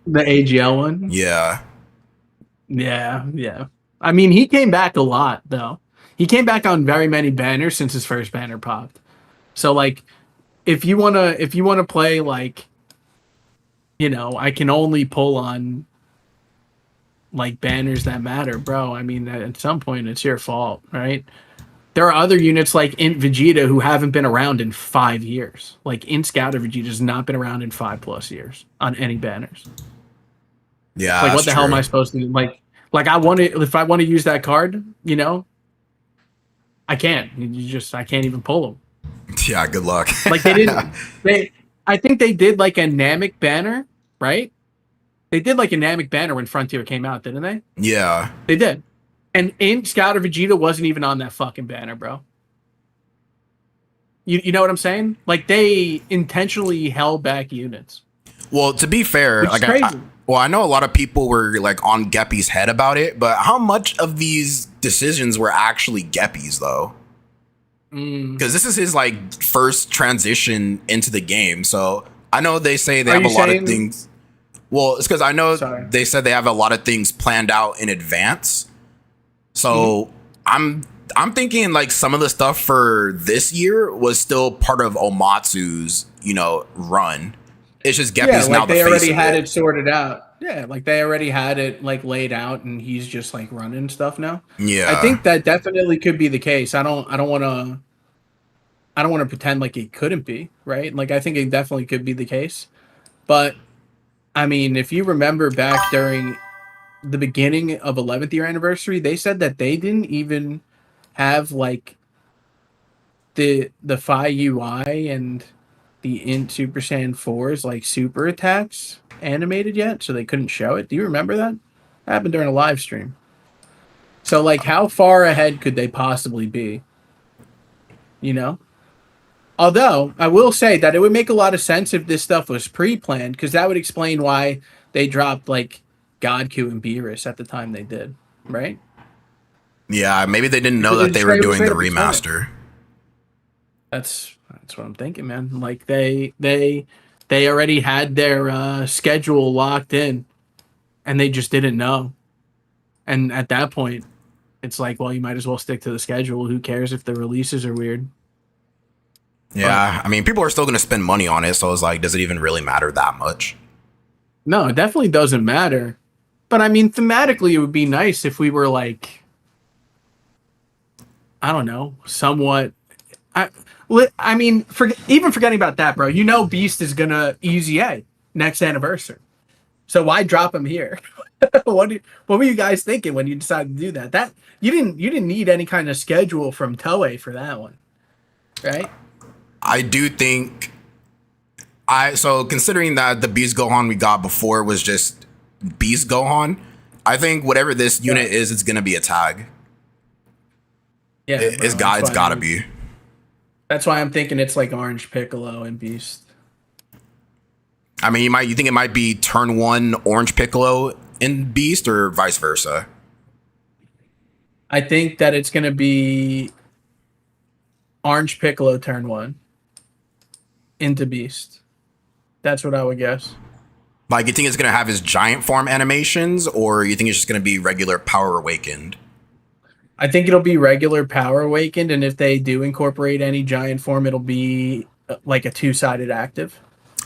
The AGL one? Yeah. Yeah. I mean, he came back a lot, though. He came back on very many banners since his first banner popped. So, like, if you wanna play, like, you know, I can only pull on, like, banners that matter, bro. I mean, at some point, it's your fault, right? There are other units like Int Vegeta who haven't been around in 5 years. Like, Int Scouter Vegeta has not been around in 5+ years on any banners. Yeah. Like, what the hell am I supposed to do? Like if I want to use that card, you know, I can't. I can't even pull them. Yeah, good luck. Like they didn't. I think they did like a Namek banner, right? They did like a Namek banner when Frontier came out, didn't they? Yeah. They did. And Int Scouter Vegeta wasn't even on that fucking banner, bro. You know what I'm saying? Like they intentionally held back units. Well, to be fair, Which is crazy. I know a lot of people were like on Geppy's head about it, but how much of these decisions were actually Geppy's though? Because this is his like first transition into the game, so I know they say they have a lot of things. Well, it's because I know they said they have a lot of things planned out in advance. So I'm thinking like some of the stuff for this year was still part of Omatsu's, you know, run. It's just Geppy's now the face of it. They already had it sorted out. Yeah, like they already had it like laid out, and he's just like running stuff now. Yeah, I think that definitely could be the case. I don't want to pretend like it couldn't be, right? Like I think it definitely could be the case. But I mean, if you remember back during the beginning of 11th year anniversary, they said that they didn't even have like the Phi UI and the Int Super Saiyan 4's like super attacks animated yet, so they couldn't show it. Do you remember that? That happened during a live stream. So like how far ahead could they possibly be? You know? Although I will say that it would make a lot of sense if this stuff was pre-planned, because that would explain why they dropped like Godku and Beerus at the time they did, right? Yeah, maybe they didn't know that they were doing the remaster. That's what I'm thinking, man. Like they already had their schedule locked in, and they just didn't know. And at that point, it's like, well, you might as well stick to the schedule. Who cares if the releases are weird? Yeah, I mean, people are still going to spend money on it, so it's like, does it even really matter that much? No, it definitely doesn't matter. But I mean, thematically, it would be nice if we were like, I don't know, somewhat. I mean, even forgetting about that, bro. You know, Beast is gonna easy A next anniversary, so why drop him here? What were you guys thinking when you decided to do that? That you didn't need any kind of schedule from Toei for that one, right? I do think so considering that the Beast Gohan we got before was just Beast Gohan, I think whatever this unit is, it's gonna be a tag. Yeah, it's gotta be. That's why I'm thinking it's like Orange Piccolo and Beast. I mean, you think it might be turn 1 Orange Piccolo in Beast or vice versa? I think that it's gonna be Orange Piccolo turn 1 into Beast. That's what I would guess. Like, you think it's gonna have his giant form animations, or you think it's just gonna be regular Power Awakened? I think it'll be regular Power Awakened, and if they do incorporate any giant form, it'll be like a two-sided active.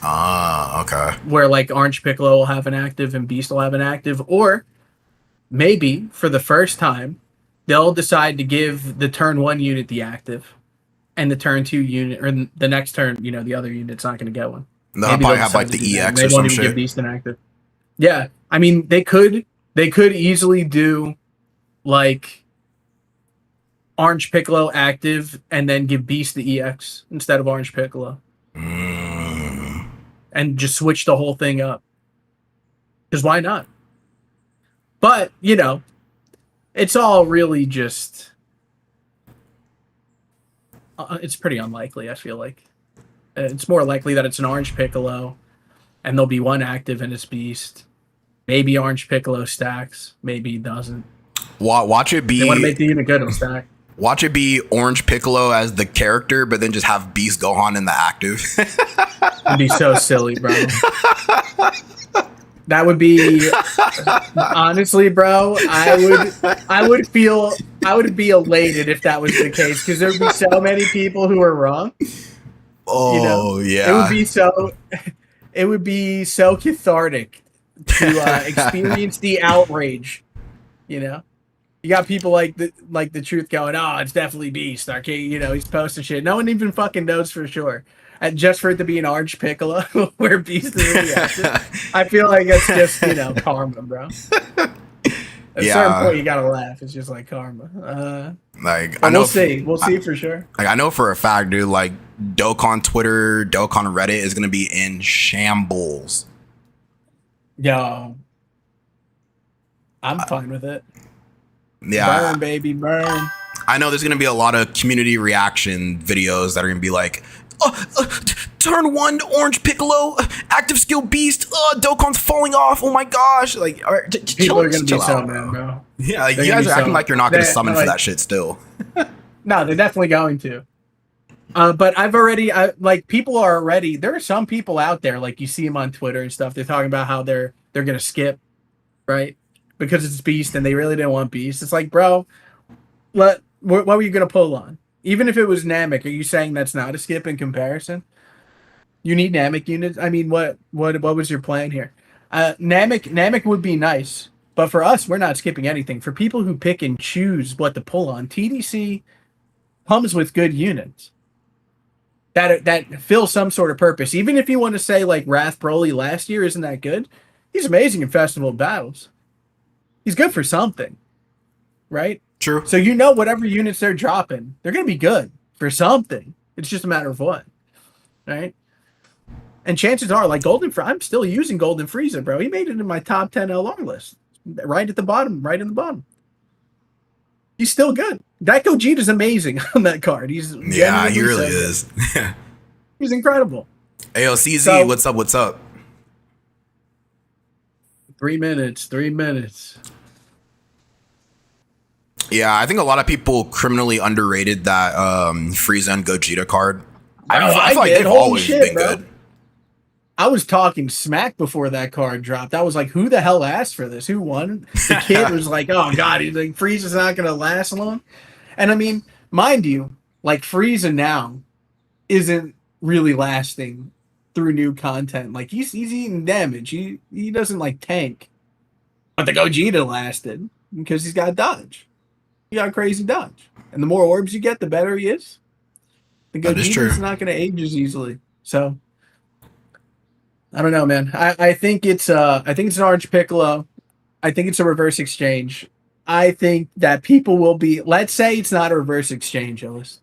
Ah, okay. Where like Orange Piccolo will have an active and Beast will have an active, or maybe for the first time, they'll decide to give the turn 1 unit the active, and the turn 2 unit, or the next turn, you know, the other unit's not going to get one. They'll probably have like the EX or some shit. Give Beast an active. Yeah, I mean they could easily do like Orange Piccolo active and then give Beast the EX instead of Orange Piccolo, and just switch the whole thing up. Because why not? But you know, it's all really just it's pretty unlikely. I feel like it's more likely that it's an Orange Piccolo, and there'll be one active and it's Beast. Maybe Orange Piccolo stacks. Maybe he doesn't. Watch it be. They want to make the unit good. It'll stack. Watch it be Orange Piccolo as the character, but then just have Beast Gohan in the active. It'd be so silly, bro. That would be honestly, bro. I would be elated if that was the case, because there'd be so many people who are wrong. Oh, you know? Yeah. It would be so cathartic to experience the outrage. You know, you got people like the truth going, oh, it's definitely Beast. Arcade, you know, he's posting shit. No one even fucking knows for sure. And just for it to be an Orange Piccolo where Beast is really active, I feel like it's just, you know, karma, bro. At a certain point, you gotta laugh. It's just like karma. Like, I know. We'll see for sure. Like, I know for a fact, dude. Like, Dokkan Twitter, Dokkan Reddit is gonna be in shambles. Yo, I'm fine with it. Yeah, burn, baby, burn. I know there's gonna be a lot of community reaction videos that are gonna be like, turn 1 Orange Piccolo, active skill Beast, Dokkan's falling off, oh my gosh. Like, all right, people are gonna be so mad, bro. Yeah, like, you guys are acting like you're not gonna summon for that shit still. No, they're definitely going to. But people are already, there are some people out there, like you see them on Twitter and stuff, they're talking about how they're gonna skip, right? Because it's Beast and they really didn't want Beast. It's like, bro, what were you gonna pull on? Even if it was Namek, are you saying that's not a skip in comparison? You need Namek units. I mean, what was your plan here? Namek would be nice, but for us, we're not skipping anything. For people who pick and choose what to pull on, TDC comes with good units that fill some sort of purpose. Even if you want to say like Wrath Broly last year isn't that good, he's amazing in Festival of Battles. He's good for something, right? True. So you know whatever units they're dropping, they're going to be good for something. It's just a matter of what, right? And chances are, like I'm still using Golden Frieza, bro. He made it in my top 10 LR list. Right at the bottom, right in the bottom. He's still good. That Gogeta's amazing on that card. He really is. He's incredible. Ayo, CZ, what's up? What's up? 3 minutes. Yeah, I think a lot of people criminally underrated that Frieza and Gogeta card. I feel like they've always been good. I was talking smack before that card dropped. I was like, who the hell asked for this? Who won? The kid was like, oh, God, he's like, Frieza's not going to last long. And I mean, mind you, like Frieza now isn't really lasting through new content. Like he's eating damage. He doesn't like tank. But the Gogeta lasted because he's got dodge. He got crazy dodge. And the more orbs you get, the better he is. The Gogeta's not going to age as easily. So I don't know, man. I think it's an Orange Piccolo. I think it's a reverse exchange. I think that people will be. Let's say it's not a reverse exchange, Ellis.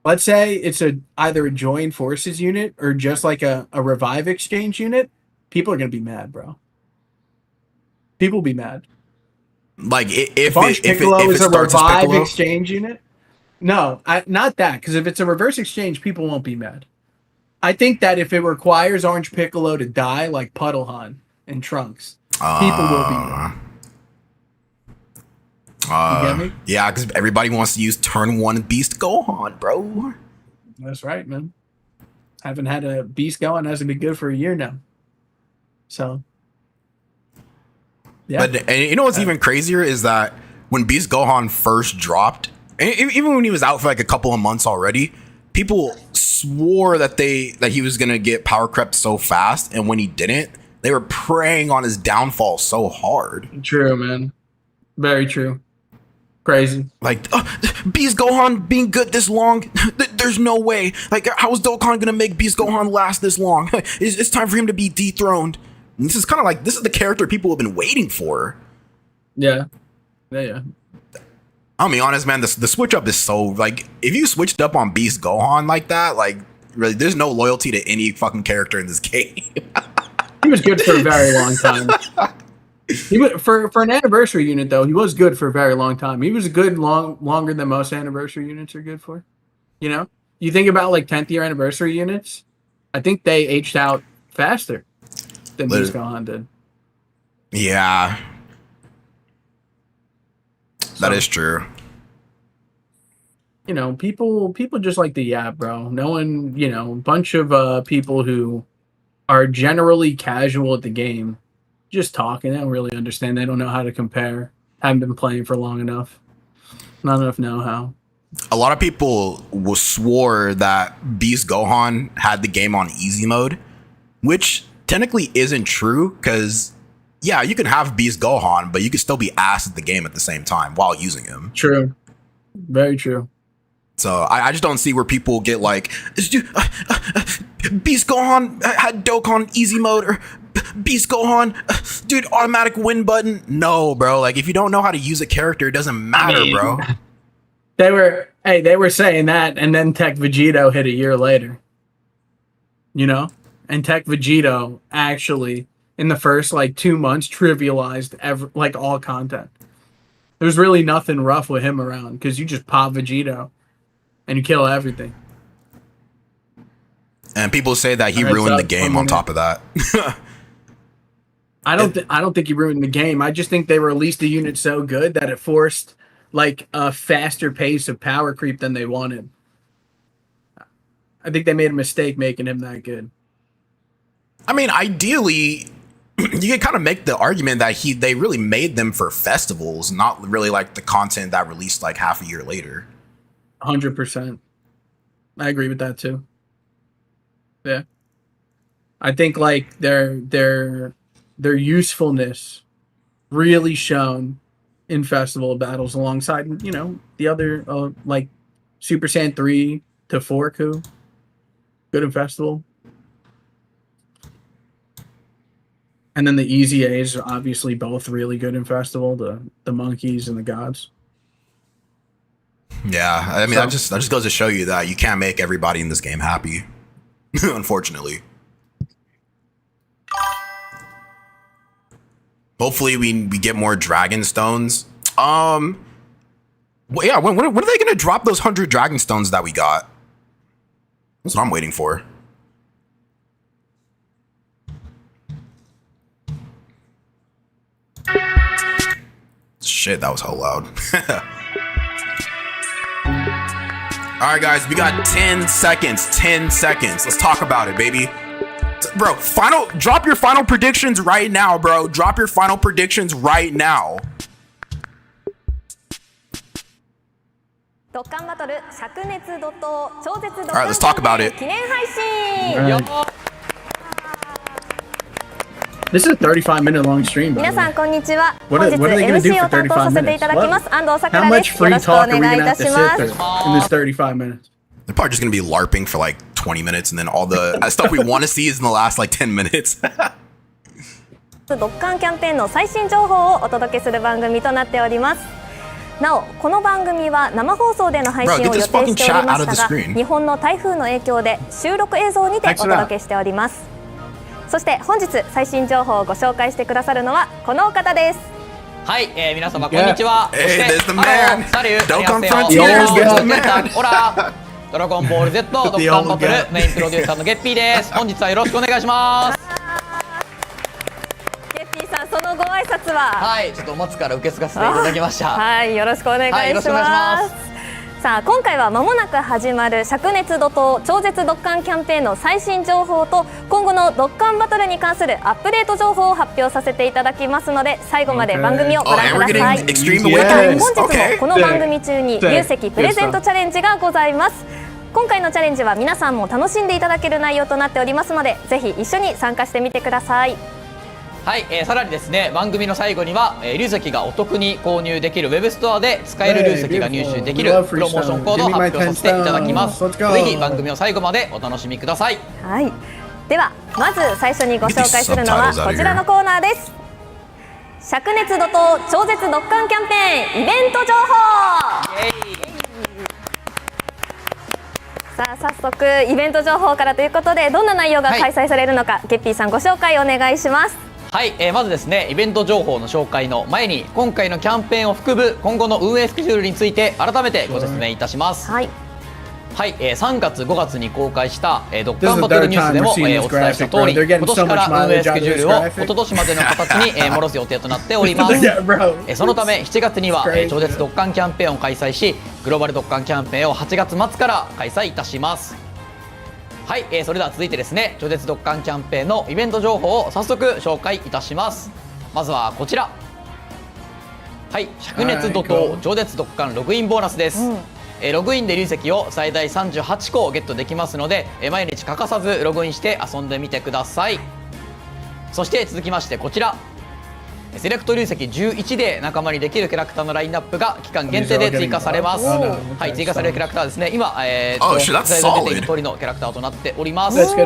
Let's say it's either a join forces unit or just like a revive exchange unit. People are gonna be mad, bro. People will be mad. Like if Orange Piccolo is a revive Piccolo? Exchange unit. No, not that. Because if it's a reverse exchange, people won't be mad. I think that if it requires Orange Piccolo to die, like Puddlehan and Trunks, people will be mad. You get me? Yeah, because everybody wants to use turn 1 Beast Gohan, bro. That's right, man. Haven't had a Beast going. Hasn't been good for a year now. So, yeah. But and you know what's even crazier is that when Beast Gohan first dropped, even when he was out for like a couple of months already, people swore that he was gonna get power crept so fast, and when he didn't, they were preying on his downfall so hard. True, man. Very true. Crazy. Like, Beast Gohan being good this long? There's no way. Like, how is Dokkan gonna make Beast Gohan last this long? It's time for him to be dethroned. And this is kind of like, this is the character people have been waiting for. Yeah. Yeah. I'll be honest, man, the switch up is so, like, if you switched up on Beast Gohan like that, like, really, there's no loyalty to any fucking character in this game. He was good for a very long time. He was, for an anniversary unit, though, he was good for a very long time. He was good longer than most anniversary units are good for. You know? You think about, like, 10th year anniversary units, I think they aged out faster than Beast Gohan did. Yeah. That is true. You know, people just like the yap, bro. No one, you know, a bunch of people who are generally casual at the game, just talking. They don't really understand. They don't know how to compare. Haven't been playing for long enough. Not enough know-how. A lot of people swore that Beast Gohan had the game on easy mode, which technically isn't true, because yeah, you can have Beast Gohan, but you can still be ass at the game at the same time while using him. True. Very true. So I just don't see where people get like, Beast Gohan had Dokkan easy mode, or Beast Gohan, dude, automatic win button. No, bro. Like, if you don't know how to use a character, it doesn't matter, bro. They were saying that, and then Tech Vegito hit a year later. You know? And Tech Vegito actually, in the first like 2 months, trivialized all content. There's really nothing rough with him around, because you just pop Vegito and you kill everything. And people say that he ruined the game on top of that. I don't think he ruined the game. I just think they released the unit so good that it forced like a faster pace of power creep than they wanted. I think they made a mistake making him that good. I mean, ideally, you can kind of make the argument that they really made them for festivals, not really like the content that released like half a year later. 100%. I agree with that too. Yeah. I think like their usefulness really shown in festival battles alongside, you know, the other like Super Saiyan 3 to 4 coup. Good in festival. And then the Easy A's are obviously both really good in festival, the monkeys and the gods. Yeah, I mean, that just goes to show you that you can't make everybody in this game happy, unfortunately. Hopefully we get more dragon stones. Well, yeah, when are they gonna drop those 100 dragon stones that we got? That's what I'm waiting for. Shit, that was hell loud. All right, guys, we got 10 seconds. 10 seconds. Let's talk about it, baby. Bro, drop your final predictions right now, bro. Drop your final predictions right now. All right, let's talk about it. This is a 35-minute long stream. What are they going to do for 35 minutes? How much free talk are we going to have to sit through in this 35 minutes? They're probably just going to be LARPing for like 20 minutes, and then all the stuff we want to see is in the last like 10 minutes. ドッカンキャンペーンの最新情報をお届けする番組となっております。なお、この番組は生放送での配信を予定しておりましたが、日本の台風の影響で収録映像にてお届けしております。そして本日最新情報をご紹介してくださるのはこのお方です。はい、皆様こんにちは。そして、there's the man. サリュー、 Dokkan ありがとうございます。 Frontiers, オラ、ドラゴンボール Z ドッカンバトルメインプロデューサーのゲッピーです。本日はよろしくお願いします。ゲッピーさん、そのご挨拶ははい、ちょっとお待つから受け継がせていただきました。はい、よろしくお願いします。はい、よろしくお願いします。さあ今回は間もなく始まる灼熱怒涛超絶ドッカンキャンペーンの最新情報と今後のドッカンバトルに関するアップデート情報を発表させていただきますので最後まで番組をご覧ください。本日もこの番組中に入籍プレゼントチャレンジがございます。今回のチャレンジは皆さんも楽しんでいただける内容となっておりますのでぜひ一緒に参加してみてください。はい、さらにですね番組の最後には、流石がお得に購入できるウェブストアで使える流石が入手できるプロモーションコードを発表させていただきます。ぜひ番組を最後までお楽しみください。はい、ではまず最初にご紹介するのはこちらのコーナーです。灼熱怒涛超絶ドッカンキャンペーンイベント情報。さあ早速イベント情報からということでどんな内容が開催されるのか、ゲッピーさんご紹介お願いします。はい、まずですねイベント情報の紹介の前に今回のキャンペーンを含む今後の運営スケジュールについて改めてご説明いたします。はいはい、3月5月に公開したドッカンバトルニュースでもお伝えした通り今年から運営スケジュールを一昨年までの形に戻す予定となっておりますそのため7月には超絶ドッカンキャンペーンを開催しグローバルドッカンキャンペーンを8月末から開催いたします。はい、それでは続いてですね超絶ドッカンキャンペーンのイベント情報を早速紹介いたします。まずはこちら、はい、灼熱怒涛超絶ドッカンログインボーナスです。ログインで流石を最大38個ゲットできますので毎日欠かさずログインして遊んでみてください。そして続きましてこちらセレクト流石11で仲間にできるキャラクターのラインナップが期間限定で追加されます。はい、追加されるキャラクターですね今出ている通りのキャラクターとなっております。こち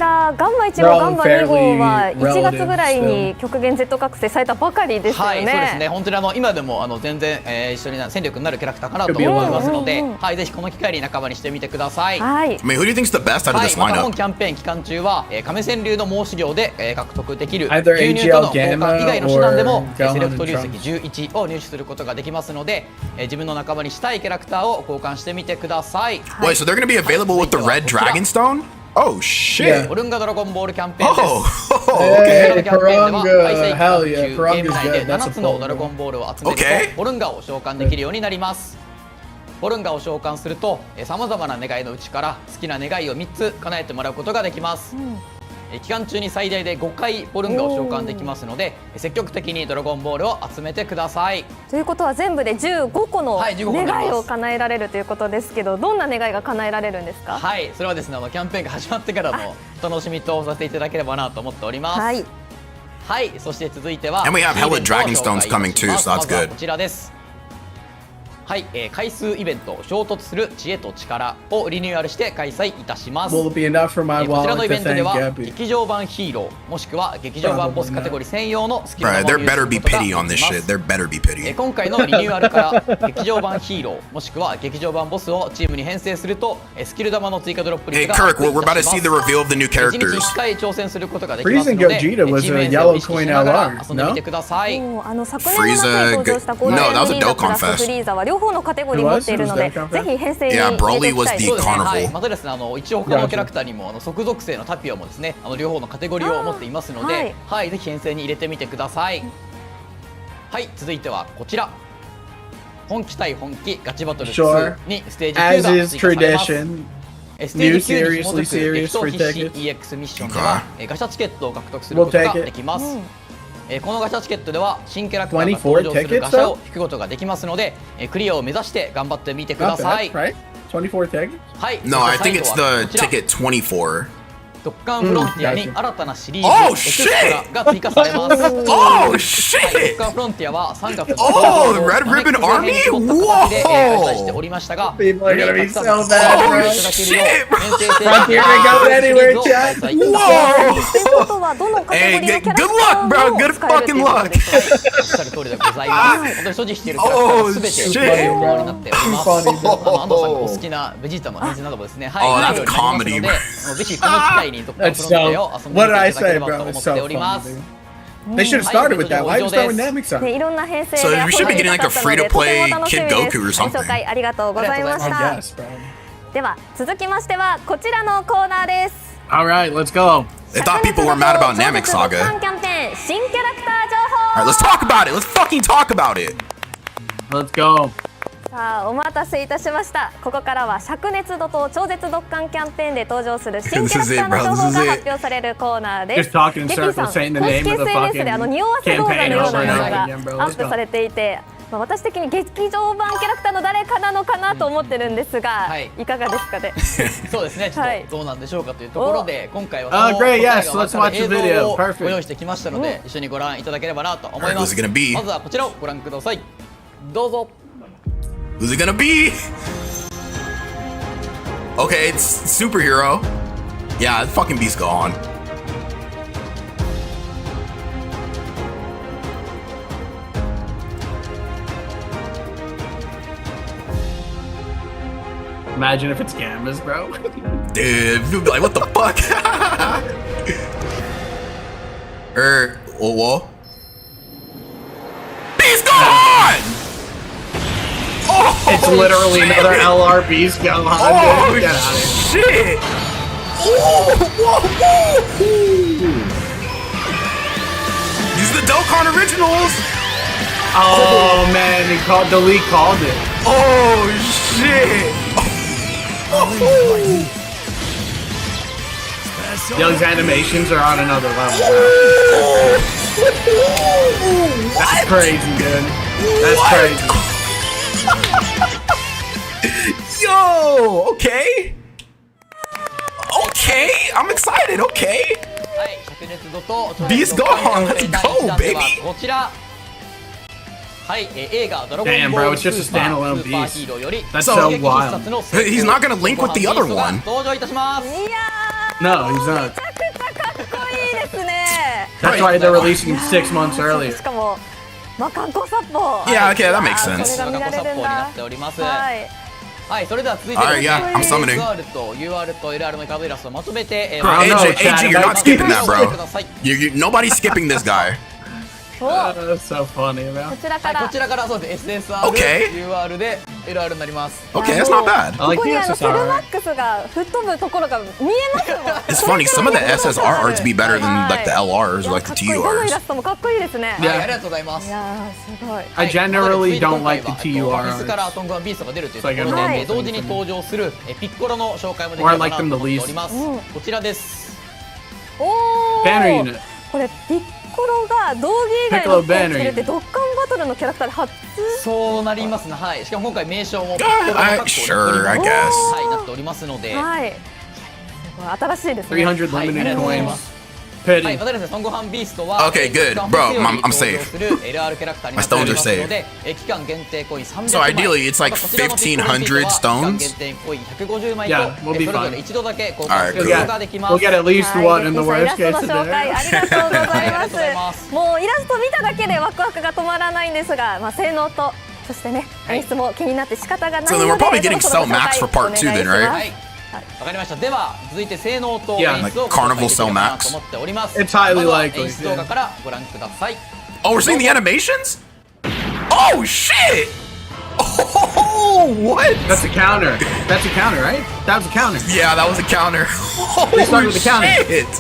らガンマ1号ガンマ2号は1月ぐらいに極限 Z 覚醒されたばかりですよね。はい、そうですね本当に今でも全然一緒に戦力になるキャラクターかなと思いますので、はい、ぜひこの機会に仲間にしてみてください。はい、who do you think's the best out of this lineup? また本キャンペーン期間中は亀川流の申し料で獲得できる牛乳との交換以外の手段でもセレクト流石11を入手することができますので自分の仲間にしたいキャラクターを交換してみてください。Wait, so they're going to be available with the red dragon stone? Oh shit! オルンガドラゴンボールキャンペーンです。Oh, こちらのキャンペーンでは開催期間中ゲーム内で7つのドラゴンボールを集めるとオルンガを召喚できるようになります。オルンガを召喚するとさまざまな願いのうちから好きな願いを3つ叶えてもらうことができます。期間中に最大で5回ポルンガを召喚できますので積極的にドラゴンボールを集めてください。ということは全部で15個の願いを叶えられるということですけどどんな願いが叶えられるんですか？はい、それはですねキャンペーンが始まってからのお楽しみとさせていただければなと思っております。はい、はい、そして続いては And we have hella dragon stones coming too, so that's good. こちらです。はい、回数イベント衝突する知恵と力をリニューアルして開催いたします。こちらのイベントでは劇場版ヒーローもしくは劇場版ボスカテゴリー専用のスキルを入手することができます。今回のリニューアルから劇場版ヒーローもしくは劇場版ボスをチームに編成するとスキル玉の追加ドロップ率がアップいたします。1日1回挑戦することができますのでチーム編成を意識しながら遊んでみてください。昨年の夏に登場したゴールデンフリーザプラスフリーザは両方のカテゴリー持っているのでぜひ編成に入れておきたいですね。はい、またですね一応他のキャラクターにも即属性のタピオもですね両方のカテゴリーを持っていますので、はい、ぜひ編成に入れてみてください。はい、続いてはこちら本気対本気ガチバトル2にステージ2が追加されます。ステージ9に紐づく激闘必至 EX ミッションではガチャチケットを獲得することができます。このガチャチケットでは新キャラクターが登場するガシャを引くことができますのでクリアを目指して頑張ってみてください。はい、No, I think it's the ticket 24. ドッカンフロンティアに新たなシリーズエクストラが追加されます。ドッカンフロンティアは3月のRed Ribbon Army? で開催しておりましたが、よりたくさんのご視聴いただけるよう限定制限シリーズを開催いたします。ということはどのカテゴリーのキャラクターも使えるということですね。おっしゃる通りでございます。本当に所持しているキャラクターが全て有効になっております。安藤さんがお好きなベジータの変人などもですね、はい、ぜひこの機会にドッカンフロンティアを遊んでいただければと思っております。They should have started with that. Why did you start with Namek-san? いろんな編成で遊んでいただったのでとても楽しみです。ご紹介ありがとうございました。では続きましてはこちらのコーナーです。 Alright, let's go. They thought people were mad about Namek Saga. キャンペーン新キャラクター情報。 Alright, let's talk about it. Let's fucking talk about it. Let's go. さあお待たせいたしました。ここからは灼熱怒涛超絶ドッカンキャンペーンで登場する新キャラクターの情報が発表されるコーナーです。ゲッピーさん、公式 SNS で匂わせ動画のようなものがアップされていて、私的に劇場版キャラクターの誰かなのかなと思ってるんですが、いかがですかね。そうですね、ちょっとどうなんでしょうかというところで、今回はそのgreat, yes, 映 let's watch the video. 像を Perfect. ご用意してきましたので、一緒にご覧いただければなと思います。まずはこちらをご覧ください。どうぞ。Who's it gonna be? Okay, it's superhero. Yeah, fucking Beast gone. Imagine if it's Gammas, bro. Dude, you'll be like, what the fuck? Whoa. Beast gone! Oh, It's literally shit. another LR Beast Gohan. Oh, Get out of here. shit! Oh, whoa. These are the Dokkan originals! Oh man, the leak called it. Oh, shit! Those animations are on another level. That's crazy, dude. That's crazy. Yo, okay. Okay, I'm excited, okay. はい、灼熱度と Beast Gohan, let's go, baby. こちら。はい、映画ドラゴン Damn, ボ bro, ール it's ス just a ーパー standalone スーパー beast. ヒーローより That's そう so 衝撃必 wild. 殺の He's not gonna link with the other one. 登場いたします。いや No, he's ー、 not. めちゃくちゃかっこいいですね。 That's why they're releasing 6 months し earlier. かも魔漢光殺法。 Yeah, okay, that makes そ sense. れが見られるんになだっ。ております。はい。はい、それでは続いて Alright, yeah, I'm summoning. SR と UR と LR のカードイラストをまとめて、 Bro, no, AJ, Chad, AJ, you're not skipping that, bro. ください。 Nobody's skipping this guy. That's so funny, こ man. ちらかはい、ら。こちらからそうです。SSR、 Okay. UR で LR になります。 Okay, that's not bad. I こ like こ the にセル SSR. マックスが吹っ飛ぶところが見えますもん。 It's funny, some of the SSR arts be better than like the LRs or like the どのイラ TURs. ストもかっこいいですね。はい、ありがとうございます。いやーすごい。 I generally don't like the フィ TUR スから arts. トングワンビーストが出るというところはいで、同時に登場するピッコロの紹介もできればなと思っております。こちらです。お Banner ー。 unit. これピッコロが道着以外の服を着てるってドッカンバトルのキャラクターで初。そうなりますね。はい。しかも今回名称もピッ Ah, コロの格好 sure, I に guess. はいなっておりますので、はい。すごい新しいですね。300はい、あり limited がとうござい coins. ます。はい、 Pity. またですね、ソンゴハンビーストは Okay, good. Bro, I'm safe. する LR キャラクターになっておりますので、期間限定コイン300枚。 So ideally, it's like 1,500 stones? 期間限定コイン150枚と、 Yeah, we'll そ be れぞ fine. れ一度だけ交換する Alright, ことができます。 We'll get at least はい one in the ゲッピー worst さんイ case ラストの紹介 today. ありがとうございまありがとうございますす。もうイラスト見ただけでワクワクが止まらないんですが、性能とそしてね演出も気になって仕方がない So の then we're で、 probably getting そろそろ Cell Max for part 2 then, お願いし right? ますはい、わかりました。では続いて性能と Yeah, 演出を like Carnival ご紹介できればな Cell Max. と思っております。 It's highly まずは likely, 演出動画からご覧ください。 Oh, we're seeing the animations? Oh, shit! Oh, what? That's a counter. That's a counter, right? That was a counter. Yeah, that was a counter. They started Oh, with the counter. shit!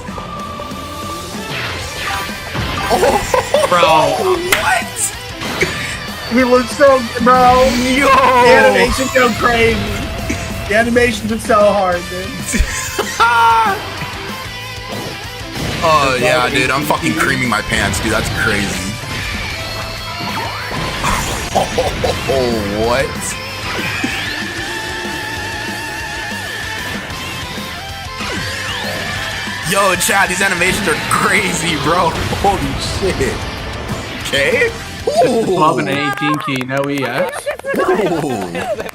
Bro. What? We look so, bro. Yo! The animations go crazy. The animations are so hard, dude. Oh, yeah, dude, I'm fucking creaming my pants, dude. That's crazy. Oh, what? Yo, Chad, these animations are crazy, bro. Holy shit. Okay. Club and 18 key, no EX. Ooh.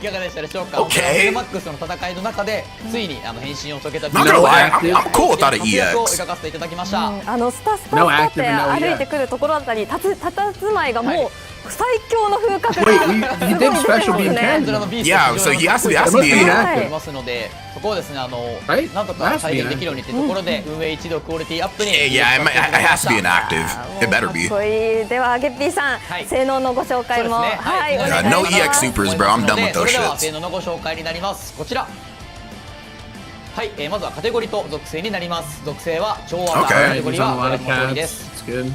いかがでしたでしょうか。 Okay. マックスの戦いの中でついに変身を遂げた Not gonna lie, I'm cool without an 活躍を EX. 描かせていただきました。スタスタ No スタって active, no 歩いてくるところだったり、たたずまいがもう最強の風格が Wait, he did special beam こ 10. ちらのビース Yeah, ト so he has to be はい なっておりますので、そこをですねRight? なんとか再現できるようにというところで運営一度クオリティアップに Yeah, it has to be an active. It better か be. っこいい。ではゲッピーさん、はい性能のご紹介も、そうですねはい、おはい願いし no ます。 EX supers, bro. I'm done with そ those れでは shits. 性能のご紹介になります。こちら。はい、まずはカテゴリーと属性になります。属性は超技、 Okay. カテ He's ゴリー on a はご lot 覧 of の通りで tabs. す。 It's good. And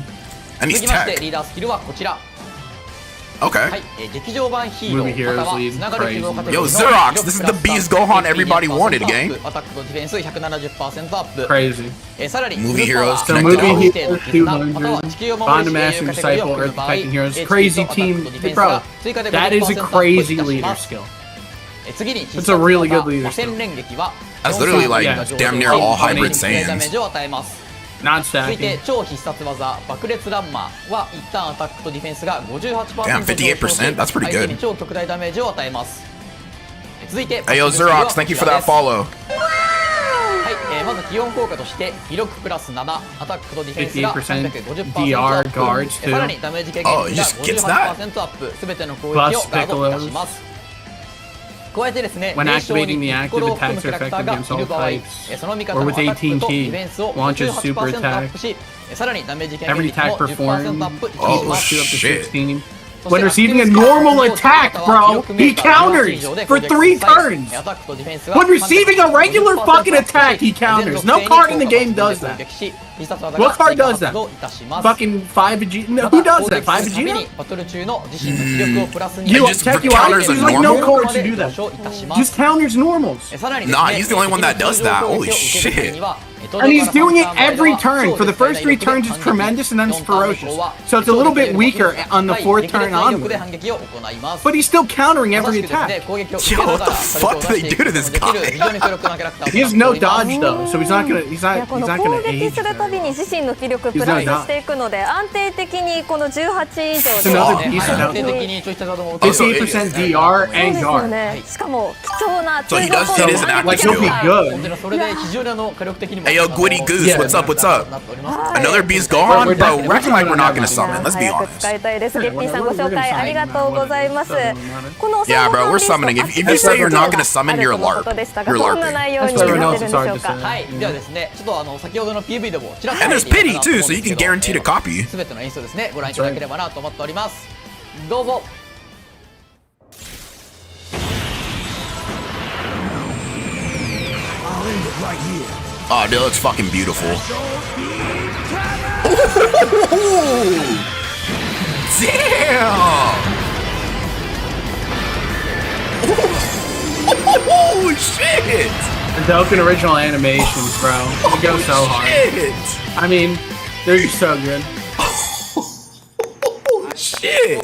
続 he's きまして tech. リーダースキルはこちら。Okay. Movie heroes lead crazy. Yo, Xerox, this is the Beast Gohan everybody wanted, gang. Crazy. Movie heroes So connected. movie heroes 200. Bond Master Disciple Earth Protecting Heroes. Crazy team, bro. That is a crazy leader skill. It's a really good leader skill. That's literally like Yeah. damn near all hybrid Saiyans. Not 続いて stacking. 超必殺技爆裂ランマーは一旦アタックとディフェンスが 58% Damn, 58%? That's pretty good. 相手に超特大ダメージを与えます。続いて Hey yo, Xerox, thank you for that follow. はい、まず基本効果として威力プラス7アタックとディフェンスが 350% DR guards さら too. にダメージ軽減 Oh, he 率 just が gets that. 58% アップすべての攻撃をガードいたします。加えてですね、 When 名称に activating the ピッコ active ロを含む attacks キャ are ラクタ effective ーが against いる all 場合、 types, その味方 or の with アタックとディ AT&T フェンスを launches super 58% アップ attack. し、さらにダメージ軽減 Every 率も attack 10% performed アップいたし Oh, ます 2 up to shit. 16. When receiving a normal attack, bro, he counters for 3 turns. When receiving a regular fucking attack, he counters. No card in the game does that. What card does that? Fucking 5G? No, who does that? 5G? You just check you counters out. a There's like no normal? cards to do that. Just counters normals. Nah, he's the only one that does that. Holy shit. And he's doing it every turn. For the first 3 turns, it's tremendous, and then it's ferocious. So it's a little bit weaker on the 4th turn onward. But he's still countering every attack. Yo, what the fuck do they do to this guy? He has no dodge though, so he's not gonna. He's いや not. こ He's の not 攻 gonna 撃 age. するたびに自身の気力プラスしていくので安定的にこの18以上 It's で another か piece っ of こいい 58% DR そう and ですよ guard. ねしかも貴重な So he does hit his active Like he'll be skill. good. それで非常に火力的にも Hey yo, Gwitty Goose, Yeah. what's up? What's up? なっております Another Beast Gohan? We're Bro, definitely- acting like we're not gonna いや summon. Let's be 早く honest. 使いたいですゲッピーさんご紹介ありがとうございますこの Yeah, bro, we're summoning. If you say you're not gonna summon, you're a LARP. どんな内容になってるんでしょうかはい、ではですね、ちょっと先ほどの PV でもちらっと And there's pity too, so you can guarantee to copy. すべての演出をですね、ご覧いただければなと思っております。どうぞ。Oh, dude, looks fucking beautiful. Damn! Oh, shit! The Dokkan original animations, bro. They go so hard. Shit! I mean, they're just so good. Shit!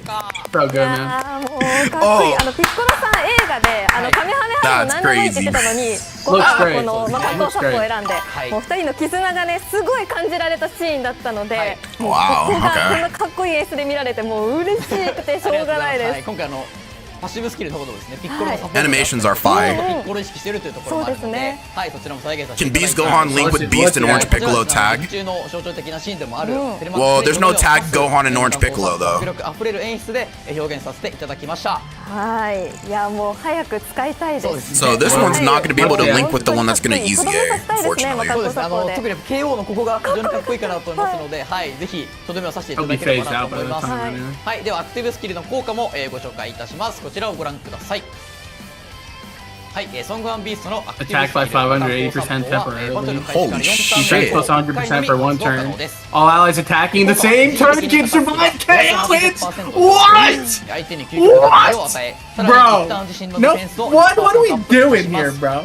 So good, い man. やーもうかっこいいピッコロさん映画でカメハメハの何でもいいって言ってたのにこ Looks great. の加藤サップを選んでいもう2人の絆がねすごい感じられたシーンだったのでもうこ Wow, こが okay. こんなかっこいい演出で見られてもう嬉しくてしょうがないです今回パッシブスキルの方でもですね、ピッコロのサポート Animations are fire. ピッコロ意識してるというところもあるので、そうですねはい、そちらも再現させて Can いただ Beast きます Gohan link with Beast and Orange Piccolo tag? 中の象徴的なシーンでもある Well, there's no tag Gohan and Orange Piccolo, though. 迫力あふれる演出で表現させていただきました。はいいやもう早く使いたいです So this one's not gonna be able to link with the one that's gonna easy A, そう unfortunately. です特に KO のここが非常にかっこいいかなと思いますので、はい、ぜひとどめをさせていただければなと思います。 He'll be phased out by the time, はい man. はい、ではアクティブスキルの効果もご紹介いたします。こちらをご覧ください。はい、ソングワンビーストのアクティブスキ Attack ル by 580% バトル temporarily. 開始から Holy 4 shit. Defense plus 100% for 1 turn. 可能です All allies attacking the same turn can survive KO hits. What? 相手に究極のダメージを与え、さらに Bro, 一旦自身のデ no. ィフェンスを What are we doing しま here, す bro?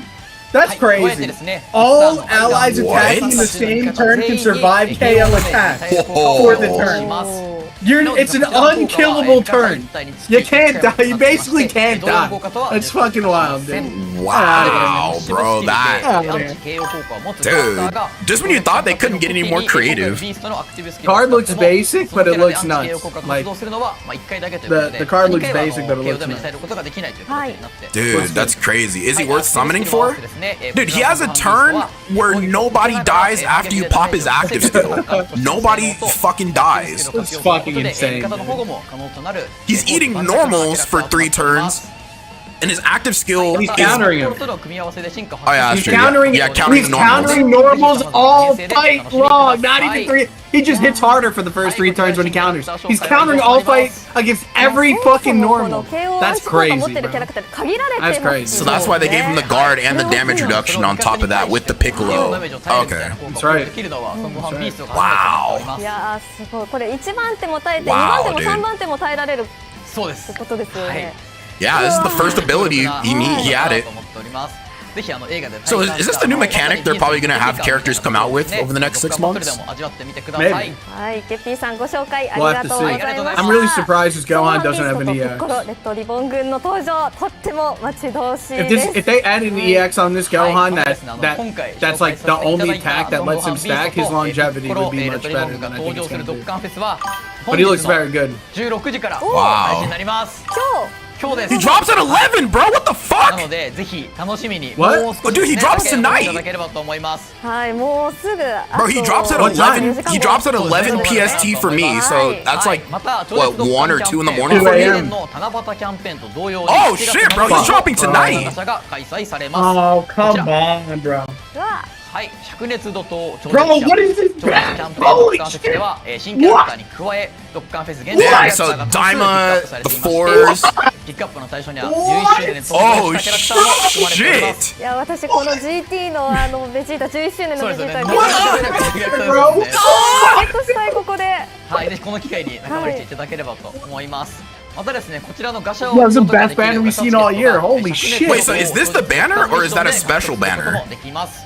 That's はい加えて crazy. ですね All allies What? attacking the same turn can survive KO attack Whoa. for the turn. It's an unkillable turn. You can't die. You basically can't die. That's fucking wild, dude. Wow, bro, that. Dude, just when you thought they couldn't get any more creative. Card looks basic, but it looks nuts. Like, the card looks basic, but it looks nuts. Dude, that's crazy. Is he worth summoning for? Dude, he has a turn where nobody dies after you pop his active skill. Nobody fucking dies. It's fucking insane. He's eating normals for 3 turns. And his active skill He's is... countering him. Oh yeah, that's He's true. countering, Yeah, countering he's normals. countering normals all fight long. Not even 3. He just hits harder for the first 3 turns when he counters. He's countering all fight against every fucking normal. That's crazy, bro. That's crazy. So that's why they gave him the guard and the damage reduction on top of that with the Piccolo. Okay. That's right. Wow. いやーすごいこれ1番手も耐えて2番手も3番手も耐えられるそうです。ってことですよね。Yeah, this is the first ability he had it. と思っております。ぜひ映画で So is this the new mechanic they're probably gonna have characters come out with over the next 6 months? 味わってみてください。はい、ケッピーさんご紹介あり We'll が have と to うござ see. いました。 I'm really surprised this Gohan doesn't have an レッ EX. ドリボン軍の登場、とっても待ち遠しい If で this, す。 if they add an EX on this Gohan, はい that's like the only attack that lets him stack, his longevity would be much better than I think it's gonna be. ドッカンフェスは But he looks very good. 16時からわ配信になります。今日です。 He drops at 11, bro. What the な fuck? のでぜひ楽しみに What? もう少し Dude, he drops tonight. いただければと思います。はい、もうすぐ。 Bro, he drops at 11. He drops at 11 PST for me. So that's like また what 1 or 2 in the morning 2 for you. a.m. の七夕キャンペーンと同様に Oh shit, bro. He's dropping tonight. が開催されます。 Oh, come on, bro. うわ、はい、灼熱度と超 Bro, 熱 what is this 超熱キャンペーンドッカンフェスでは新キャラクターに加えドッカンフェス限定キャラクターが多数ピックアップされていまして ピックアップの対象には11周年で登場したキャラクターも含まれております。いや、私この GT のベジータ11周年のベジータにしたいここで。はい、ぜひこの機会に仲間にしていただければと思います。またですね、こちらのガシャを Yeah, it's the best banner we've seen all year. Holy shit. Wait, so is this the banner or is that a special banner? できます。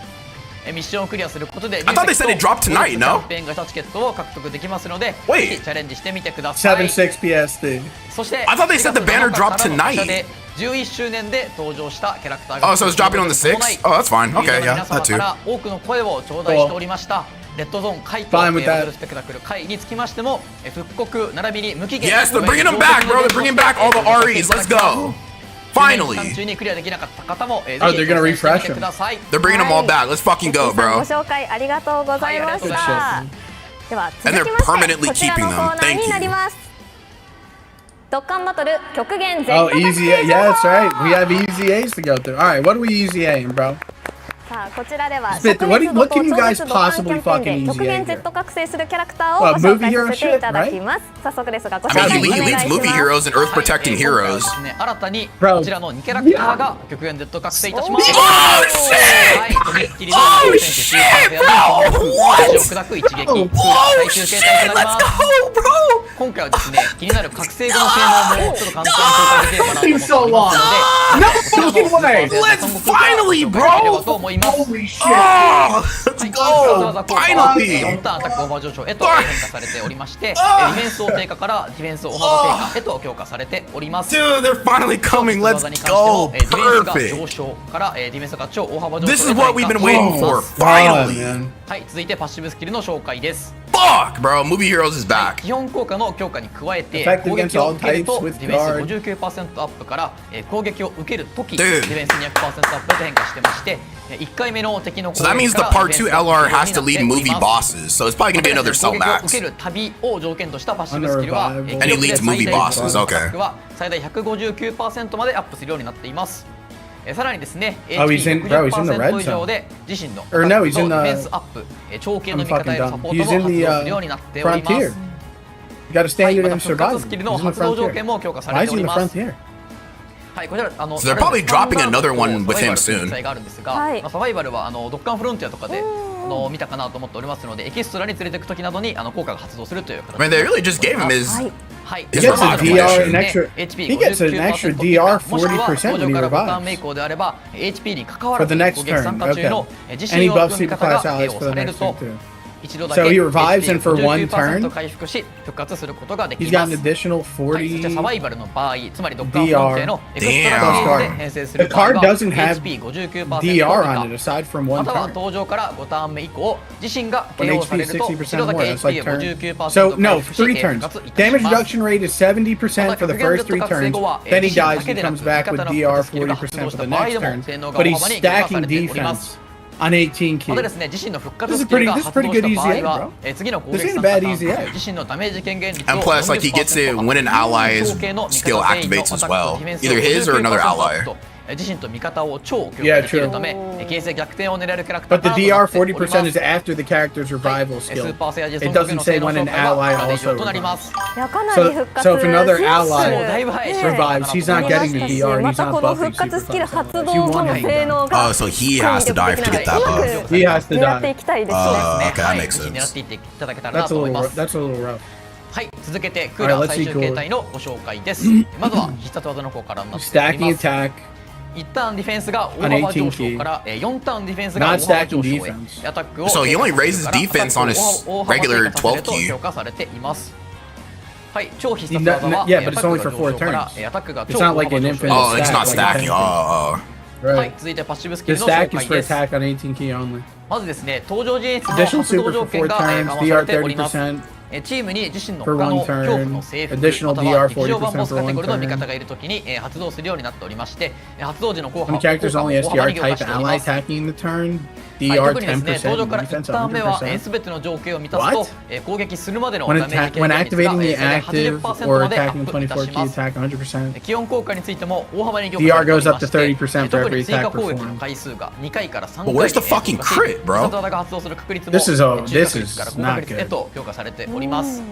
ミッションをクリアすることで I thought they said it dropped tonight, no? キャンペーンガチャチケットを獲得できますので、 Wait. ぜひチャレンジしてみてください。 7-6 PST. そして I thought they said the banner dropped tonight. で11周年で登場したキャラクターが Oh, so it's dropping on the 6th? Oh, that's fine. Okay, yeah, 皆様 that か too. ら多くの声を頂戴しておりましたレッドゾーン回と Fine with that. バトルスペクタクル回につきましても復刻並びに無期限 Yes, they're bringing them back, bro. They're bringing back all the REs. Let's go. Finally. 期間中にクリアできなかった方もぜひ Oh, they're gonna 挑戦してみ refresh てください。 They're bringing them all back. Let's fucking go, ご bro. 紹介ありがとうございましはた。では And 続 they're きまして permanently こちらの keeping コ them. ーナー Thank になり you. ます。ドッカンバトル極限 Z Oh, 覚 easy. 醒 Yeah, that's right. We have easy A's to go through. All right, what are we easy Aing, bro? さあこちらでは Spit, 灼 what 熱 do- 度 what と can you 超 guys 絶度キャンペ possibly ーンで fucking 極限 easy Z 覚醒するキャラクターをご What, 紹 movie 介 hero させて shit, いただきます。早速ですがご紹 I 介 mean, お he 願い leads し movie ます。 heroes and Earth はい protecting 今回は heroes. ですね新たに Bro. こちらの2キャラクターが極限 Z 覚醒いたします。 Oh はい、 shit! とびっきりの選手スーパーフェアの足を砕く一撃、Oh 最終形態となり shit! ま Let's す。 go, bro! 今回はですね、気になる覚醒後の性能もちょっと簡単に紹介できればなと思っておりますので、 No fucking way! Let's finally, bro! と思います。 Holy shit! Oh, let's 4 go! タ Finally! ーンアタックオーバー上昇へと変化されておりまして、ディフェンスを低下からディフェンス大幅低下へと強化されております。 Dude, they're finally coming. 技 Let's に関しても go. ディフェンスが上 Perfect. 昇からディフェンスが超大幅上昇 This is what we've been へ waiting と for. 変化 Finally. man. はい、続いてパッシブスキルの紹介です。 Fuck, bro. Movie Heroes is back. 基本効果の強化に加えて Effective 攻撃を against all 受けると types デ with ィフェン guard. ス 59% アップから攻撃を受けるとき Dude. ディフェンス 200% アップへと変化してまして1回目の敵の攻 So that 撃 means か the ら part ディフ 2 ェンスが LR has to 必 lead 要になって movie おります bosses. So it's probably gonna be another 攻 Cell 撃を受け Max. る旅を条件としたパッシブスキル Under は revival. And he leads movie bosses, okay. は最大 159% までアップするようになっていますさらにですね Oh, he's in- bro, he's in the red HP60% 以上で自身の Or no, he's in ディ the- フェンスアップ長距離の I'm 味方へ fucking のサポ dumb. ート He's も in 発 the 動するようになっておりま frontier. す You gotta stand はい it また and 復活 survive. スキル He's の in the 発動条件 frontier. も強化さ Why れ is てお he in り the ます frontier? はい、こちらSo they're probably dropping another one with him soon. があるんですが、はいサバイバルはドッカンフロンティアとかで見たかなと思っておりますので、エキストラに連れていくときなどに効果が発動するという I mean, they really just gave him his. はい。 He His gets a revive DR, condition. an extra. He gets an extra DR 40% when he 5ターン目以 revives. 降であれば HP に関わ For らず the next 攻撃参加中の turn. 自 And 身 he を buffs 含む super 方が class 兵 allies を for さ the れる next と turn too. 一度だけ So he revives and for one HP59% turn, 回復し復活することができ He's ま got す an。additional はい、そしてサバイ 40. バルの場合、つまりドッカンフロンティアのエクストラ Damn. カードで編成する The 場合 card は doesn't have HP59% DR 以 on 下 it aside from ま one たは turn. 登場から5ターン目以降自身が When KO され HP ると一 60% 度だ more, け that's like turn. HP59% So 回 no, 復し 3 turns. 復活いたし Damage ます reduction rate is 70% for the first 3 turns. Then he dies and comes back with DR 40% for the next turn. But he's stacking defense on 18 keys. またですね、自身の復活 This ス is キル pretty- が this is 発動 pretty した good 場合 EZA, は bro. 次の攻 This 撃 ain't 参 a bad 加 EZA. 自身のダメージ軽減率を And plus, like he gets it when an ally's skill activates as well. Either his or another ally. 自身と味方を超強化できるため形勢逆転を狙えるキャラクター But the DR 40% is after the character's revival ス skill. ーパーセイヤジェ It ソン時 doesn't の say 性能 when 評 an 価が ally 以 also 上となります いやかなり復活 So if another ally だいぶ早い revives, he's not getting the DR, ま he's た not この buffing 復活スキル super 発動 fast. You 後 want の him 性能 Oh, が so he has to die to get that うま buff. く He has to 狙って die. いきたいですね。 Okay, that makes ぜひ狙って sense. いっていただけたらな That's a と思い little ま rough. す That's a little rough. はい、続けてクーラー最終形態のご紹介です。まずは必殺技の方からになっており Stacking ます。 attack. 1ターンディフェンスが大幅上昇から4ターンディフェンスが大 Not 幅 stacking 上昇へ defense. アタックを So he only raises アタックを defense on his 大幅 regular 低下させる 12と key. 評価されています。はい、超必殺技 No, は yeah, but it's アタッ only ク for が four 上昇から turns. アタックが It's 超 not 大 like 幅 an 上昇 infinite へ Oh, it's not stack. stacking. Oh. はい、 Right. 続いてパッシブスキ The ルの紹 stack is 介 for です。 attack on 18 key only. まずですね、登場人物の Additional 発動 super 条 for 件 4 が turns. 緩和され DR ております。 30%. チームに自身の For 他の one 恐怖 turn. の制服 Additional または DR 劇場版ボ 40% ス for カテ one ゴリの味 turn. 方がいるときに発動するようになっておりまして、発動時の効果 When を characters 大 only 幅 SDR に強化 type しており ally ます。 attacking the turn. はい、 DR 特にですね、登場から 10% 1ターン目は defense 全ての条件を満たすと What? 攻撃するまでの When ダメージ when 軽減率が activating the 最大 active 80% or までア attacking ップいた 24 key します。 attack 100%. 気温効果についても大幅に強化 DR されており goes ま up to して、 30% for 特に every 追加 attack 攻撃の performed. 回数が2回から3 But 回 where's the fucking crit, bro? 必殺技が発動する確率も This is all- 中 this 確率 is から高確率へ not good. と評価されております。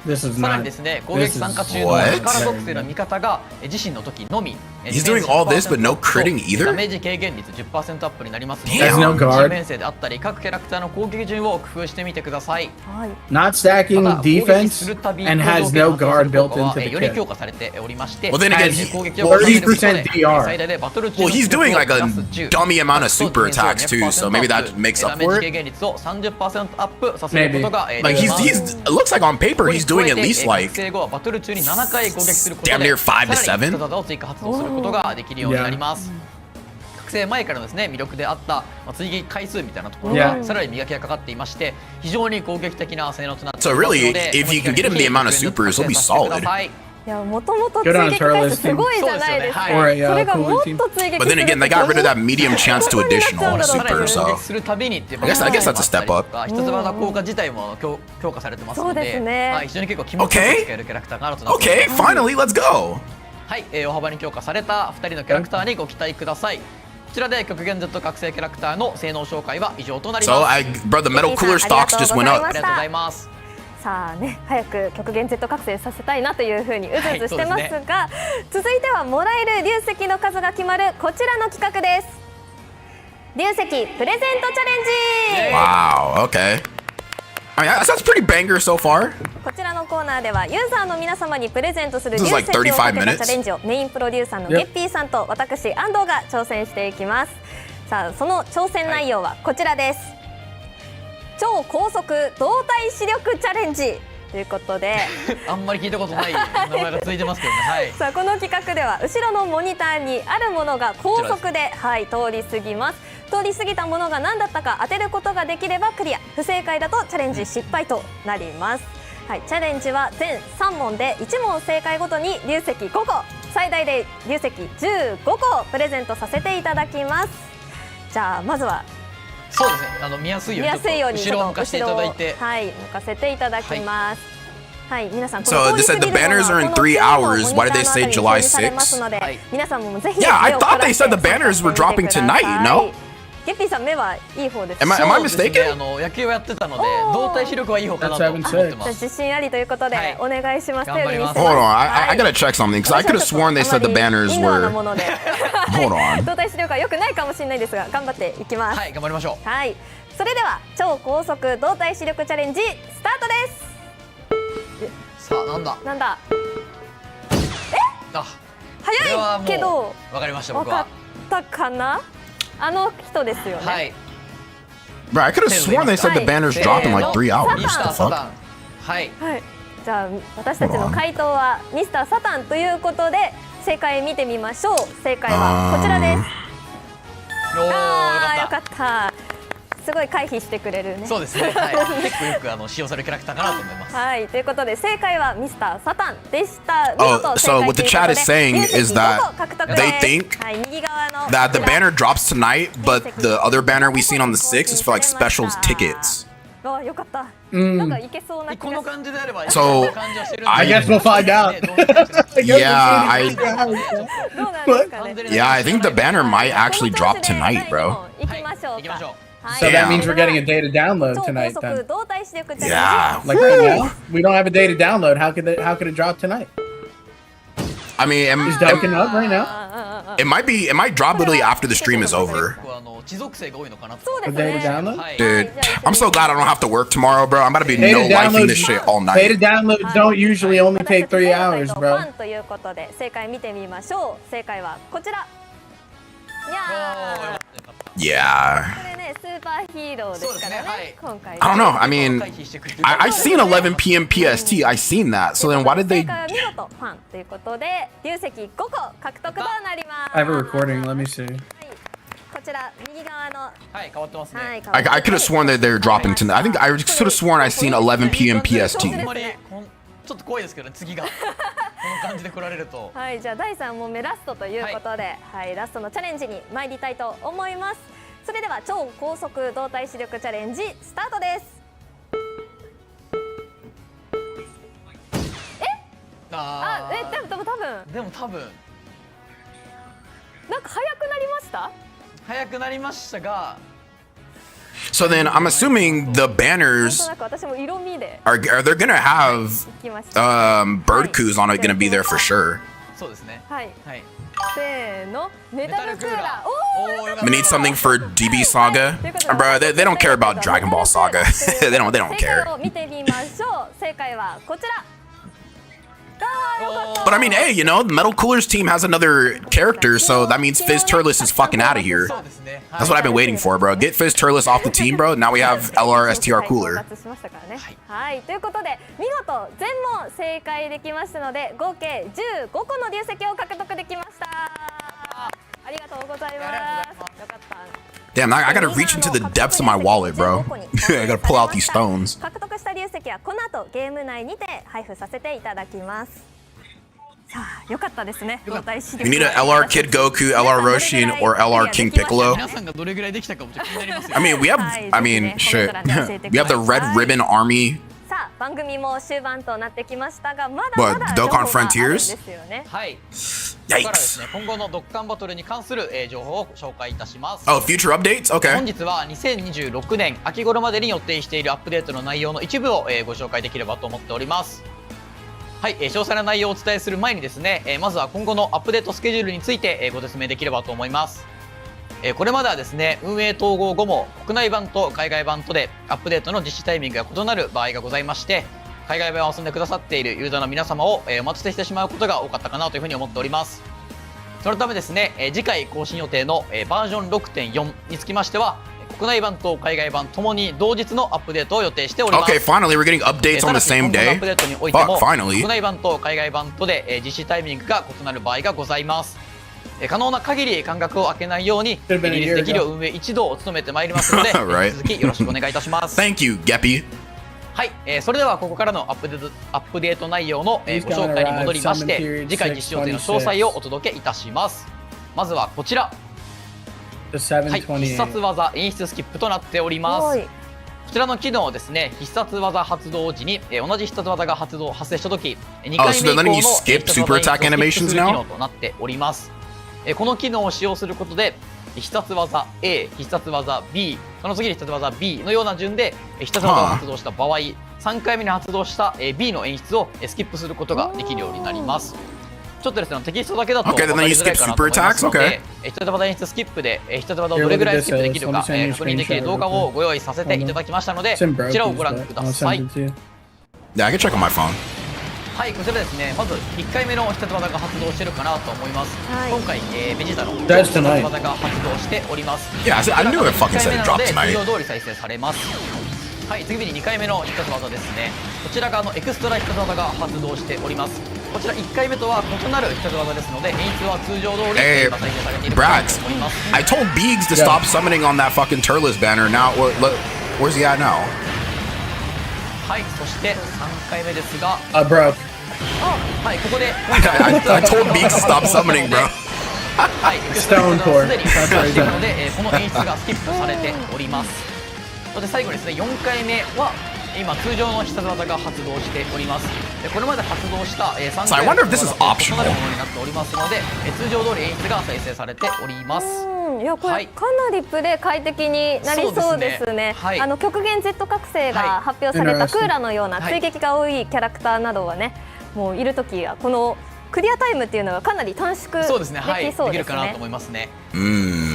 This is さらに not. ですね、攻撃参加中の What? 力属性の味方が自身の時のみ He's doing all this but no critting either? ダメージ軽減率 10% アップになりますので、 Has no チー guard. ム編成であったり各キャラクターの攻撃順を工夫してみてください。はい。 Not stacking また攻撃 defense するたび and 攻 has 撃 no を発動す guard る built 効果は into the より kit. 強化されておりまして、 Well, then again, 攻撃を発動することで 30% DR. 最大でバトル中 Well, の he's 出力を doing like a プラス10 dummy amount of super ディフェンス attacks を too, so maybe that 20% makes ダ up メー for ジ it. 軽減率を 30% アップさせることができ Like ます。 he's it looks like on paper he's doing at least 覚 like 醒後はバトル中に7回攻撃することで damn near 5 to さらに 7? 必殺技を追加発動することができるようになります。覚醒前からのですね魅力であった追撃回数みたいなところが Yeah. さらに磨きがかかっていまして非常に攻撃的な性能となってい So ますの really, で if you can get him the amount of supers, he'll be solid. いや、もともと Good 追 on 撃回数すごいじゃないですか。そうですよねはいそれがもっと追撃 But then again, they got rid of that medium chance to additional さらに super, 攻 so 撃するたびにっていう I guess that's a step up. 必殺技効果自体も強化されてますのそうでですねはい、非常に結構気持ちよく使えるキャラクターがあるとなっており okay, ます。 finally, let's go. はい、大幅に強化された2人のキャラクターにご期待ください。こちらで極限 Z 覚醒キャラクターの性能紹介は以上となります。 So bro, the metal cooler stocks just went あ up. りがとうございます。さあね、早く極限 Z 覚醒させたいなというふうにうずうずしてますはいが、続いてはもらえる流石の数が決まるこちらの企画です。流石プレゼントチャレンジ。 Wow, okay. I mean, that's pretty banger so far. こちらのコーナーではユーザーの皆様にプレゼントする This 流 is 石 like をかけ35たチャレンジをメインプロデューサーのゲッピーさんと私安藤が挑戦していきます。さあ、その挑戦内容はこちらです。超高速動体視力チャレンジということであんまり聞いたことない名前が続いてますけどね。はい。さあ、この企画では後ろのモニターにあるものが高速で、通り過ぎます。通り過ぎたものが何だったか当てることができればクリア、不正解だとチャレンジ失敗となります。はい、チャレンジは全3問で1問正解ごとに流石5個、最大で流石15個プレゼントさせていただきます。じゃあまずはそうですね。見やすいようにちょっと後ろを向かせていただいて、はい、向かせていただきます。はい、皆さん、 So they said the banners are in 3 hours. Why did they say July 6th? 皆さんもぜひ Yeah, I thought they said the banners were dropping tonight, you know? ゲッピーさん、目はいい方です。 Am I そうですね mistaken? 野球をやってたのでおー動体視力はいい方かなと思ってまじゃあす。自信ありということで、はいお願いします。頑張ります Hold on, I gotta check something because I could have sworn they said the banners インドアな were. もので Hold on. 動体視力は良くないかもしれないですが、頑張っていきます。はい、頑張りましょう。はい、それでは超高速動体視力チャレンジスタートです。さあ、なんだ。なんだ、あ、これは早いけどもうわかりました。分かっ僕は。たかな。あの人ですよね。はい。 Bro, I could have sworn they said the banners dropped in like 3 hours. ミスター What the サタ fuck? ン。はい。はい、じゃあ私たちの回答はミスターサタンということで、正解見てみましょう。正解はこちらです。おお、よよかかっった。すごい回避してくれるね。た。そうですね。はい。結構よく使用されるキャラクターかなと思います。はい、ということで正解はミスターサタンでした。 Oh, 見事 so 正解 what the という chat ことで is saying 流石 is that 5個獲得 they です think はい、右側の that the こちら banner drops tonight, but the other banner we seen on the 6th is for like specials tickets. あ、よかった。なんかいけそうな気このがする。感じであれば、 So, こんな感じはしてるんで I guess we'll find out. Yeah, I どうなんですかね。 yeah, I think the banner might actually drop tonight, bro. 行きましょうか。行きましょう。はい So that Damn. means we're getting a day to download 超高 tonight 速 then. 動体視力チャレンジ。 Yeah. Like right now, we don't have a day to download. How could it drop tonight? I mean, Is Dokkan up right now? It might drop literally after the stream is over. 地属性が多いのかなと。そうです They ね。 download? はい。 Dude, I'm so glad I don't have to work tomorrow, bro. I'm about to be Pay no to lifing download. this shit all Pay to night. download don't usually only take 3 hours, フ bro. ァンということで正解見てみましょう。正解はこちら。いやー。 Yeah. これねスーパーヒーローですからね。今回。 I don't know. I mean, I seen 11 p.m. PST. I seen that. So then why did 正 they? 解は見事ファンということで流石5個獲得となります。 I have a recording. Let me see. こちら右側のはい、変わってますね。はい。 I could have sworn that they're dropping tonight. I think I could have sworn I seen 11 p.m. PST. あんまりちょっと怖いですけどね、次がこの感じで来られると。はい、じゃあ第3問目ラストということで、はいラストのチャレンジに参りたいと思います。それでは超高速動体視力チャレンジスタートです。でも多分なんか速くなりました？早くなりましたが。 So then I'm assuming the なんと banners なく私も色味で are they're gonna have 行きました。 bird coups on it gonna be there for sure. そうですね。はい。はい。せーのメタルクーラー。おお。 We need something for DB Saga, bro. They don't care about Dragon Ball Saga. they don't 正 care. 解を見てみましょう。正解はこちら。あーよかった。 But I mean, hey, you know, the Metal Coolers team has another character, so that means Fizz Turles is fucking out of here. そうですね。はい That's what I've been waiting for, bro. Get Fizz Turles off the team, bro. Now we have LR STR Cooler. 到達しましたからね。はい、ということで見事全問正解できましたので合計15個の流石を獲得できました。ありがとうございます。よかった。 Damn, I gotta reach into the depths of my wallet, bro. I gotta pull out these stones. 獲得した流石はこの後ゲーム内にて配布させていただきます。さあ、よかったですね。動体視力 We need an LR Kid Goku, LR Roshin, or LR King Piccolo. 皆さんがどれぐらいできたかもちょっと気になりますよ I mean, we have, I mean, shit. We have the Red Ribbon Army. さあ、番組も終盤となってきましたが、まだま What, だ Dokkan 情報があるん Frontiers? ですよね。はい。ここからです Yikes. ね、今後のドッカンバトルに関する情報を紹介いたします。 Oh, future updates? 本 Okay. 日は2026年秋頃までに予定しているアップデートの内容の一部をご紹介できればと思っております。はい、詳細な内容をお伝えする前にですね、まずは今後のアップデートスケジュールについてご説明できればと思います。これまではですね、運営統合後も国内版と海外版とでアップデートの実施タイミングが異なる場合がございまして、海外版を遊んでくださっているユーザーの皆様をお待たせしてしまうことが多かったかなというふうに思っております。そのためですね、次回更新予定のバージョン 6.4 につきましては、国内版と海外版ともに同日のアップデートを予定しております。 Okay, finally, we're getting updates on the same アッ day. プデートにおいて Fuck, も finally. 国内版と海外版とで実施タイミングが異なる場合がございます。可能な限り間隔を空けないようにリリースできる運営一同を務めてまいりますので、 Right. 引き続きよろしくお願いいたします。 Thank you, Geppy. はい、それではここからのアップデート内容のご紹介に戻りまして、次回実施予定の詳細をお届けいたします。まずはこちら。The はい、必 728. 殺技演出スキップとなっております。こちらの機能をですね、必殺技発動時に同じ必殺技が発生したとき、2回 so 目 they're 以降 letting の you 必 skip 殺 super 技 attack 演出をスキップ animations する機 now? 能となっております。この機能を使用することで、必殺技 A、必殺技 B、その次に必殺技 B のような順で必殺技を発動した場合、3回目に発動した B の演出をスキップすることができるようになります。ちょっとですね、テキストだけだと分 Okay, か then り you づらい skip かなと super 思いますの attacks? で Okay. 必殺技演出スキップで必殺技をどれぐらいスキップできるか確認できる動画をご用意させていただきましたので、 It's in こちらをご Brokies, 覧 but くだ I'll さい。 send it to you. Yeah, I can check on my phone. はい、こちらですね、まず1回目の必殺技が発動してるかなと思います。はい今回、ベジータの That's 必殺 tonight. 技が発動しております。 Yeah, I knew it fucking 1 said 回 it 目な dropped ので tonight. 通常通り再生されます。はい、次に2回目の必殺技ですね。こちらがエクストラ必殺技が発動しております。こちら1回目とは異なる必殺技ですので、演出は通常通り再生されているかなと思います。 I told Beegs to stop summoning on that fucking Turles banner. Now, where's he at now? はい、そして3回目ですが、 Broke. はい、ここで I told Beegs to stop summoning, bro. はい、 Stone Core. すでに発動しているので、この演出がスキップされております。そして最後ですね、4回目は今通常の必殺技が発動しております。これまで発動した3 So I 回 wonder 目 if this is と異な optional. るものになっておりますので、通常通り演出が再生されております。いやこはいれかなりプレイ快適になりそうですね。はい極限 Z 覚醒が発表されたクーラのような追撃が多いキャラクターなどはね、もういるときはこのクリアタイムっていうのがかなり短縮できそうですね。はい、できるかなと思いますね。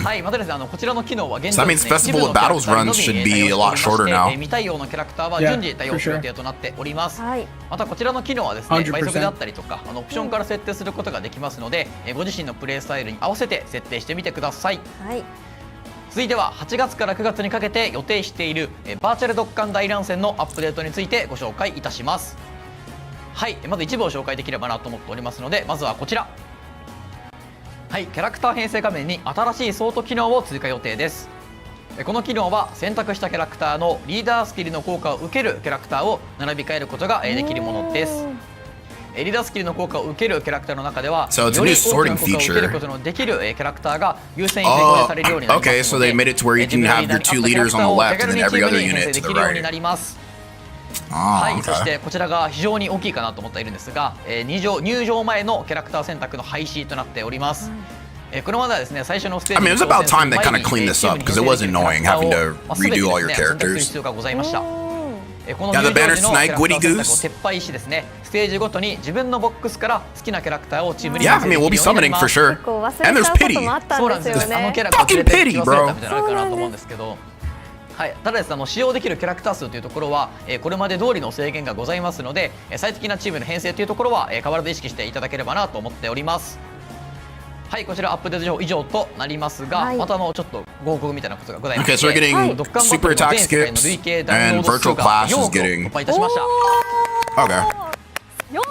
はい、またですね、こちらの機能は現在ですね、Festival Battles runs should be a lot shorter now. 未対応のキャラクターは順次対応する予定となっております。またこちらの機能はですね、倍速であったりとかオプションから設定することができますので、ご自身のプレイスタイルに合わせて設定してみてください。続いては8月から9月にかけて予定しているバーチャルドッカン大乱戦のアップデートについてご紹介いたします。はい、まず一部を紹介できればなと思っておりますので、まずはこちら。はい、キャラクター編成画面に新しいソート機能を追加予定です。この機能は選択したキャラクターのリーダースキルの効果を受けるキャラクターを並び替えることができるものです。リーダースキルの効果を受けるキャラクターの中では、より多くの効果を受けることのできるキャラクターが優先に表示されるようになりますので、so they made it to where you can have your 2 leaders on the left and then every other unit to the right. はい、そしてこちらが非常に大きいかなと思っているんですが、入場前のキャラクター選択の廃止となっております。これまではですね、最初のステージ I mean, it was about time they kind of cleaned this up because it was annoying having to redo all your characters. 必要がございました。この Yeah, the 入場 banner's 時のキャラ tonight, クタ Goody ー選択を Goose. 撤廃しですね、ステージごとに自分のボックスから好きなキャラクターをチームに Yeah, I mean, we'll be summoning for sure. 結構忘れち And ゃ there's うこと pity. もあったそうんなんですよ。ですよね。キャラが連れて Fucking き pity, 忘れ bro. たんじゃないかなと思うんですけど。はい、ただですね、使用できるキャラクター数というところは、これまで通りの制限がございますので、最適なチームの編成というところは、変わらず意識していただければなと思っております。はい、こちらアップデート情報以上となりますが、またちょっとご報告みたいなことがございまして、 Okay, so we're getting ドッカンバト super ルの attack 全世界の skips 累計ダウンロー and ド数 virtual が class 4 is 億を getting 突破いたしました。 Okay. 4億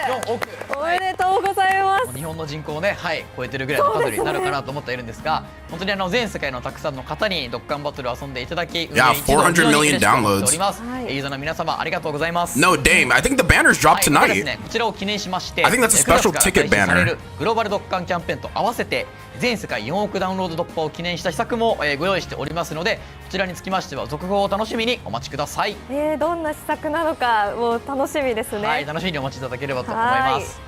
4億、おめでとうございます。日本の人口をね、はい、超えてるぐらいの数になるかなと思っているんですが、本当に全世界のたくさんの方にドッカンバトルを遊んでいただき、Yeah, 400 million downloads. ユーザーの皆様ありがとうございます。 No, Dame, I think the banner's dropped はい、です tonight. ね、こちらを記念しまして、 I think that's a special 9月 ticket から開始され banner. るグローバルドッカンキャンペーンと合わせて全世界4億ダウンロード突破を記念した施策もご用意しておりますので、こちらにつきましては続報を楽しみにお待ちください。どんな施策なのかもう楽しみですね。はい、楽しみにお待ちいただければと思います。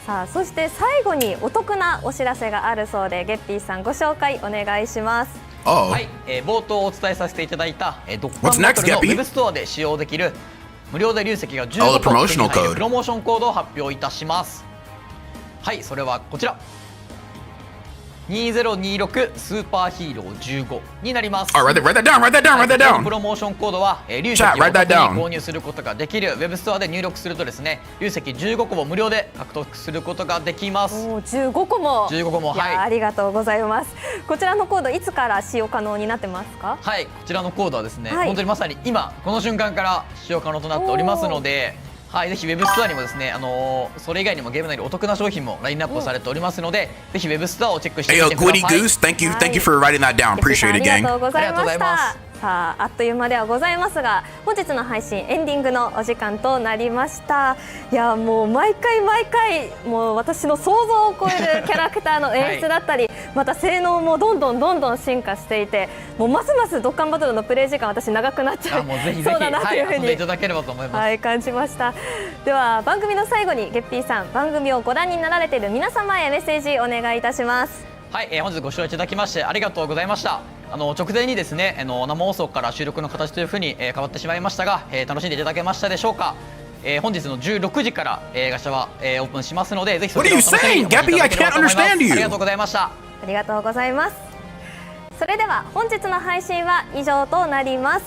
さあ、そして最後にお得なお知らせがあるそうで、ゲッピーさんご紹介お願いします。はい、冒頭お伝えさせていただいたドッカンバトルのウェブストアで使用できる無料で流石が15個手に入るプロモーションコードを発表いたします。はい、それはこちら2026スーパーヒーロー15になります。All right, write that down, write that down, write that down. プロモーションコードは流石を購入することができるウェブストアで入力するとですね、流石15個を無料で獲得することができます。15個もはい、ありがとうございます。こちらのコードいつから使用可能になってますか？はい、こちらのコードはですね、本当にまさに今この瞬間から使用可能となっておりますので、はい、ぜひウェブストアにもですね、それ以外にもゲーム内にお得な商品もラインナップされておりますので、ぜひウェブストアをチェックしてみてください。Hey, yo, Goody Goose, thank you for writing that down. Appreciate it, gang. ありがとうございました。さあ、あっという間ではございますが、本日の配信エンディングのお時間となりました。いや、もう毎回もう私の想像を超えるキャラクターの演出だったり、また性能もどんどん進化していて、もうますますドッカンバトルのプレイ時間私長くなっちゃうそうだなというふうに、遊んでいただければと思います。はい、感じました。では番組の最後にゲッピーさん、番組をご覧になられている皆様へメッセージお願いいたします。はい、本日ご視聴いただきましてありがとうございました。直前にですね、生放送から収録の形というふうに、変わってしまいましたが、楽しんでいただけましたでしょうか。本日の16時から、ガシャは、オープンしますので、ぜひそちらを楽しみにお待ちいただければと思います。ありがとうございました。ありがとうございます。それでは本日の配信は以上となります。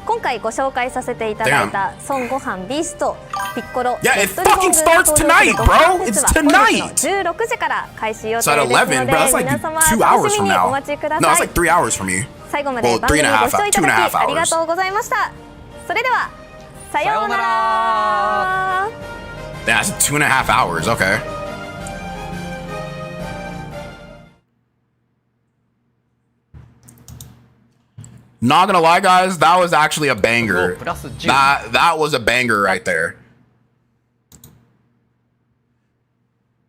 今回ご紹介させていただいた孫悟飯ビーストピッコロ Yeah, it fucking starts tonight, bro. It's tonight. 16時から開始予定 So です at ので、 11, but that's like 皆様 2 hours 楽しみ from にお now. 待ちくだ No, さ it's い。 like 3 hours from you. 最後まで Well, 番組にご視聴いた 2.5 だきありが hours. とうございました。それではさようなら。 That's 2.5 hours. Okay. Not gonna lie, guys, that was actually a banger. That was a banger right there.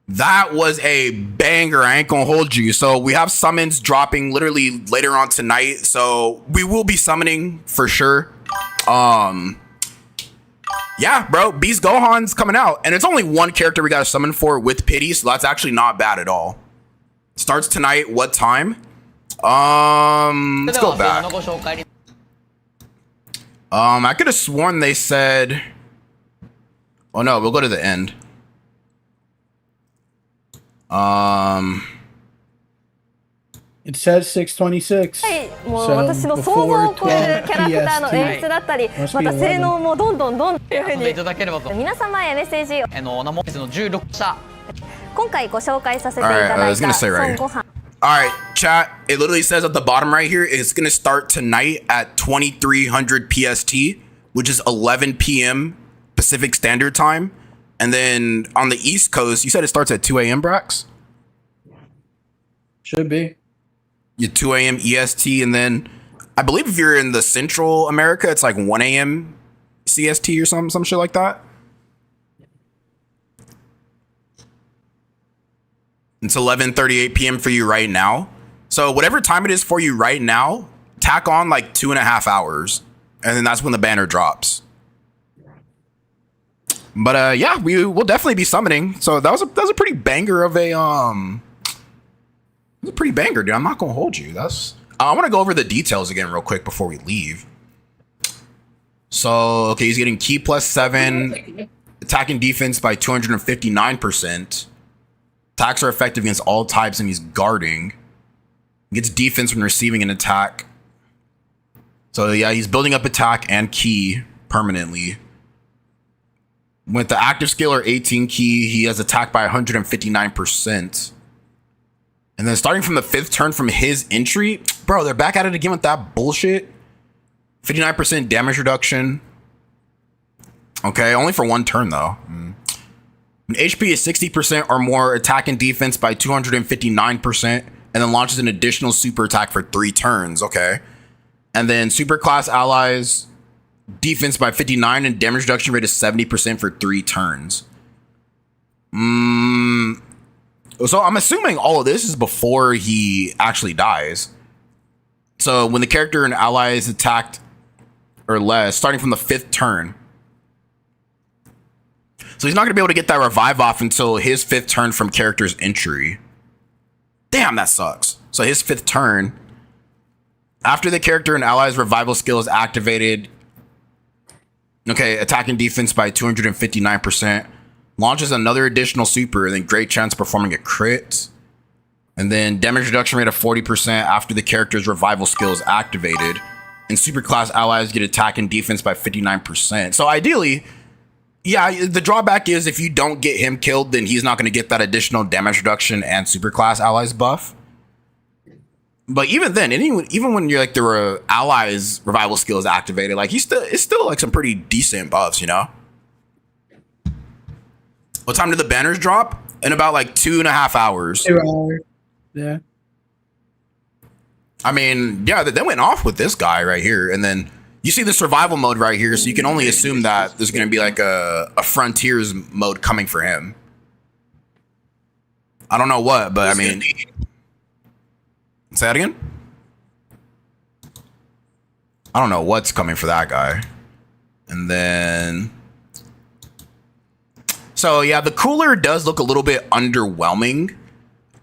That was a banger. I ain't gonna hold you. So we have summons dropping literally later on tonight. So we will be summoning for sure. Yeah, bro, Beast Gohan's coming out, and it's only one character we gotta summon for with pity, so that's actually not bad at all. Starts tonight. What time? Let's go back. I could have sworn they said. Oh no, we'll go to the end. It says 626. はい、もう私の想像を超えるキャラクターの演出だったり、また性能もどんどんどんどん遊んでいただければと。皆様へメッセージを生本日の16社。今回ご紹介させていただいた孫悟飯。Alright, chat, it literally says at the bottom right here, it's gonna start tonight at 2300 PST, which is 11 p.m. Pacific Standard Time. And then on the East Coast, you said it starts at 2 a.m., Brax? Should be. 2 a.m. EST, and then I believe if you're in the Central America, it's like 1 a.m. CST or some shit like that. It's 11:38 p.m. for you right now. So whatever time it is for you right now, tack on like 2.5 hours, and then that's when the banner drops. But yeah, we will definitely be summoning. So that was a pretty banger of a It's a pretty banger, dude. I'm not gonna hold you. I want to go over the details again real quick before we leave. So, okay, he's getting key +7, attacking defense by 259%. Attacks are effective against all types, and he's guarding. He gets defense when receiving an attack. So yeah, he's building up attack and key permanently. With the active skill or 18 key, he has attack by 159%. And then starting from the 5th turn from his entry, bro, they're back at it again with that bullshit. 59% damage reduction. Okay, only for 1 turn though. When HP is 60% or more, attack and defense by 259%, and then launches an additional super attack for 3 turns. Okay. And then super class allies, defense by 59 and damage reduction rate is 70% for 3 turns. So I'm assuming all of this is before he actually dies. So when the character and ally is attacked or less, starting from the 5th turn. So he's not going to be able to get that revive off until his 5th turn from character's entry. Damn, that sucks. So his 5th turn. After the character and ally's revival skill is activated. Okay, attacking defense by 259%. Launches another additional super, and then great chance performing a crit. And then damage reduction rate of 40% after the character's revival skill is activated. And super class allies get attack and defense by 59%. So ideally, yeah, the drawback is if you don't get him killed, then he's not going to get that additional damage reduction and super class allies buff. But even then, even when you're like the allies revival skill is activated, like it's still like some pretty decent buffs, you know? What time did the banners drop? In about like 2.5 hours. 2 hours. Yeah. I mean, yeah, they went off with this guy right here. And then you see the survival mode right here. So you can only assume that there's going to be like a Frontiers mode coming for him. I don't know what, but I mean, say that again? I don't know what's coming for that guy. And then, so yeah, the cooler does look a little bit underwhelming.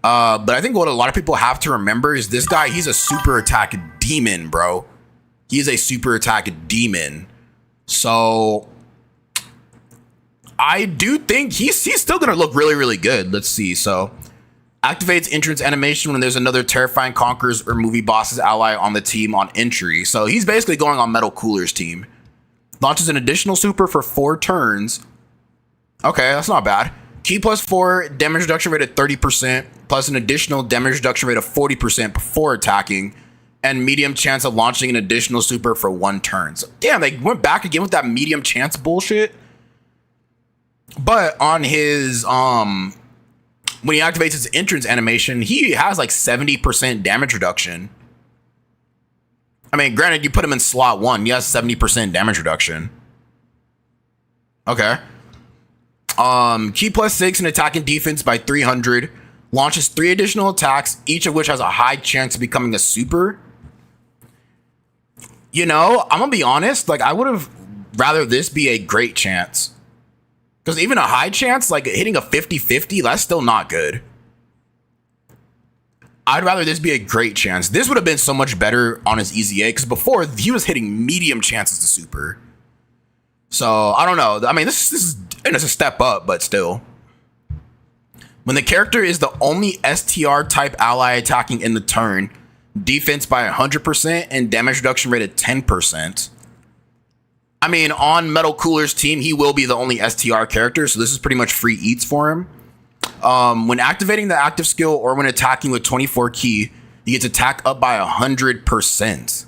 But I think what a lot of people have to remember is this guy, he's a super attack demon, bro. He's a super attack demon. So I do think he's still going to look really, really good. Let's see. So activates entrance animation when there's another terrifying conquerors or movie bosses ally on the team on entry. So he's basically going on Metal Cooler's team. Launches an additional super for 4 turns. Okay, that's not bad. Key +4, damage reduction rate of 30%, plus an additional damage reduction rate of 40% before attacking, and medium chance of launching an additional super for 1 turn. So damn, they went back again with that medium chance bullshit. But on his when he activates his entrance animation, he has like 70% damage reduction. I mean, granted, you put him in slot 1, he has 70% damage reduction. Okay. Key +6 and attack and defense by 300. Launches 3 additional attacks, each of which has a high chance of becoming a super. You know, I'm gonna be honest, like I would have rather this be a great chance. Because even a high chance, like hitting a 50-50, that's still not good. I'd rather this be a great chance. This would have been so much better on his easy A, because before he was hitting medium chances to super. So I don't know. I mean, this is, and it's a step up, but still. When the character is the only STR type ally attacking in the turn, defense by 100% and damage reduction rate at 10%. I mean, on Metal Cooler's team, he will be the only STR character, so this is pretty much free eats for him. When activating the active skill or when attacking with 24 key, he gets attack up by 100%.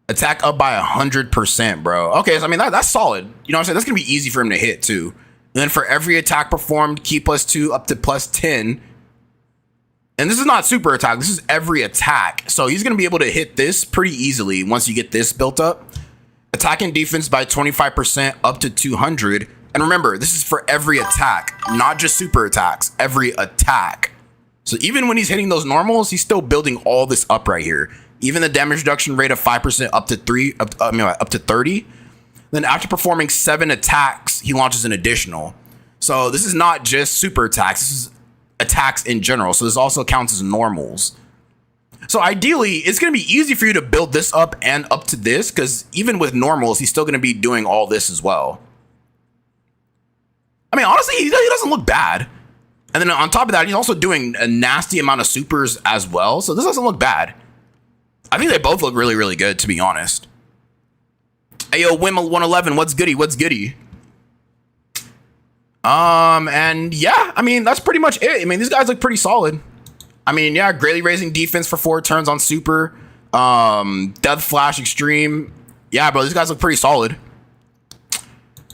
Attack up by 100%, bro. Okay, so I mean, that's solid. You know what I'm saying? That's going to be easy for him to hit, too. And then for every attack performed, key +2 up to +10. And this is not super attack. This is every attack. So he's going to be able to hit this pretty easily once you get this built up. Attack and defense by 25% up to 200. And remember, this is for every attack, not just super attacks, every attack. So even when he's hitting those normals, he's still building all this up right here. Even the damage reduction rate of 5% up to 30. Then after performing 7 attacks, he launches an additional. So this is not just super attacks. This is attacks in general. So this also counts as normals. So ideally, it's going to be easy for you to build this up and up to this, because even with normals, he's still going to be doing all this as well. I mean, honestly, he doesn't look bad. And then on top of that, he's also doing a nasty amount of supers as well. So this doesn't look bad. I think they both look really, really good, to be honest. Hey, yo, Wim111, what's goody? What's goody? And yeah, I mean, that's pretty much it. I mean, these guys look pretty solid. I mean, yeah, greatly raising defense for 4 turns on super. Death Flash Extreme. Yeah, bro, these guys look pretty solid.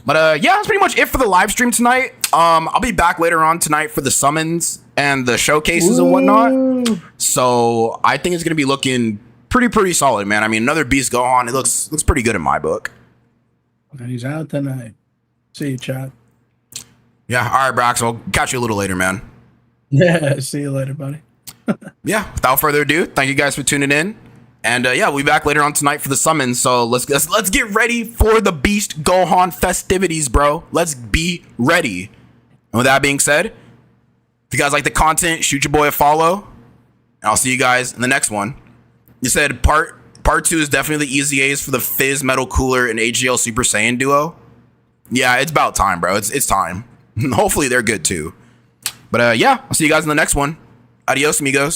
But yeah, that's pretty much it for the live stream tonight. I'll be back later on tonight for the summons and the showcases and whatnot. So I think it's gonna be looking pretty solid, man. I mean, another beast Gohan. It looks pretty good in my book. And he's out tonight. See you, chat. Yeah, all right, Brax. I'll catch you a little later, man. Yeah, see you later, buddy. Yeah, without further ado, thank you guys for tuning in. And yeah, we'll be back later on tonight for the summons. So let's get ready for the Beast Gohan festivities, bro. Let's be ready. And with that being said, if you guys like the content, shoot your boy a follow. And I'll see you guys in the next one. You said part 2 is definitely the easy A's for the Fizz, Metal Cooler, and AGL Super Saiyan duo. Yeah, it's about time, bro. It's time. Hopefully they're good too. But yeah, I'll see you guys in the next one. Adios, amigos.